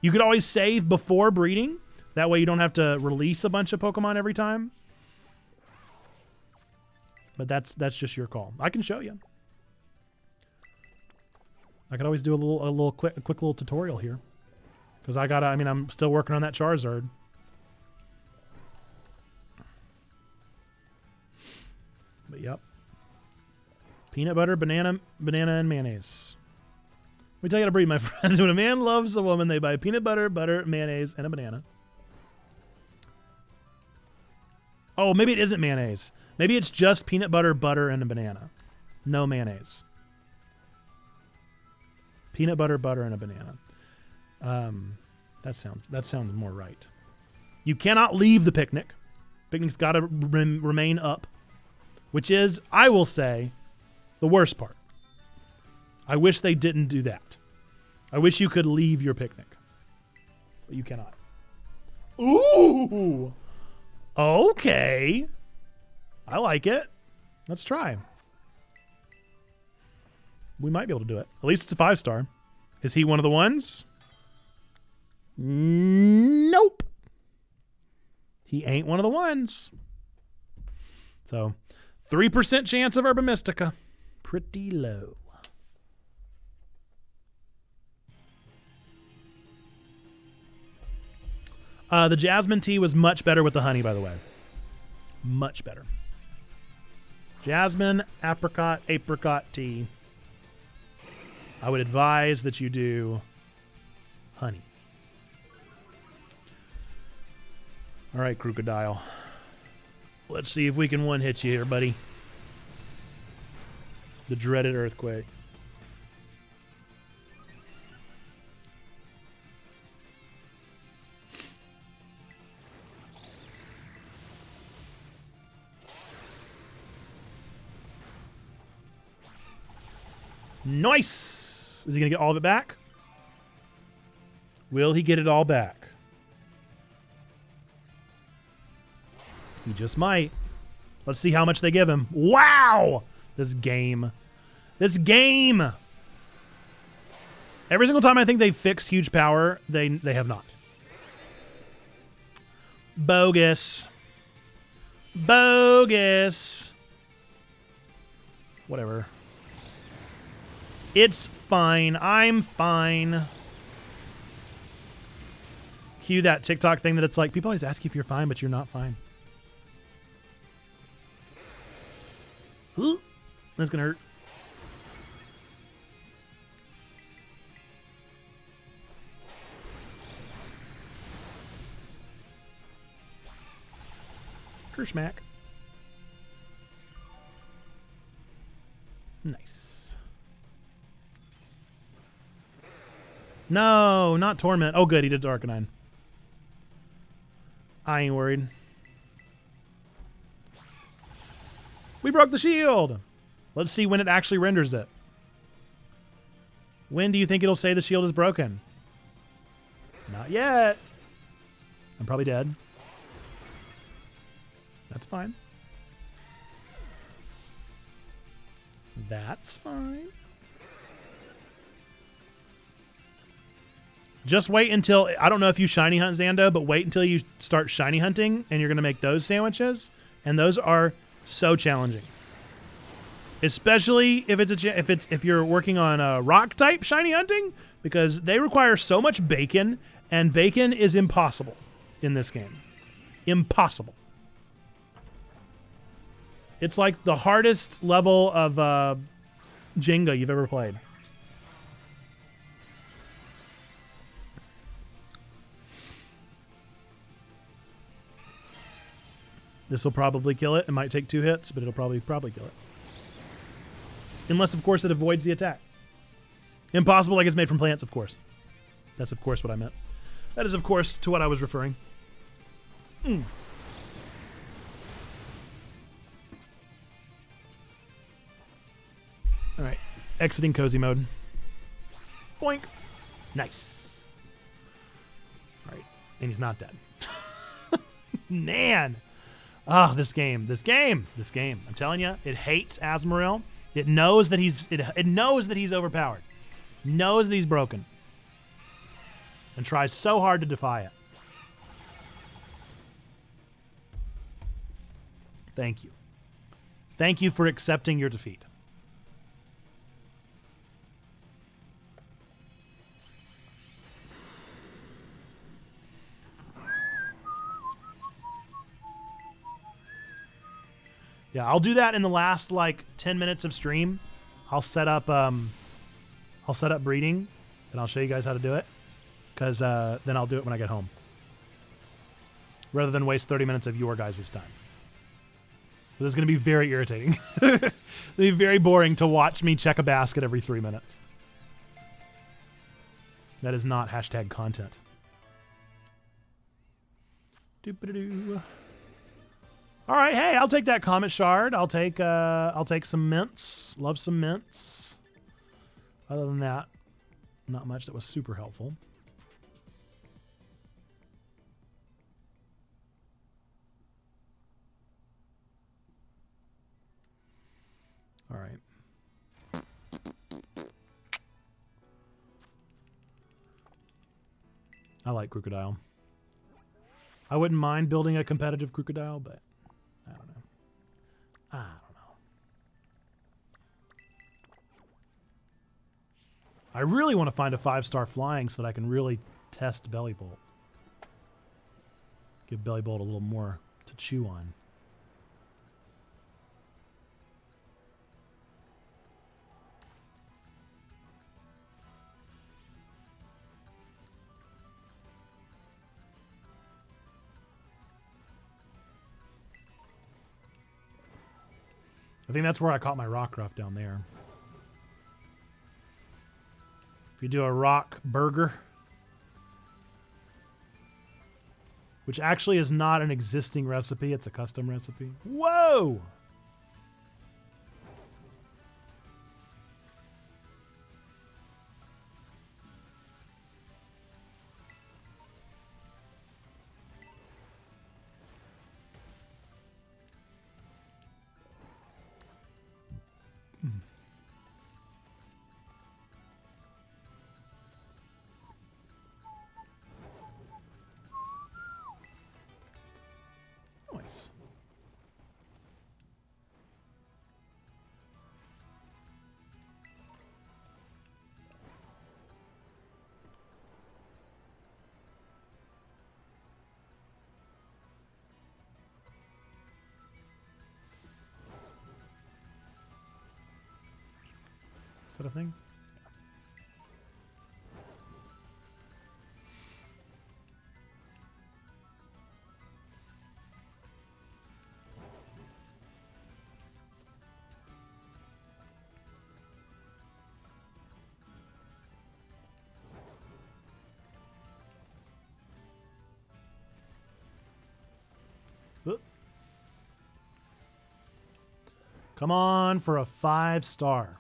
You could always save before breeding. That way you don't have to release a bunch of Pokemon every time. But that's just your call. I can show you. I could always do a quick little tutorial here. Because I'm still working on that Charizard. But yep. Peanut butter, banana, and mayonnaise. Let me tell you how to breed, my friends. When a man loves a woman, they buy peanut butter, mayonnaise, and a banana. Oh, maybe it isn't mayonnaise. Maybe it's just peanut butter, and a banana. No mayonnaise. Peanut butter, and a banana. That sounds more right. You cannot leave the picnic. Picnic's got to remain up, which is, I will say, the worst part. I wish they didn't do that. I wish you could leave your picnic, but you cannot. Ooh, okay. I like it. Let's try. We might be able to do it. At least it's a 5-star. Is he one of the ones? Nope. He ain't one of the ones. So, 3% chance of Urban Mystica. Pretty low. The jasmine tea was much better with the honey, by the way. Much better. Jasmine, apricot tea. I would advise that you do honey. All right, Crocodile. Let's see if we can one-hit you here, buddy. The dreaded earthquake. Nice! Is he going to get all of it back? Will he get it all back? He just might. Let's see how much they give him. Wow! This game. Every single time I think they've fixed huge power, they have not. Bogus. Whatever. It's fine. I'm fine. Cue that TikTok thing that it's like, people always ask you if you're fine, but you're not fine. Ooh, that's gonna hurt. Kershmack. Nice. No, not Torment. Oh, good. He did Arcanine. I ain't worried. We broke the shield. Let's see when it actually renders it. When do you think it'll say the shield is broken? Not yet. I'm probably dead. That's fine. That's fine. Just wait until, I don't know if you shiny hunt, Zando, but wait until you start shiny hunting and you're going to make those sandwiches. And those are so challenging. Especially if you're working on rock type shiny hunting, because they require so much bacon, and bacon is impossible in this game. Impossible. It's like the hardest level of Jenga you've ever played. This will probably kill it. It might take 2 hits, but it'll probably kill it. Unless, of course, it avoids the attack. Impossible like it's made from plants, of course. That's, of course, what I meant. That is, of course, to what I was referring. All right. Exiting cozy mode. Boink. Nice. All right. And he's not dead. Man. Oh, this game. I'm telling you, it hates Azumarill. It knows that it knows that he's overpowered. Knows that he's broken. And tries so hard to defy it. Thank you. Thank you for accepting your defeat. Yeah, I'll do that in the last like 10 minutes of stream. I'll set up breeding, and I'll show you guys how to do it. Because then I'll do it when I get home. Rather than waste 30 minutes of your guys' time. This is going to be very irritating. It's going to be very boring to watch me check a basket every 3 minutes. That is not hashtag content. Doop-a-doo. All right, hey, I'll take that Comet Shard. I'll take some mints. Love some mints. Other than that, not much that was super helpful. All right. I like Crocodile. I wouldn't mind building a competitive Crocodile, but I don't know. I really want to find a 5-star flying so that I can really test Bellibolt. Give Bellibolt a little more to chew on. I think that's where I caught my Rockruff down there. If you do a rock burger, which actually is not an existing recipe, it's a custom recipe. Whoa! Nice. Is that a thing? Oop. Come on for a 5-star.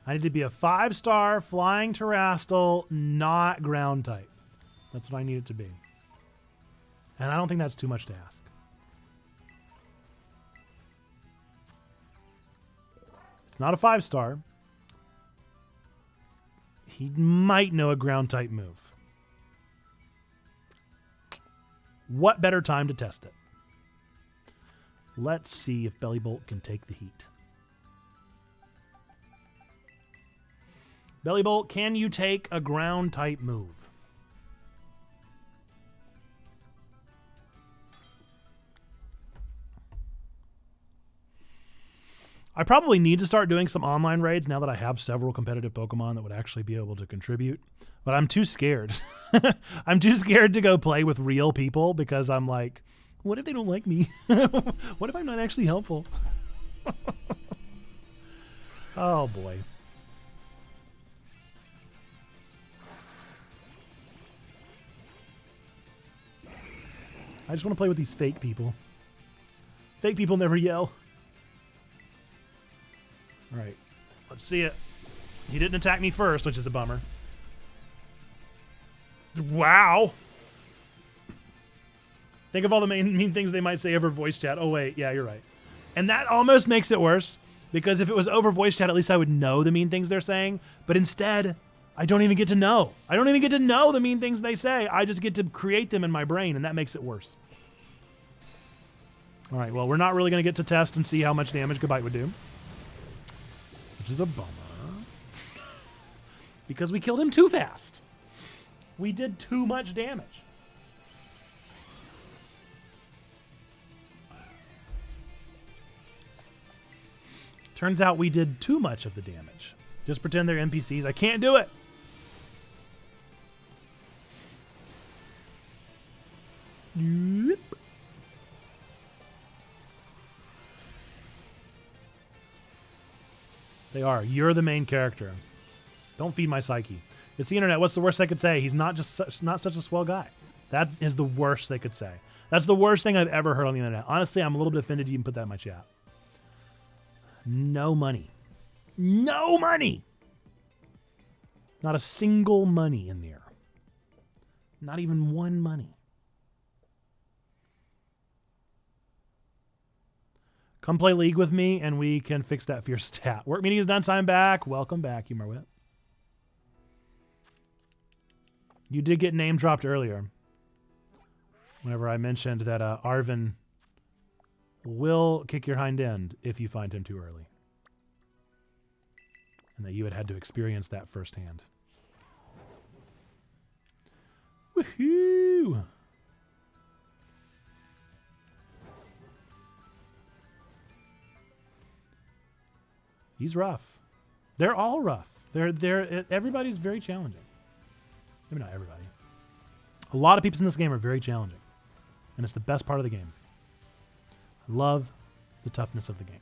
I need to be a 5-star flying terrestrial, not ground type. That's what I need it to be. And I don't think that's too much to ask. It's not a 5-star. He might know a ground type move. What better time to test it? Let's see if Bellibolt can take the heat. Bellibolt, can you take a ground type move? I probably need to start doing some online raids now that I have several competitive Pokemon that would actually be able to contribute. But I'm too scared. I'm too scared to go play with real people because I'm like, what if they don't like me? What if I'm not actually helpful? Oh, boy. I just want to play with these fake people. Fake people never yell. All right, let's see it. He didn't attack me first, which is a bummer. Wow. Think of all the mean things they might say over voice chat. Oh, wait. Yeah, you're right. And that almost makes it worse, because if it was over voice chat, at least I would know the mean things they're saying. But instead, I don't even get to know. I don't even get to know the mean things they say. I just get to create them in my brain, and that makes it worse. All right, well, we're not really going to get to test and see how much damage Goodbite would do. Which is a bummer. Because we killed him too fast. We did too much damage. Turns out we did too much of the damage. Just pretend they're NPCs. I can't do it. Yep. They are. You're the main character. Don't feed my psyche. It's the internet. What's the worst they could say? He's not such a swell guy. That is the worst they could say. That's the worst thing I've ever heard on the internet. Honestly, I'm a little bit offended you even put that in my chat. No money. No money. Not a single money in there. Not even one money. Come play League with me, and we can fix that fierce stat. Work meeting is done. Sign back. Welcome back, Humarwit. You did get name dropped earlier. Whenever I mentioned that Arvin will kick your hind end if you find him too early. And that you had to experience that firsthand. Woohoo! He's rough. They're all rough. Everybody's very challenging. Maybe not everybody. A lot of peeps in this game are very challenging. And it's the best part of the game. I love the toughness of the game.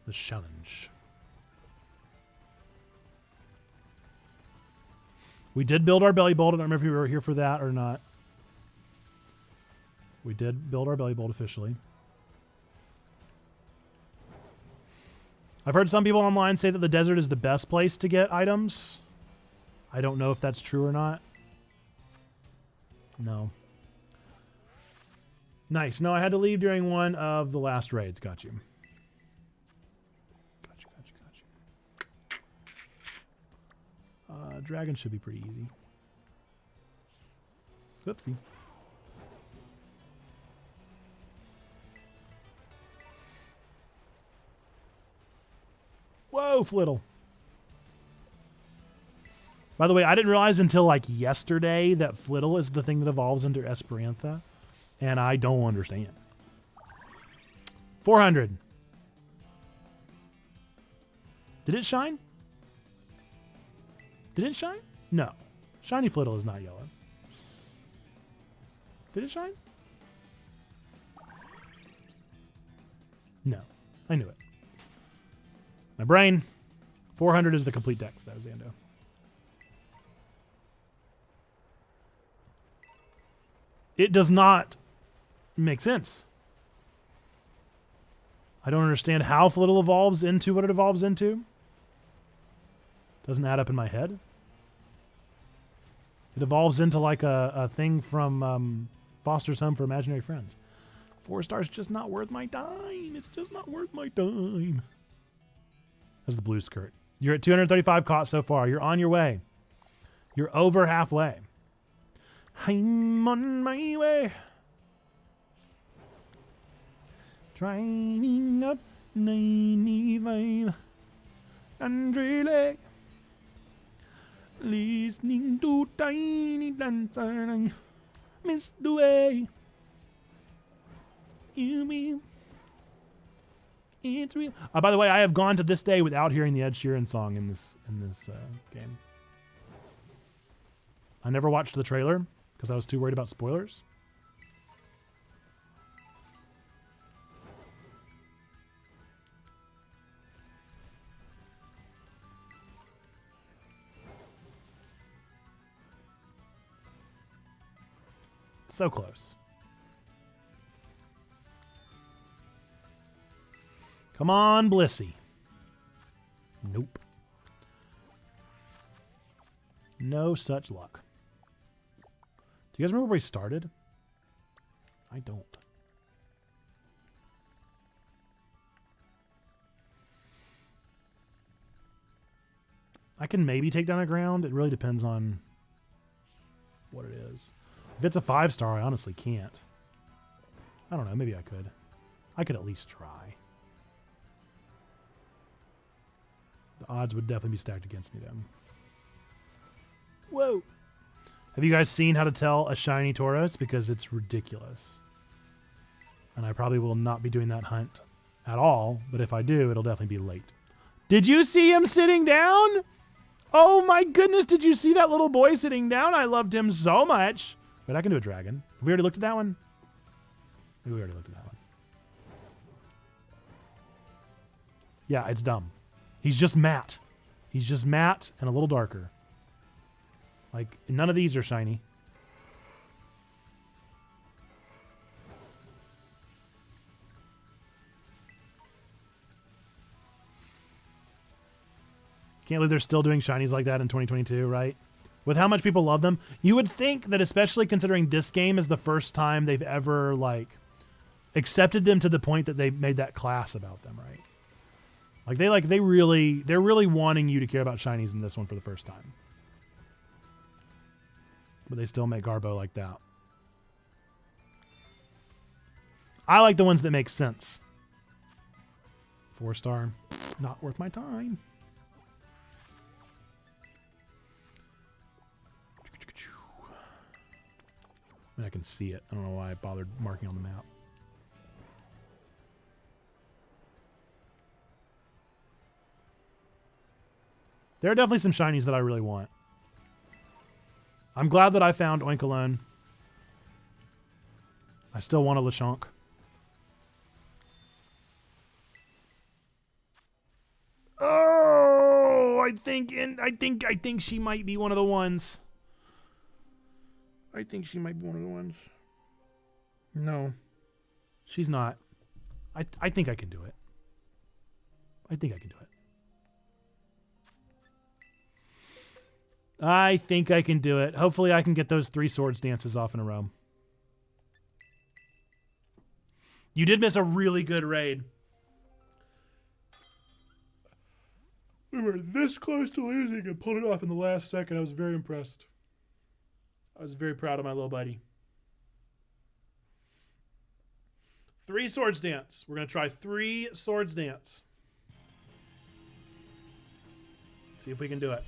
The challenge. We did build our Bellibolt. I don't remember if you were here for that or not. We did build our Bellibolt officially. I've heard some people online say that the desert is the best place to get items. I don't know if that's true or not. No. Nice. No, I had to leave during one of the last raids. Got you. Got you. Dragon should be pretty easy. Oopsie. Whoa, Flittle. By the way, I didn't realize until like yesterday that Flittle is the thing that evolves into Esperantha. And I don't understand. 400. Did it shine? Did it shine? No. Shiny Flittle is not yellow. Did it shine? No. I knew it. My brain. 400 is the complete dex, though, Zando. It does not make sense. I don't understand how Flittle evolves into what it evolves into. Doesn't add up in my head. It evolves into like a thing from Foster's Home for Imaginary Friends. 4 stars just not worth my time. It's just not worth my time. That's the blue skirt. You're at 235 caught so far. You're on your way. You're over halfway. I'm on my way. Driving up 95 and really listening to Tiny Dancer. I miss the way you mean. It's real. By the way, I have gone to this day without hearing the Ed Sheeran song in this game. I never watched the trailer because I was too worried about spoilers. So close. Come on, Blissey. Nope. No such luck. Do you guys remember where he started? I don't. I can maybe take down a ground. It really depends on what it is. If it's a 5-star, I honestly can't. I don't know. Maybe I could. I could at least try. The odds would definitely be stacked against me then. Whoa. Have you guys seen how to tell a shiny Tauros? Because it's ridiculous. And I probably will not be doing that hunt at all. But if I do, it'll definitely be late. Did you see him sitting down? Oh my goodness. Did you see that little boy sitting down? I loved him so much. Wait, I can do a dragon. Have we already looked at that one? Maybe we already looked at that one. Yeah, it's dumb. He's just matte. He's just matte and a little darker. Like, none of these are shiny. Can't believe they're still doing shinies like that in 2022, right? With how much people love them. You would think that, especially considering this game is the first time they've ever, like, accepted them to the point that they made that class about them, right? Like, they're really wanting you to care about shinies in this one for the first time. But they still make Garbo like that. I like the ones that make sense. 4-star, not worth my time. I mean, I can see it. I don't know why I bothered marking on the map. There are definitely some shinies that I really want. I'm glad that I found Oinkalone. I still want a Lechonk. Oh, I think she might be one of the ones. I think she might be one of the ones. No, she's not. I think I can do it. I think I can do it. I think I can do it. Hopefully I can get those 3 swords dances off in a row. You did miss a really good raid. We were this close to losing and pulled it off in the last second. I was very impressed. I was very proud of my little buddy. 3 swords dance. We're going to try 3 swords dance. See if we can do it.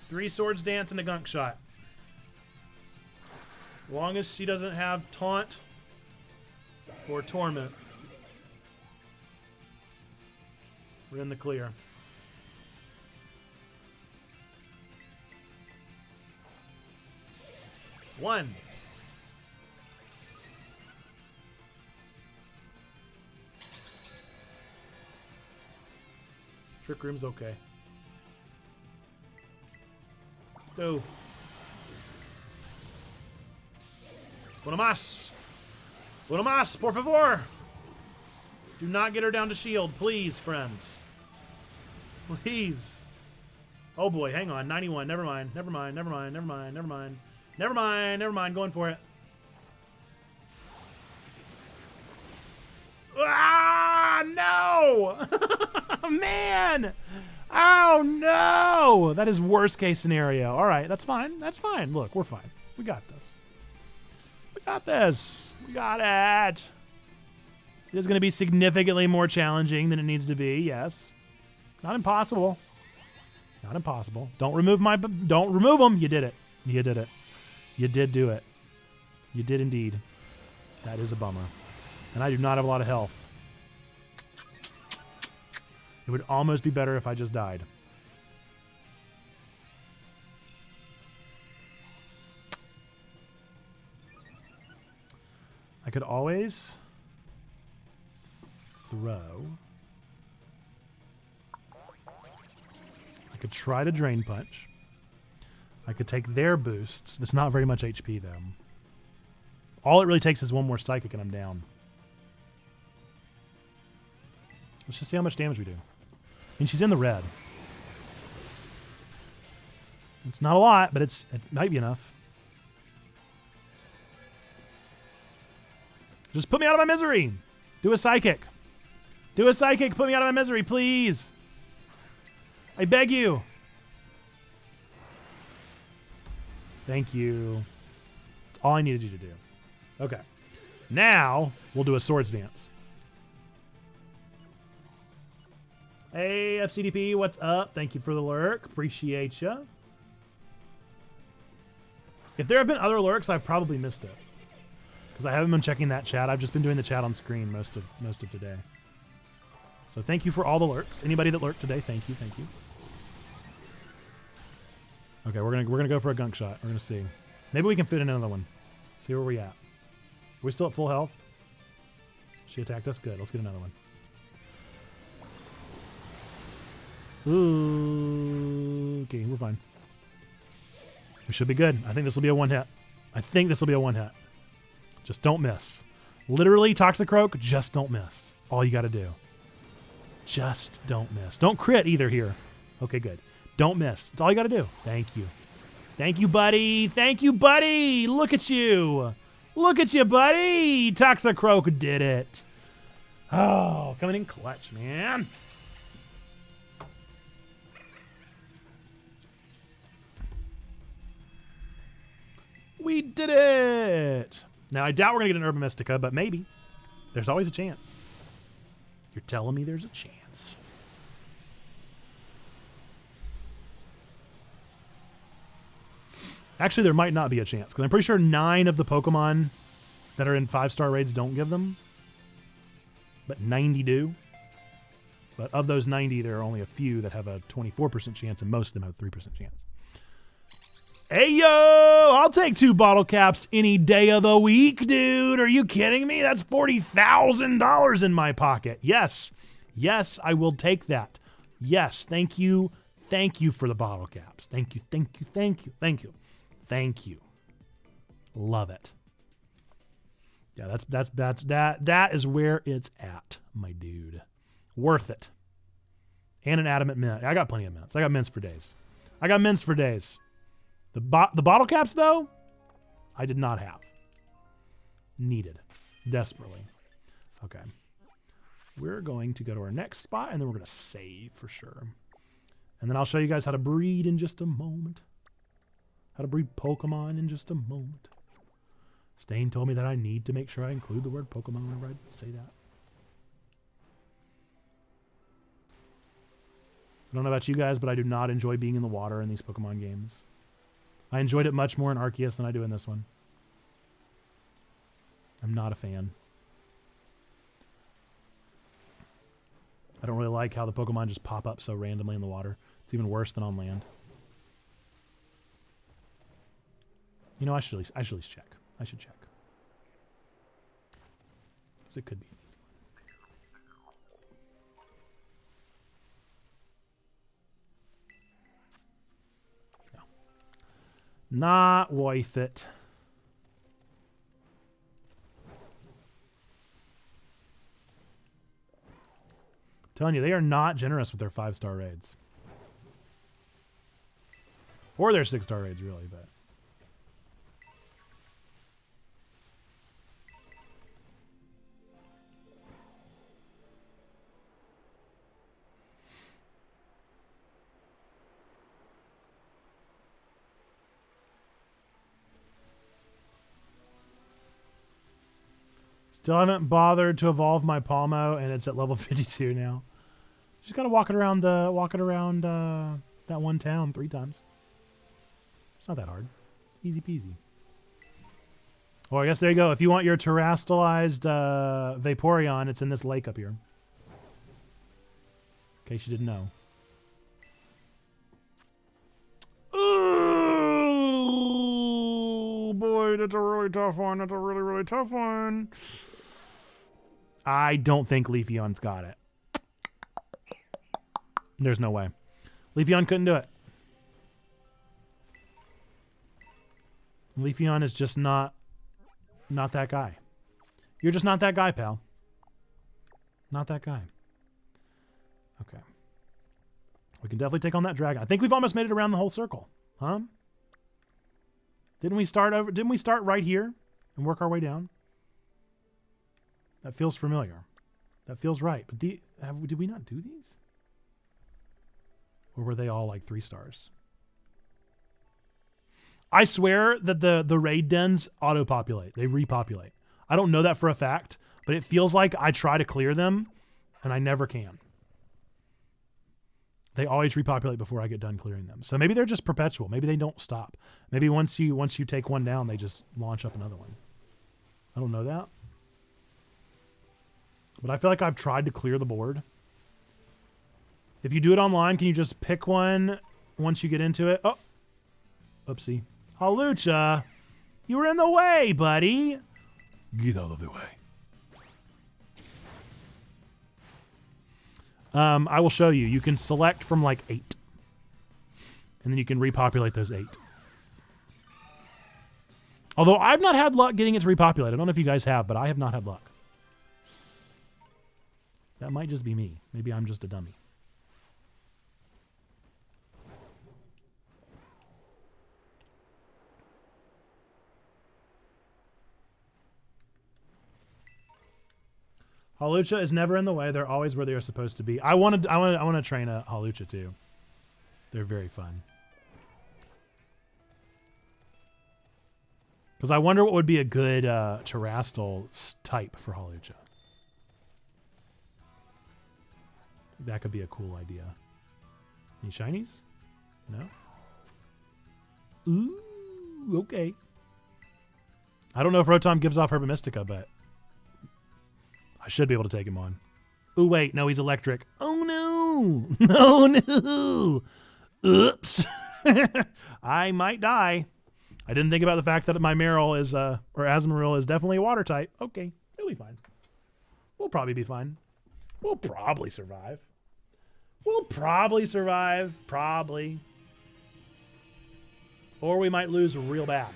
3 swords dance and a gunk shot. As long as she doesn't have taunt or torment, we're in the clear. One. Trick Room's okay. Go. Uno más. Uno más, por favor. Do not get her down to shield, please, friends. Please. Oh boy, hang on. 91. Never mind. Never mind. Never mind. Never mind. Never mind. Never mind. Never mind. Going for it. Ah, no! no! Man! Oh no! That is worst case scenario. All right, that's fine. That's fine. Look, we're fine. We got this. We got this. We got it. It is going to be significantly more challenging than it needs to be. Yes. Not impossible. Not impossible. Don't remove them. You did it. You did it. You did do it. You did indeed. That is a bummer. And I do not have a lot of health. It would almost be better if I just died. I could always throw. I could try to Drain Punch. I could take their boosts. That's not very much HP, though. All it really takes is one more Psychic and I'm down. Let's just see how much damage we do. I mean, she's in the red. It's not a lot, but it might be enough. Just put me out of my misery. Do a Psychic. Do a Psychic. Put me out of my misery, please. I beg you. Thank you. That's all I needed you to do. Okay. Now, we'll do a Swords Dance. Hey, FCDP, what's up? Thank you for the lurk. Appreciate ya. If there have been other lurks, I've probably missed it. Because I haven't been checking that chat. I've just been doing the chat on screen most of today. So thank you for all the lurks. Anybody that lurked today, thank you, thank you. Okay, we're gonna go for a gunk shot. We're gonna see. Maybe we can fit in another one. See where we're at. Are we still at full health? She attacked us? Good. Let's get another one. Ooh, okay, we're fine. We should be good. I think this will be a one hit. I think this will be a one hit. Just don't miss. Literally, Toxicroak, just don't miss. All you got to do. Just don't miss. Don't crit either here. Okay, good. Don't miss. That's all you got to do. Thank you. Thank you, buddy. Thank you, buddy. Look at you. Look at you, buddy. Toxicroak did it. Oh, coming in clutch, man. We did it! Now, I doubt we're going to get an Urban Mystica, but maybe. There's always a chance. You're telling me there's a chance. Actually, there might not be a chance, because I'm pretty sure 9 of the Pokemon that are in 5-star raids don't give them. But 90 do. But of those 90, there are only a few that have a 24% chance, and most of them have a 3% chance. Hey, yo! I'll take 2 bottle caps any day of the week, dude. Are you kidding me? That's $40,000 in my pocket. Yes. Yes, I will take that. Yes, thank you. Thank you for the bottle caps. Thank you, thank you, thank you, thank you. Thank you. Love it. Yeah, that is where it's at, my dude. Worth it. And an adamant mint. I got plenty of mints. I got mints for days. I got mints for days. The bottle caps, though, I did not have. Needed. Desperately. Okay. We're going to go to our next spot, and then we're going to save for sure. And then I'll show you guys how to breed in just a moment. How to breed Pokemon in just a moment. Stain told me that I need to make sure I include the word Pokemon whenever I say that. I don't know about you guys, but I do not enjoy being in the water in these Pokemon games. I enjoyed it much more in Arceus than I do in this one. I'm not a fan. I don't really like how the Pokemon just pop up so randomly in the water. It's even worse than on land. You know, I should at least check. I should check. Because it could be an easy one. No. Not worth it. I'm telling you, they are not generous with their 5-star raids. Or their 6-star raids, really, but. Still haven't bothered to evolve my Palmo, and it's at level 52 now. Just gotta walk it around that one town 3 times. It's not that hard. Easy peasy. Well, I guess there you go. If you want your terastallized Vaporeon, it's in this lake up here. In case you didn't know. Oh boy, that's a really tough one. That's a really, really tough one. I don't think Leafeon's got it. There's no way. Leafeon couldn't do it. Leafeon is just not that guy. You're just not that guy, pal. Not that guy. Okay. We can definitely take on that dragon. I think we've almost made it around the whole circle. Huh? Didn't we start right here and work our way down? That feels familiar. That feels right. But did we not do these? Or were they all like 3 stars? I swear that the raid dens auto-populate. They repopulate. I don't know that for a fact, but it feels like I try to clear them, and I never can. They always repopulate before I get done clearing them. So maybe they're just perpetual. Maybe they don't stop. Maybe once you take one down, they just launch up another one. I don't know that. But I feel like I've tried to clear the board. If you do it online, can you just pick one once you get into it? Oh, oopsie. Hawlucha, you were in the way, buddy. Get out of the way. I will show you. You can select from like 8. And then you can repopulate those 8. Although I've not had luck getting it to repopulate. I don't know if you guys have, but I have not had luck. That might just be me. Maybe I'm just a dummy. Hawlucha is never in the way. They're always where they are supposed to be. I want to train a Hawlucha too. They're very fun. Because I wonder what would be a good terrestrial type for Hawlucha. That could be a cool idea. Any shinies? No? Ooh, okay. I don't know if Rotom gives off Herba Mystica, but I should be able to take him on. Ooh, wait. No, he's electric. Oh, no. Oh, no. Oops. I might die. I didn't think about the fact that my Marill is, or Azumarill is definitely a water type. Okay. It'll be fine. We'll probably be fine. We'll probably survive. We'll probably survive. Probably. Or we might lose real bad.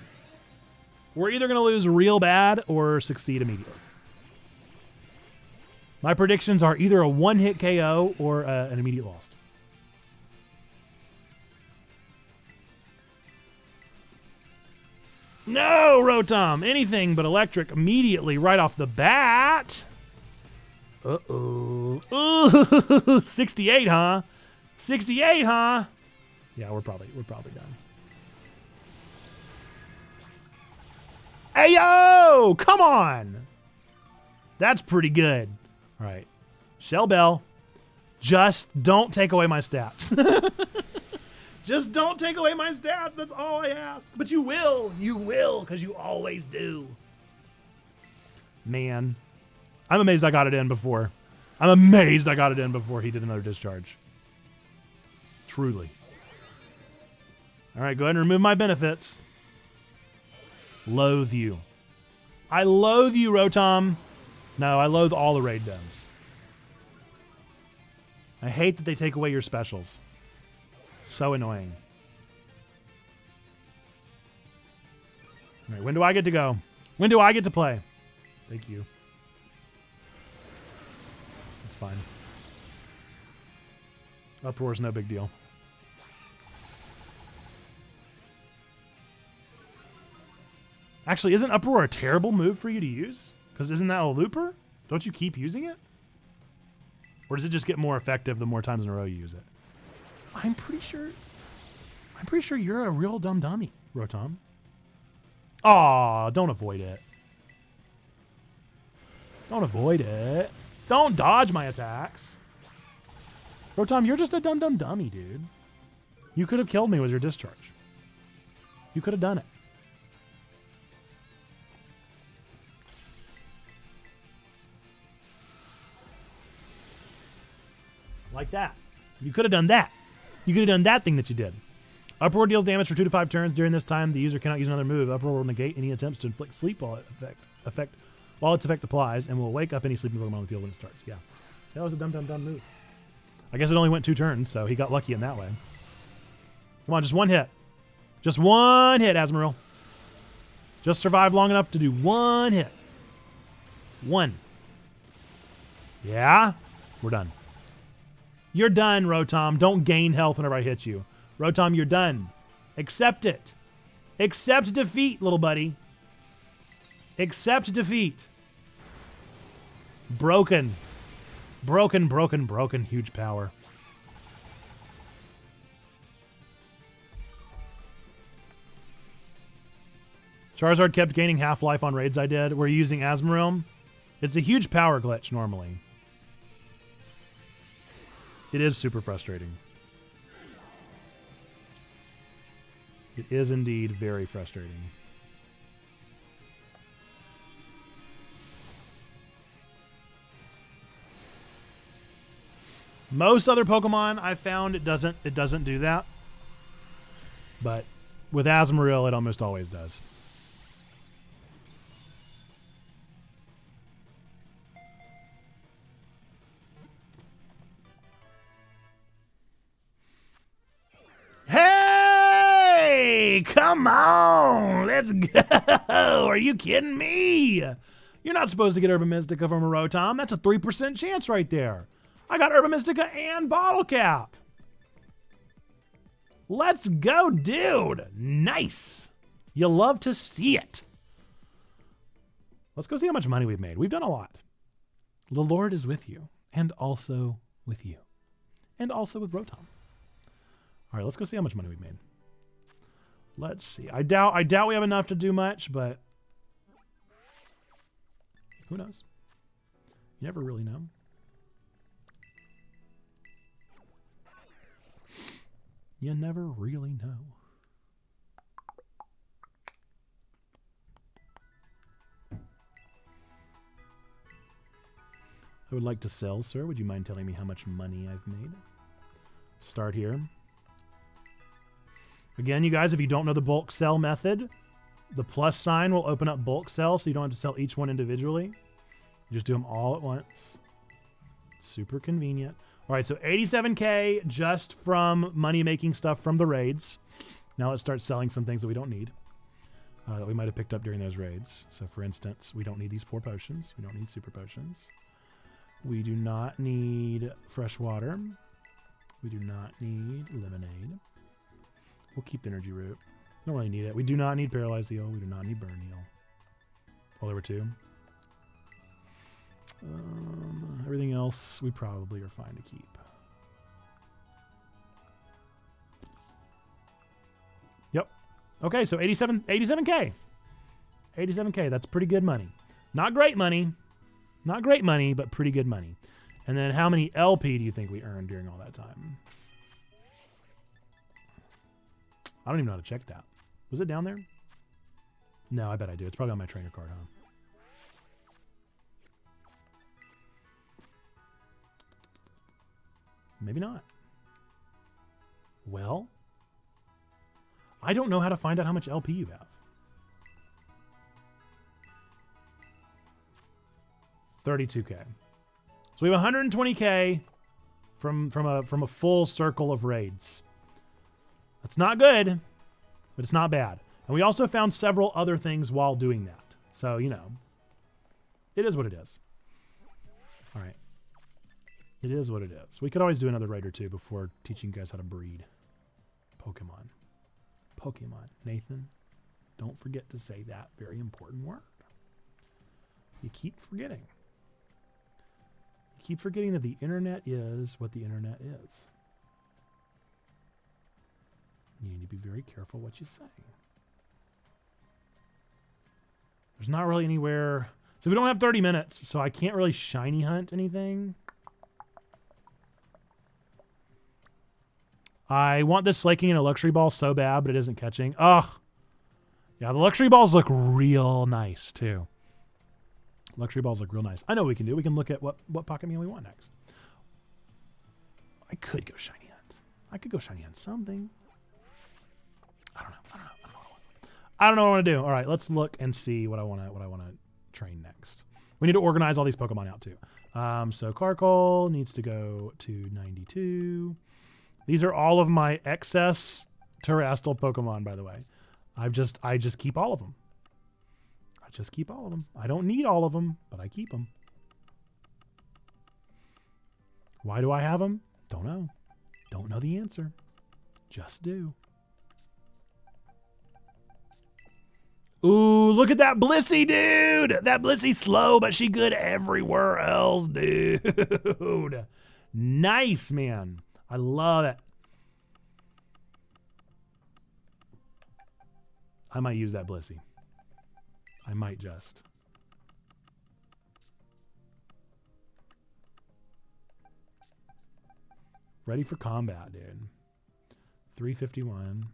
We're either going to lose real bad or succeed immediately. My predictions are either a one-hit KO or an immediate loss. No, Rotom! Anything but electric immediately right off the bat. Uh-oh. Ooh, 68, huh? 68, huh? Yeah, we're probably done. Hey, yo! Come on! That's pretty good. All right. Shell Bell, just don't take away my stats. Just don't take away my stats. That's all I ask. But you will. You will, because you always do. Man. I'm amazed I got it in before. I'm amazed I got it in before he did another discharge. Truly. All right, go ahead and remove my benefits. Loathe you. I loathe you, Rotom. No, I loathe all the raid dens. I hate that they take away your specials. So annoying. All right, when do I get to go? When do I get to play? Thank you. It's fine. Uproar's no big deal. Actually, isn't Uproar a terrible move for you to use? Because isn't that a looper? Don't you keep using it? Or does it just get more effective the more times in a row you use it? I'm pretty sure you're a real dumb dummy, Rotom. Aw, don't avoid it. Don't avoid it. Don't dodge my attacks. Rotom, you're just a dumb dummy, dude. You could have killed me with your discharge. You could have done it. Like that. You could have done that. You could have done that thing that you did. Uproar deals damage for 2 to 5 turns. During this time, the user cannot use another move. Uproar will negate any attempts to inflict sleep while its effect applies, and will wake up any sleeping Pokemon on the field when it starts. Yeah. That was a dumb move. I guess it only went 2 turns, so he got lucky in that way. Come on, just one hit. Just one hit, Azumarill. Just survive long enough to do one hit. One. Yeah? We're done. You're done, Rotom. Don't gain health whenever I hit you. Rotom, you're done. Accept it. Accept defeat, little buddy. Accept defeat. Broken. Broken. Huge power. Charizard kept gaining half-life on raids I did. We're using Azumarill. It's a huge power glitch normally. It is super frustrating. It is indeed very frustrating. Most other Pokemon I found it doesn't do that. But with Azumarill it almost always does. Hey, come on, let's go. Are you kidding me? You're not supposed to get Urban Mystica from a Rotom. That's a 3% chance right there. I got Urban Mystica and Bottle Cap. Let's go, dude. Nice. You love to see it. Let's go see how much money we've made. We've done a lot. The Lord is with you, and also with you, and also with Rotom. All right, let's go see how much money we've made. Let's see. I doubt we have enough to do much, but who knows? You never really know. You never really know. I would like to sell, sir. Would you mind telling me how much money I've made? Start here. Again, you guys, if you don't know the bulk sell method, the plus sign will open up bulk sell, so you don't have to sell each one individually. You just do them all at once. Super convenient. All right, so 87K just from money-making stuff from the raids. Now let's start selling some things that we don't need that we might have picked up during those raids. So, for instance, we don't need these 4 potions. We don't need super potions. We do not need fresh water. We do not need lemonade. We'll keep the energy root. Don't really need it. We do not need paralyzed heal. We do not need burn heal. Oh, there were 2. Everything else we probably are fine to keep. Yep. Okay, so 87K. 87K, that's pretty good money. Not great money. Not great money, but pretty good money. And then how many LP do you think we earned during all that time? I don't even know how to check that. Was it down there? No, I bet I do. It's probably on my trainer card, huh? Maybe not. Well, I don't know how to find out how much LP you have. 32K. So we have 120K from a full circle of raids. That's not good, but it's not bad. And we also found several other things while doing that. So, you know, it is what it is. All right. It is what it is. We could always do another raid or two before teaching you guys how to breed Pokemon. Pokemon. Nathan, don't forget to say that very important word. You keep forgetting. You keep forgetting that the internet is what the internet is. You need to be very careful what you say. There's not really anywhere So we don't have 30 minutes, so I can't really shiny hunt anything. I want this Slaking and a luxury ball so bad, but it isn't catching. Ugh. Yeah, the luxury balls look real nice, too. Luxury balls look real nice. I know what we can do. We can look at what pocket meal we want next. I could go shiny hunt. I could go shiny hunt something. I don't know. I don't know what I want to do. All right, let's look and see what I want to train next. We need to organize all these Pokemon out too. So Carkol needs to go to 92. These are all of my excess terrestrial Pokemon, by the way. I just keep all of them. I don't need all of them, but I keep them. Why do I have them? Don't know. Don't know the answer. Just do. Ooh, look at that Blissey, dude. That Blissey's slow, but she good everywhere else, dude. Nice, man. I love it. I might use that Blissey. I might just. Ready for combat, dude. 351.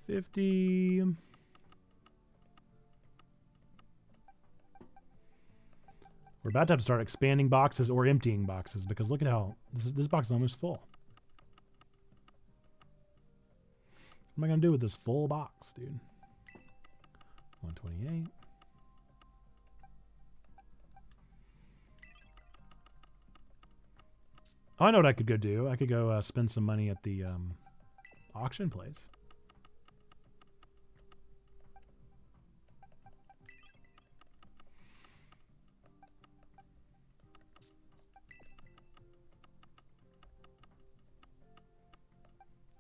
$50. We're about to have to start expanding boxes or emptying boxes because look at how this box is almost full. What am I going to do with this full box, dude? 128. Oh, I know what I could go do. I could go spend some money at the auction place.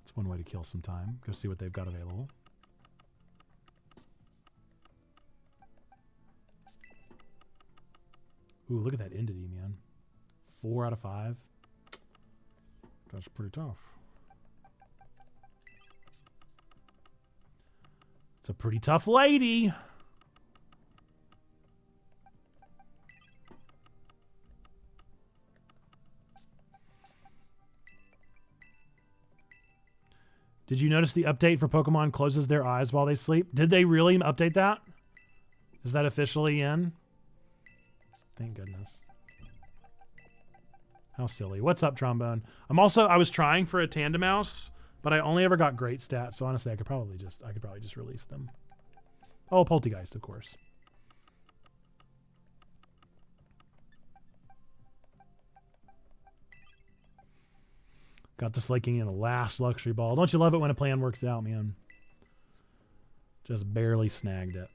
That's one way to kill some time. Go see what they've got available. Ooh, look at that entity, man. 4 out of 5. That's pretty tough. It's a pretty tough lady. Did you notice the update for Pokemon closes their eyes while they sleep? Did they really update that? Is that officially in? Thank goodness. How silly. What's up, Trombone? I was trying for a Tandem Mouse, but I only ever got great stats, so honestly I could probably just release them. Oh, Poltegeist, of course. Got the Slaking in the last luxury ball. Don't you love it when a plan works out, man? Just barely snagged it.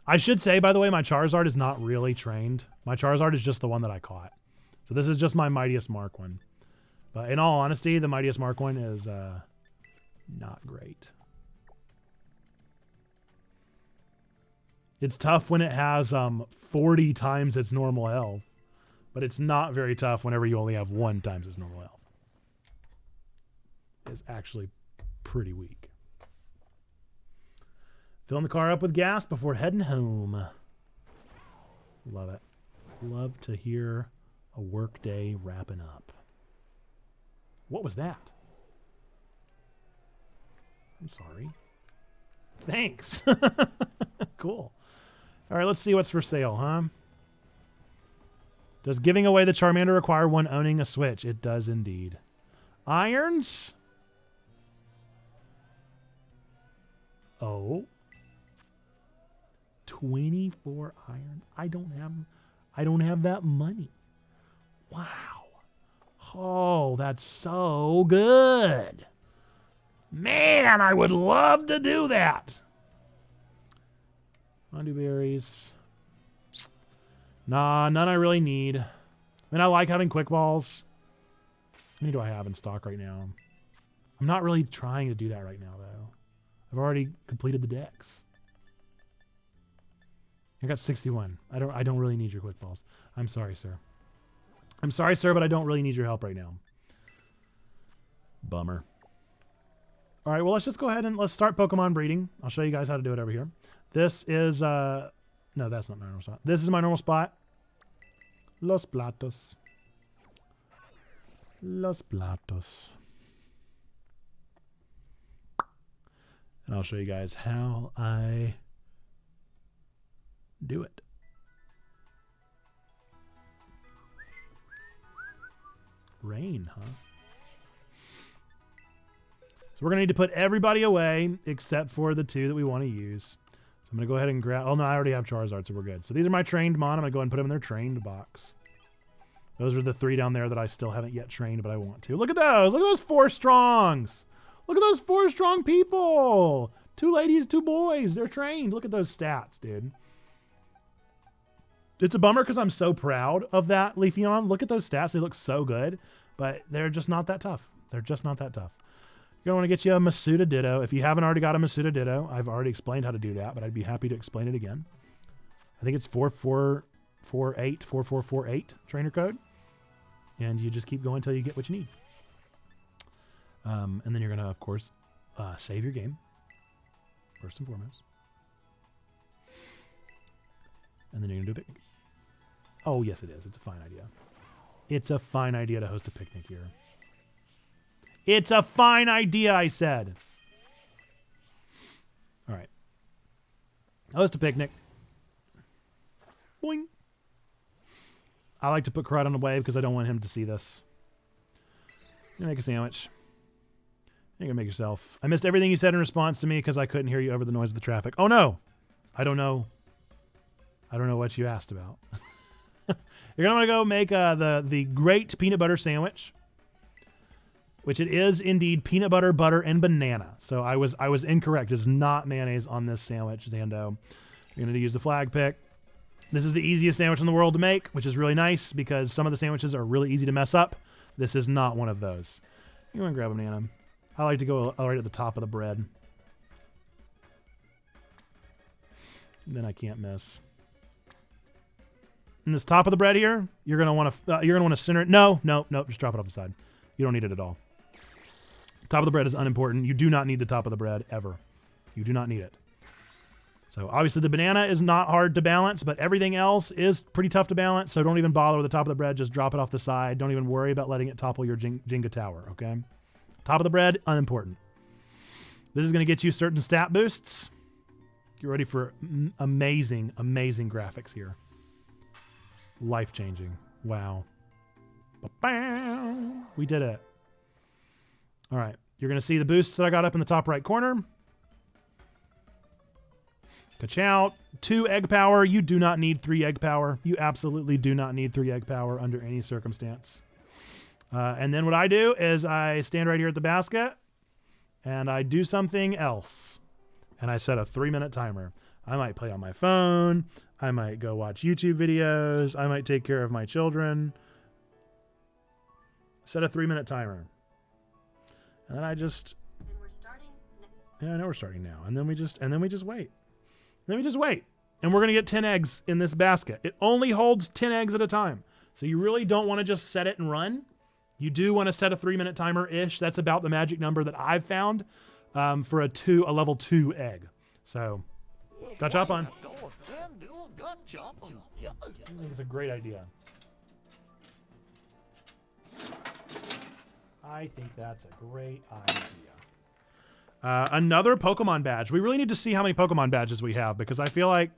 I should say, by the way, my Charizard is not really trained. My Charizard is just the one that I caught. So this is just my Mightiest Mark one. But in all honesty, the Mightiest Mark one is not great. It's tough when it has 40 times its normal health. But it's not very tough whenever you only have 1 times its normal health. It's actually pretty weak. Filling the car up with gas before heading home. Love it. Love to hear a work day wrapping up. What was that? I'm sorry. Thanks. Cool. All right, let's see what's for sale, huh? Does giving away the Charmander require one owning a Switch? It does indeed. Irons? Oh. 24 iron. I don't have that money. Wow. Oh, that's so good. Man, I would love to do that. Undo berries. Nah, none I really need. I mean, I like having quick balls. How many do I have in stock right now? I'm not really trying to do that right now, though. I've already completed the decks. I got 61. I don't really need your quick balls. I'm sorry, sir. I'm sorry, sir, but I don't really need your help right now. Bummer. All right, well, let's just go ahead and let's start Pokemon breeding. I'll show you guys how to do it over here. This is, no, that's not my normal spot. This is my normal spot. Los Platos. Los Platos. And I'll show you guys how I do it. Rain, huh? So we're going to need to put everybody away except for the 2 that we want to use. So I'm going to go ahead and grab... Oh, no, I already have Charizard, so we're good. So these are my trained mon. I'm going to go ahead and put them in their trained box. Those are the 3 down there that I still haven't yet trained, but I want to. Look at those. Look at those 4 strongs. Look at those 4 strong people. 2 ladies, 2 boys. They're trained. Look at those stats, dude. It's a bummer because I'm so proud of that Leafeon. Look at those stats. They look so good, but they're just not that tough. They're just not that tough. You're going to want to get you a Masuda Ditto. If you haven't already got a Masuda Ditto, I've already explained how to do that, but I'd be happy to explain it again. I think it's 4448 trainer code. And you just keep going until you get what you need. And then you're going to, of course, save your game, first and foremost. And then you're going to do a picnic. Oh, yes, it is. It's a fine idea. It's a fine idea to host a picnic here. It's a fine idea, I said. All right. Host a picnic. Boing. I like to put Karate on the way because I don't want him to see this. You make a sandwich. You can make yourself. I missed everything you said in response to me because I couldn't hear you over the noise of the traffic. Oh, no. I don't know. I don't know what you asked about. You're going to go make the great peanut butter sandwich, which it is indeed peanut butter, butter, and banana. So I was incorrect. It's not mayonnaise on this sandwich, Zando. You're going to use the flag pick. This is the easiest sandwich in the world to make, which is really nice because some of the sandwiches are really easy to mess up. This is not one of those. You want to grab a banana. I like to go right at the top of the bread. And then I can't miss. In this top of the bread here, you're gonna want to center it. No, just drop it off the side. You don't need it at all. Top of the bread is unimportant. You do not need the top of the bread ever. You do not need it. So obviously the banana is not hard to balance, but everything else is pretty tough to balance. So don't even bother with the top of the bread. Just drop it off the side. Don't even worry about letting it topple your Jenga tower. Okay. Top of the bread, unimportant. This is going to get you certain stat boosts. Get ready for amazing, amazing graphics here. Life-changing. Wow. Ba-bam. We did it. All right. You're going to see the boosts that I got up in the top right corner. Ka-chow. 2 egg power. You do not need 3 egg power. You absolutely do not need 3 egg power under any circumstance. And then what I do is I stand right here at the basket and I do something else. And I set a 3-minute timer. I might play on my phone. I might go watch YouTube videos. I might take care of my children. Set a 3-minute timer. And then I just... And we're starting now. Yeah, I know we're starting now. And then we just wait. Then we just wait. And we're going to get 10 eggs in this basket. It only holds 10 eggs at a time. So you really don't want to just set it and run. You do want to set a 3-minute timer-ish. That's about the magic number that I've found for a level 2 egg. So, got chop on. I think it's a great idea. I think that's a great idea. Another Pokemon badge. We really need to see how many Pokemon badges we have because I feel like...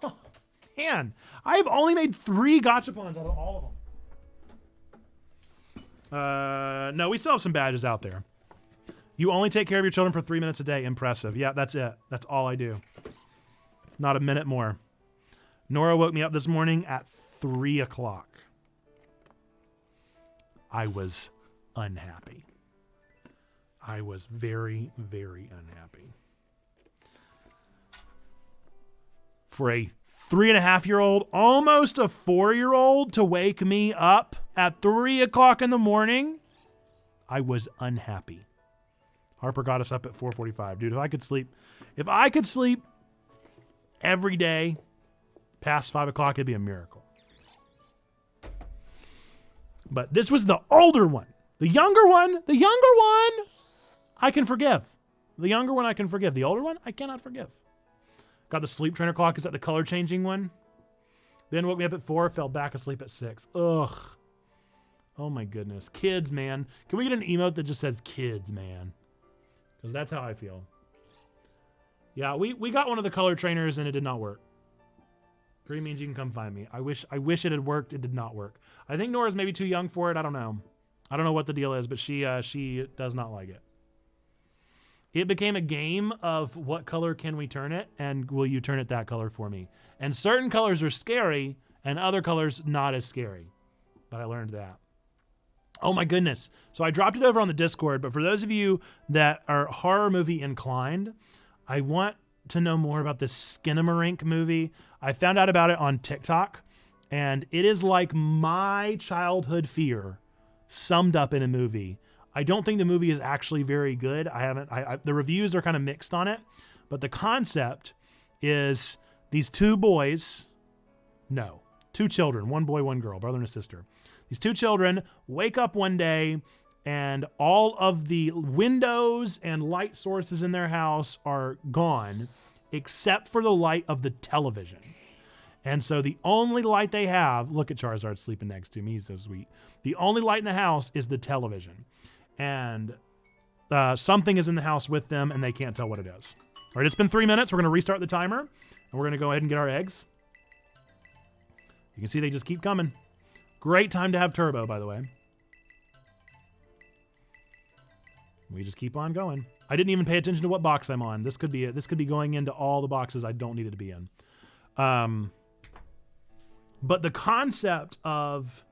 Oh, man, I've only made 3 Gachapons out of all of them. No, we still have some badges out there. You only take care of your children for 3 minutes a day. Impressive. Yeah, that's it. That's all I do. Not a minute more. Nora woke me up this morning at 3 o'clock. I was unhappy. I was very, very unhappy. For a 3.5-year-old, almost a 4-year-old to wake me up at 3 o'clock in the morning, I was unhappy. Harper got us up at 4:45. Dude, if I could sleep every day past 5 o'clock, it'd be a miracle. But this was the older one. The younger one I can forgive. The younger one I can forgive. The older one I cannot forgive. Got the sleep trainer clock. Is that the color changing one? Then woke me up at 4, fell back asleep at 6. Ugh. Oh my goodness. Kids, man. Can we get an emote that just says kids, man? Because that's how I feel. Yeah, we got one of the color trainers and it did not work. Green means you can come find me. I wish it had worked. It did not work. I think Nora's maybe too young for it. I don't know. I don't know what the deal is, but she does not like it. It became a game of what color can we turn it, and will you turn it that color for me? And certain colors are scary, and other colors not as scary. But I learned that. Oh my goodness. So I dropped it over on the Discord, but for those of you that are horror movie inclined, I want to know more about this Skinamarink movie. I found out about it on TikTok, and it is like my childhood fear summed up in a movie. I don't think the movie is actually very good. The reviews are kind of mixed on it, but the concept is these two children, one boy, one girl, brother and a sister. These two children wake up one day and all of the windows and light sources in their house are gone except for the light of the television. And so the only light they have, look at Charizard sleeping next to me, he's so sweet. The only light in the house is the television. And something is in the house with them and they can't tell what it is. All right, it's been 3 minutes. We're going to restart the timer and we're going to go ahead and get our eggs. You can see they just keep coming. Great time to have turbo, by the way. We just keep on going. I didn't even pay attention to what box I'm on. This could be going into all the boxes I don't need it to be in. But the concept of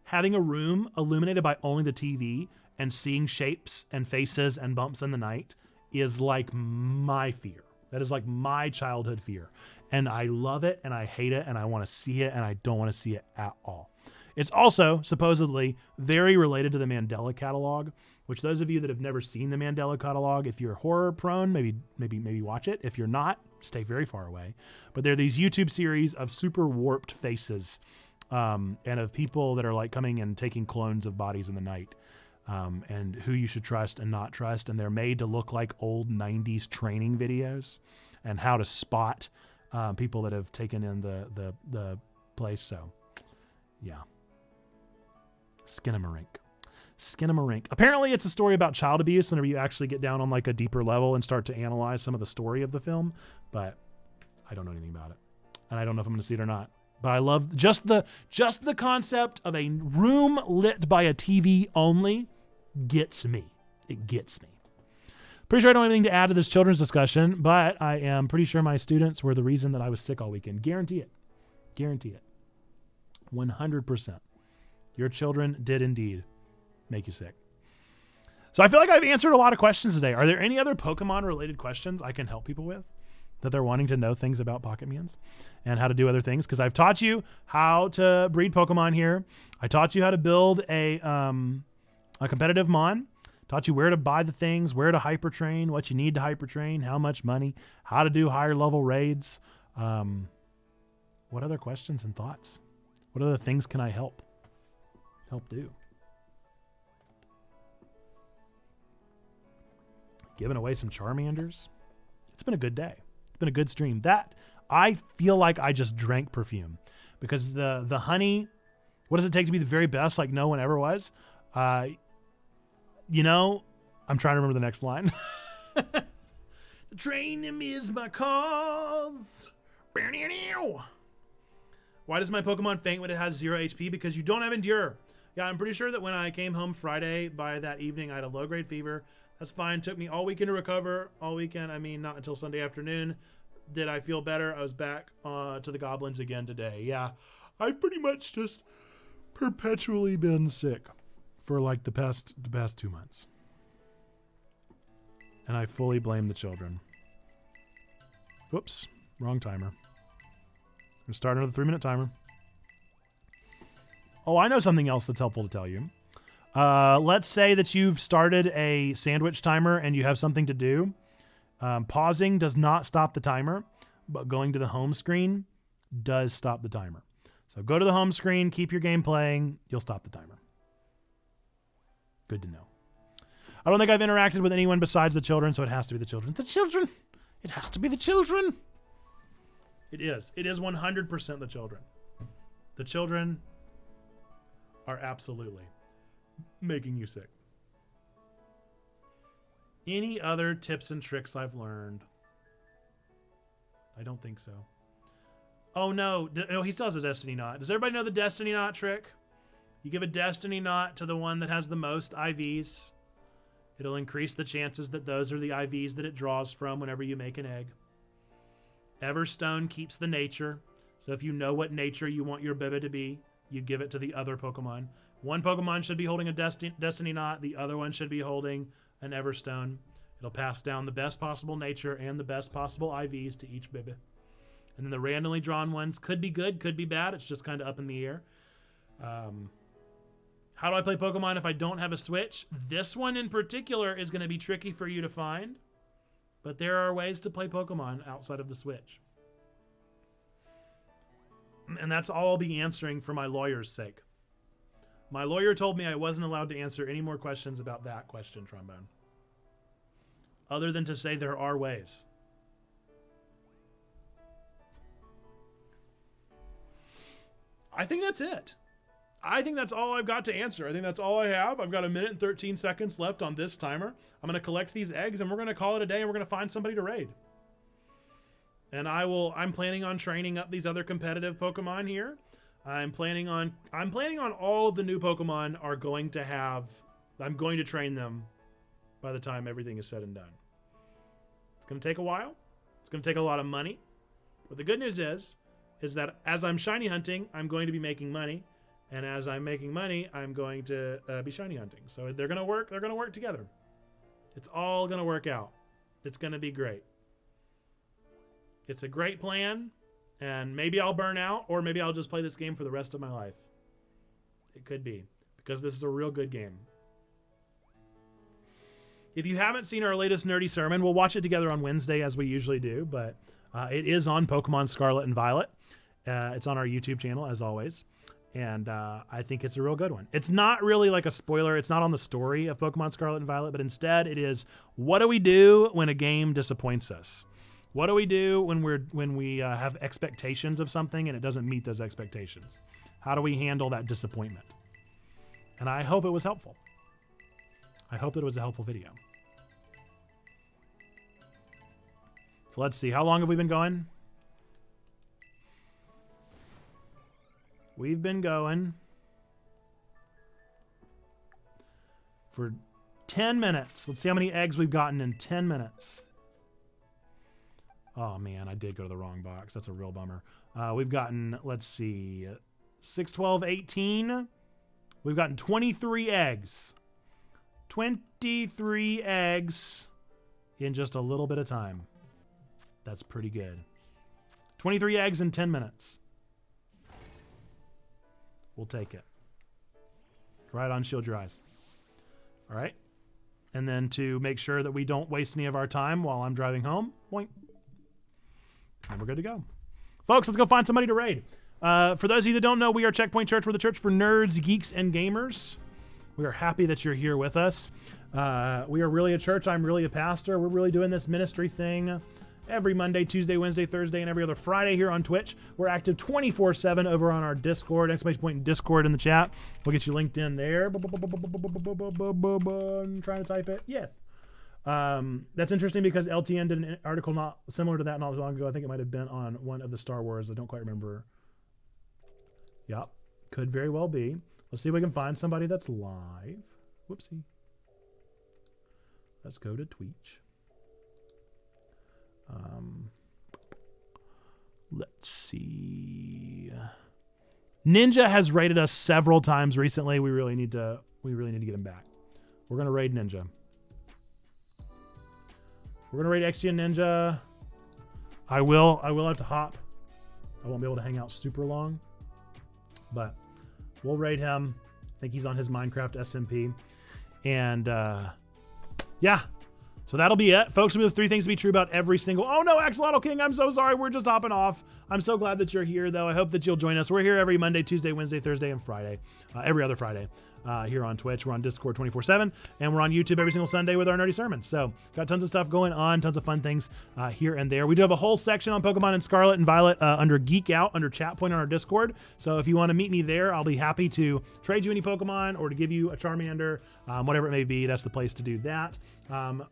having a room illuminated by only the TV and seeing shapes and faces and bumps in the night is like my fear. That is like my childhood fear. And I love it and I hate it and I want to see it and I don't want to see it at all. It's also supposedly very related to the Mandela catalog, which those of you that have never seen the Mandela catalog, if you're horror prone, maybe watch it. If you're not, stay very far away. But there are these YouTube series of super warped faces and of people that are like coming and taking clones of bodies in the night. And who you should trust and not trust. And they're made to look like old 90s training videos and how to spot people that have taken in the place. So, yeah. Skinamarink. Apparently it's a story about child abuse whenever you actually get down on like a deeper level and start to analyze some of the story of the film. But I don't know anything about it. And I don't know if I'm going to see it or not. But I love just the concept of a room lit by a TV only gets me. It gets me. Pretty sure I don't have anything to add to this children's discussion, but I am pretty sure my students were the reason that I was sick all weekend. Guarantee it. 100%. Your children did indeed make you sick. So I feel like I've answered a lot of questions today. Are there any other Pokemon related questions I can help people with that they're wanting to know things about PokeMondays and how to do other things? Because I've taught you how to breed Pokemon here. I taught you how to build a competitive mon. Taught you where to buy the things, where to hyper train, what you need to hyper train, how much money, how to do higher level raids. What other questions and thoughts? What other things can I help do? Giving away some Charmanders. It's been a good day. It's been a good stream. That I feel like I just drank perfume because the honey, what does it take to be the very best? Like no one ever was. You know, I'm trying to remember the next line. The train is my cause. Why does my Pokemon faint when it has 0 HP? Because you don't have Endure. Yeah, I'm pretty sure that when I came home Friday, by that evening, I had a low-grade fever. That's fine. Took me all weekend to recover. All weekend, I mean, not until Sunday afternoon. Did I feel better? I was back to the goblins again today. Yeah, I've pretty much just perpetually been sick for like the past 2 months. And I fully blame the children. Whoops, wrong timer. We're starting another 3-minute timer. Oh, I know something else that's helpful to tell you. Let's say that you've started a sandwich timer and you have something to do. Pausing does not stop the timer, but going to the home screen does stop the timer. So go to the home screen, keep your game playing, you'll stop the timer. Good to know. I don't think I've interacted with anyone besides the children, so it has to be the children. The children! It has to be the children! It is. It is 100% the children. The children are absolutely making you sick. Any other tips and tricks I've learned? I don't think so. Oh no, no, he still has a destiny knot. Does everybody know the destiny knot trick? You give a destiny knot to the one that has the most IVs. It'll increase the chances that those are the IVs that it draws from whenever you make an egg. Everstone keeps the nature. So if you know what nature you want your Biba to be, you give it to the other Pokemon. One Pokemon should be holding a destiny knot. The other one should be holding an Everstone. It'll pass down the best possible nature and the best possible IVs to each Biba. And then the randomly drawn ones could be good, could be bad. It's just kind of up in the air. How do I play Pokemon if I don't have a Switch? This one in particular is going to be tricky for you to find. But there are ways to play Pokemon outside of the Switch. And that's all I'll be answering for my lawyer's sake. My lawyer told me I wasn't allowed to answer any more questions about that question, Trombone. Other than to say there are ways. I think that's it. I think that's all I've got to answer. I think that's all I have. I've got 1 minute and 13 seconds left on this timer. I'm going to collect these eggs and we're going to call it a day and we're going to find somebody to raid. And I'm planning on training up these other competitive Pokemon here. I'm planning on all of the new Pokemon are going to have, I'm going to train them by the time everything is said and done. It's going to take a while. It's going to take a lot of money. But the good news is that as I'm shiny hunting, I'm going to be making money. And as I'm making money, I'm going to be shiny hunting. So they're going to work. They're going to work together. It's all going to work out. It's going to be great. It's a great plan. And maybe I'll burn out, or maybe I'll just play this game for the rest of my life. It could be, because this is a real good game. If you haven't seen our latest nerdy sermon, we'll watch it together on Wednesday as we usually do, but it is on Pokemon Scarlet and Violet. It's on our YouTube channel, as always. And I think it's a real good one. It's not really like a spoiler. It's not on the story of Pokemon Scarlet and Violet, but instead it is, what do we do when a game disappoints us? What do we do when we have expectations of something and it doesn't meet those expectations? How do we handle that disappointment? And I hope it was helpful. I hope that it was a helpful video. So let's see. How long have we been going? We've been going for 10 minutes. Let's see how many eggs we've gotten in 10 minutes. Oh, man, I did go to the wrong box. That's a real bummer. We've gotten, let's see, 6, 12, 18. We've gotten 23 eggs. 23 eggs in just a little bit of time. That's pretty good. 23 eggs in 10 minutes. We'll take it. Right on, shield your eyes. All right. And then to make sure that we don't waste any of our time while I'm driving home, boink. And we're good to go. Folks, let's go find somebody to raid. For those of you that don't know, we are Checkpoint Church. We're the church for nerds, geeks, and gamers. We are happy that you're here with us. We are really a church. I'm really a pastor. We're really doing this ministry thing every Monday, Tuesday, Wednesday, Thursday, and every other Friday here on Twitch. We're active 24/7 over on our Discord. Exclamation point Discord in the chat. We'll get you linked in there. I'm trying to type it. Yeah. That's interesting because LTN did an article not similar to that not long ago. I think it might have been on one of the Star Wars. I don't quite remember. Yep. Could very well be. Let's see if we can find somebody that's live. Whoopsie. Let's go to Twitch. Let's see. Ninja has raided us several times recently. We really need to get him back. We're gonna raid Ninja. We're gonna raid XG and Ninja. I will have to hop. I won't be able to hang out super long, but we'll raid him. I think he's on his Minecraft SMP, and yeah. So that'll be it. Folks, we have 3 things to be true about every single... Oh no, Axolotl King, I'm so sorry. We're just hopping off. I'm so glad that you're here, though. I hope that you'll join us. We're here every Monday, Tuesday, Wednesday, Thursday, and Friday. Every other Friday. Here on Twitch. We're on Discord 24/7, and we're on YouTube every single Sunday with our nerdy sermons. So got tons of stuff going on, tons of fun things here and there. We do have a whole section on Pokemon and Scarlet and Violet under Geek Out, under Chat Point on our Discord. So if you want to meet me there, I'll be happy to trade you any Pokemon or to give you a Charmander, whatever it may be. That's the place to do that.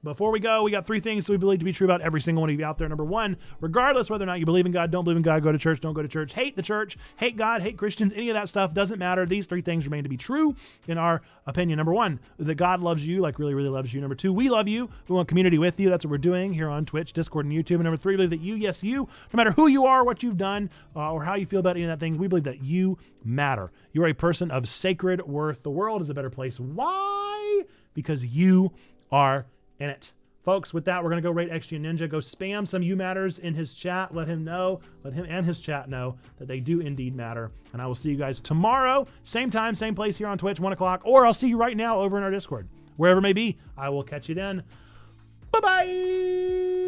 Before we go, we got 3 things we believe to be true about every single one of you out there. Number 1, regardless whether or not you believe in God, don't believe in God, go to church, don't go to church, hate the church, hate God, hate Christians, any of that stuff doesn't matter. These 3 things remain to be true in our opinion. Number 1, that God loves you, like really, really loves you. Number 2, we love you. We want community with you. That's what we're doing here on Twitch, Discord, and YouTube. And number 3, believe that you, yes, you, no matter who you are, what you've done, or how you feel about any of that thing, we believe that you matter. You're a person of sacred worth. The world is a better place. Why? Because you are in it. Folks, with that, we're going to go rate XG Ninja. Go spam some You Matters in his chat. Let him know, let him and his chat know that they do indeed matter. And I will see you guys tomorrow, same time, same place here on Twitch, 1 o'clock, or I'll see you right now over in our Discord. Wherever it may be, I will catch you then. Bye-bye!